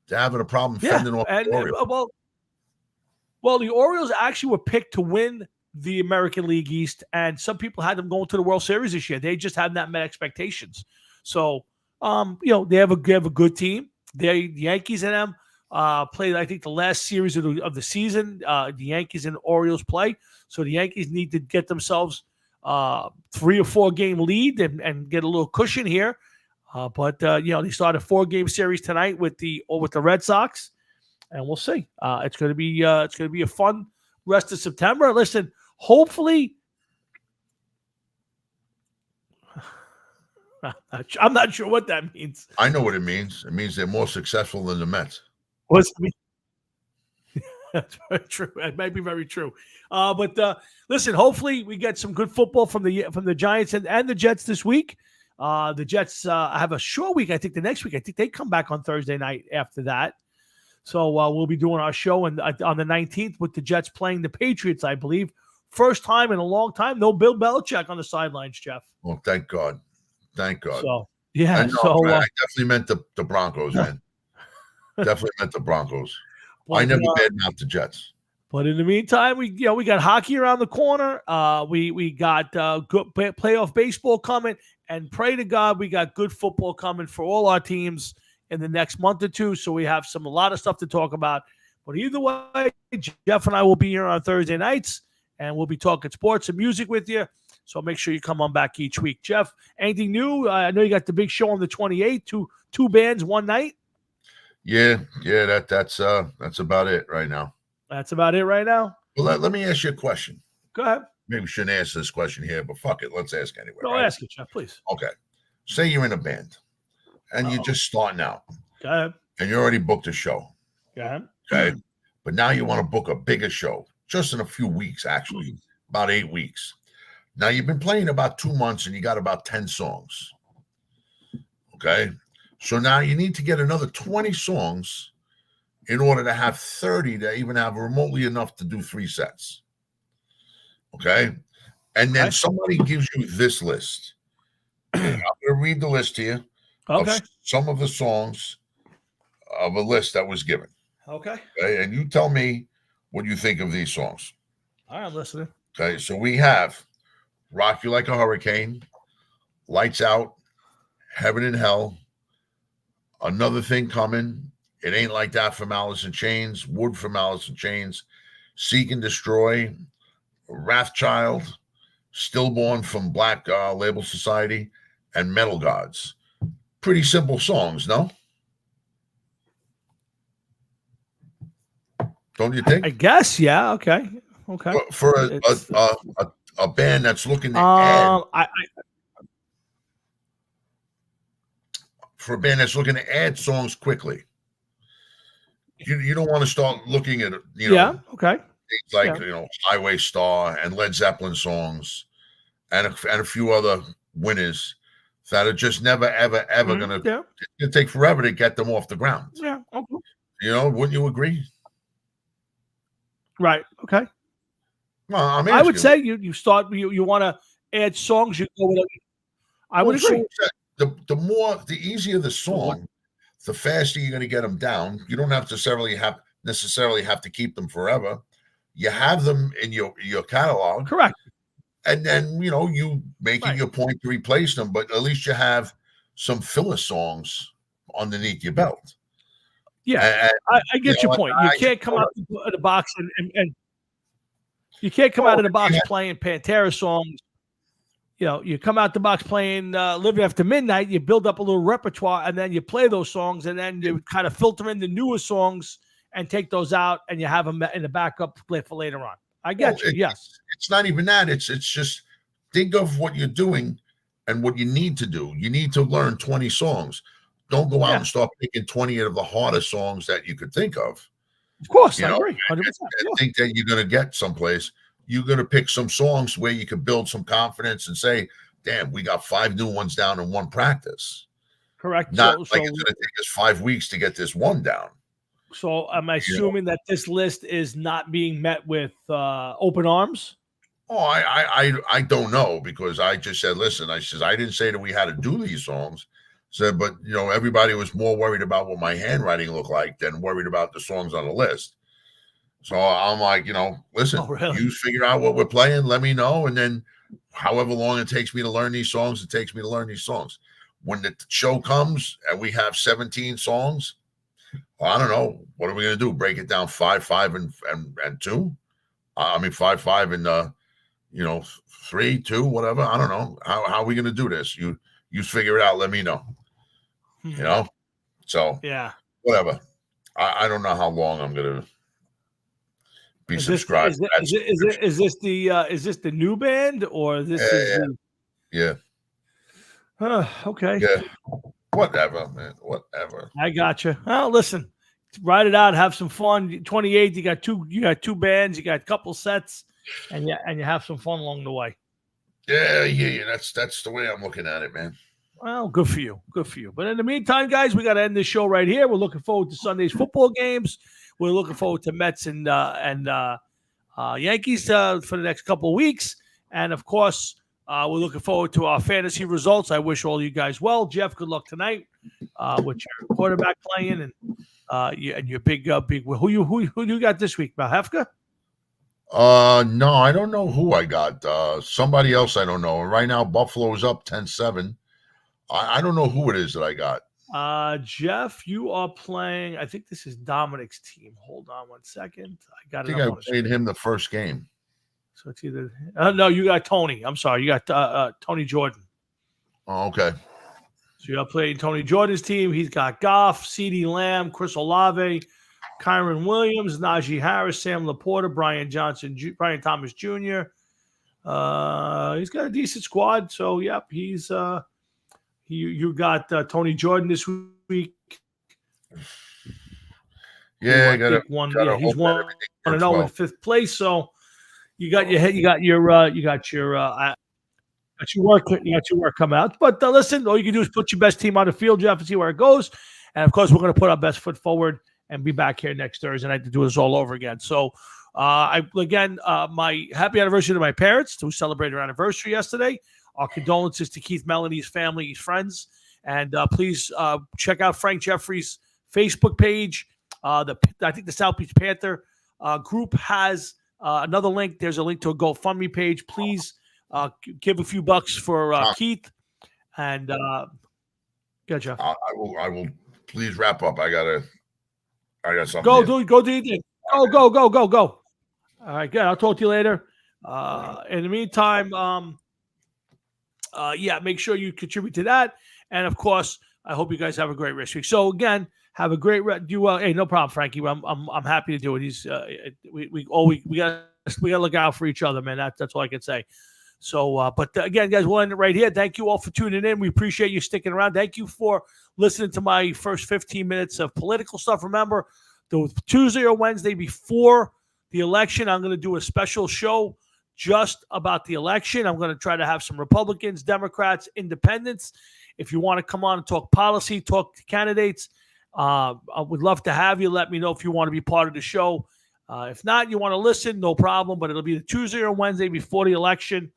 They're having a problem fending off the Orioles. Well, the Orioles actually were picked to win the American League East, and some people had them going to the World Series this year. They just hadn't met expectations. So, they have a good team. The Yankees and them played, I think, the last series of the season. The Yankees and Orioles play. So the Yankees need to get themselves 3 or 4 game lead and get a little cushion here. But they start a 4-game series tonight with the Red Sox, and we'll see. It's going to be a fun rest of September. Listen, hopefully, I'm not sure what that means. I know what it means. It means they're more successful than the Mets. What's it mean? That's very true. That might be very true. But listen, hopefully we get some good football from the Giants and the Jets this week. The Jets have a short week. I think the next week. I think they come back on Thursday night after that. So we'll be doing our show on the 19th with the Jets playing the Patriots, I believe. First time in a long time. No Bill Belichick on the sidelines, Jeff. Well, thank God. Thank God. So, yeah. I definitely meant the Broncos, man. Definitely meant the Broncos. But, I never badmouthed the Jets. But in the meantime, we got hockey around the corner. We got good playoff baseball coming, and pray to God we got good football coming for all our teams in the next month or two. So we have a lot of stuff to talk about. But either way, Jeff and I will be here on Thursday nights, and we'll be talking sports and music with you. So make sure you come on back each week. Jeff, anything new? I know you got the big show on the 28th, two bands one night. Yeah, that's about it right now. That's about it right now. Well, let me ask you a question. Go ahead. Maybe we shouldn't answer this question here, but fuck it, let's ask anyway. Go right? ask it, Jeff, please. Okay. Say you're in a band and you're just starting out Go ahead. and you already booked a show. Go ahead. Okay. But now you want to book a bigger show just in a few weeks, actually, about 8 weeks. Now you've been playing about 2 months and you got about 10 songs. Okay. So now you need to get another 20 songs in order to have 30 to even have remotely enough to do 3 sets. Okay. And then somebody gives you this list. I'm going to read the list to you Okay. of some of the songs of a list that was given. Okay. Okay. And you tell me what you think of these songs. All right, I'm listening. Okay. So we have Rock You Like a Hurricane, Lights Out, Heaven and Hell, Another Thing Coming, It Ain't Like That from Alice in Chains, Wood from Alice in Chains, Seek and Destroy, Wrathchild, Stillborn from Black Label Society, and Metal Gods. Pretty simple songs, no? Don't you think? I guess, yeah. Okay. For a band that's looking to add, for a band that's looking to add songs quickly, you don't want to start looking at yeah. Okay. things like Highway Star and Led Zeppelin songs, and a few other winners that are just never ever gonna. Yeah. It's gonna take forever to get them off the ground. Yeah. Okay. Wouldn't you agree? Right. Okay. Well, I would say you start you want to add songs. You go with. I would agree. The easier the song, the faster you're going to get them down. You don't necessarily have to keep them forever. You have them in your catalog, Correct. and then you make it your point to replace them. But at least you have some filler songs underneath your belt. Yeah, and, I get your point. You can't come out of the box and you can't come out of the box playing Pantera songs. You come out the box playing Live After Midnight, you build up a little repertoire, and then you play those songs, and then you kind of filter in the newer songs and take those out, and you have them in the backup play for later on. I get you, yes. It's not even that. It's just think of what you're doing and what you need to do. You need to learn 20 songs. Don't go out and start picking 20 of the hardest songs that you could think of. Of course, I agree. 100%, and think that you're going to get someplace. You're going to pick some songs where you can build some confidence and say, damn, we got 5 new ones down in one practice. Correct. Not it's going to take us 5 weeks to get this one down. So am I assuming that this list is not being met with open arms? Oh, I don't know, because I just said, listen, I didn't say that we had to do these songs. Said, but everybody was more worried about what my handwriting looked like than worried about the songs on the list. So I'm like, listen, you figure out what we're playing, let me know, and then however long it takes me to learn these songs, it takes me to learn these songs. When the show comes and we have 17 songs, well, I don't know, what are we going to do? Break it down 5, 5, and 2? I mean 5, 5, and 3, 2, whatever. I don't know. How are we going to do this? You figure it out. Let me know. So yeah, whatever. I don't know how long I'm going to be subscribed. Is this the new band, or this is okay. Yeah. Whatever, man. Whatever. I got you. Well, listen, write it out, have some fun. 28, you got two bands, you got a couple sets, and you have some fun along the way. Yeah. That's the way I'm looking at it, man. Well, good for you. But in the meantime, guys, we got to end this show right here. We're looking forward to Sunday's football games. We're looking forward to Mets and Yankees for the next couple of weeks. And, of course, we're looking forward to our fantasy results. I wish all you guys well. Jeff, good luck tonight with your quarterback playing and your big. Who you got this week, Hefka? No, I don't know who I got. Somebody else I don't know. Right now, Buffalo's up 10-7. I don't know who it is that I got. Jeff, you are playing. I think this is Dominic's team. Hold on one second. I got I it think up I on the played screen. him the first game. So it's either no, you got Tony. I'm sorry, you got Tony Jordan. Oh, okay. So you're playing Tony Jordan's team. He's got Goff, CeeDee Lamb, Chris Olave, Kyron Williams, Najee Harris, Sam Laporta, Brian Thomas Jr. He's got a decent squad. So yep, he's you got Tony Jordan this week. Yeah, I I gotta, think one. gotta Yeah, he's hope that one everything to works know in well. fifth place. So you got your work coming out. But listen, all you can do is put your best team on the field, Jeff, and see where it goes. And of course, we're going to put our best foot forward and be back here next Thursday night to do this all over again. So, my happy anniversary to my parents who celebrated their anniversary yesterday. Our condolences to Keith Melanie's family, his friends, and please check out Frank Jeffrey's Facebook page. I think the South Beach Panther group has another link. There's a link to a GoFundMe page. Please give a few bucks for Keith. And yeah, Jeff. I will. Please wrap up. I got something. Go here. do your thing. Go. All right, good. I'll talk to you later. In the meantime, make sure you contribute to that. And of course, I hope you guys have a great rest week. So again, have a great hey, no problem, Frankie. I'm happy to do it. He's we gotta look out for each other, man. That's all I can say. So, but again, guys, we'll end it right here. Thank you all for tuning in. We appreciate you sticking around. Thank you for listening to my first 15 minutes of political stuff. Remember, the Tuesday or Wednesday before the election, I'm going to do a special show just about the election. I'm going to try to have some Republicans, Democrats, independents. If you want to come on and talk policy, talk to candidates, I would love to have you. Let me know if you want to be part of the show. If not, you want to listen, no problem. But it'll be the Tuesday or Wednesday before the election.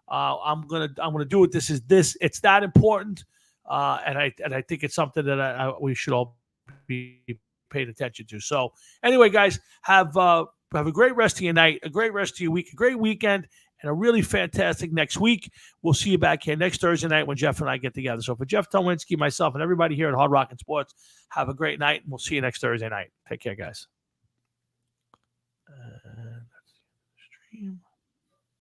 I'm gonna do it. It's that important, and I think it's something that we should all be paying attention to. So anyway, guys, have a great rest of your night, a great rest of your week, a great weekend, and a really fantastic next week. We'll see you back here next Thursday night when Jeff and I get together. So for Jeff Tolwinski, myself, and everybody here at Hard Rock and Sports, have a great night, and we'll see you next Thursday night. Take care, guys. That's the stream.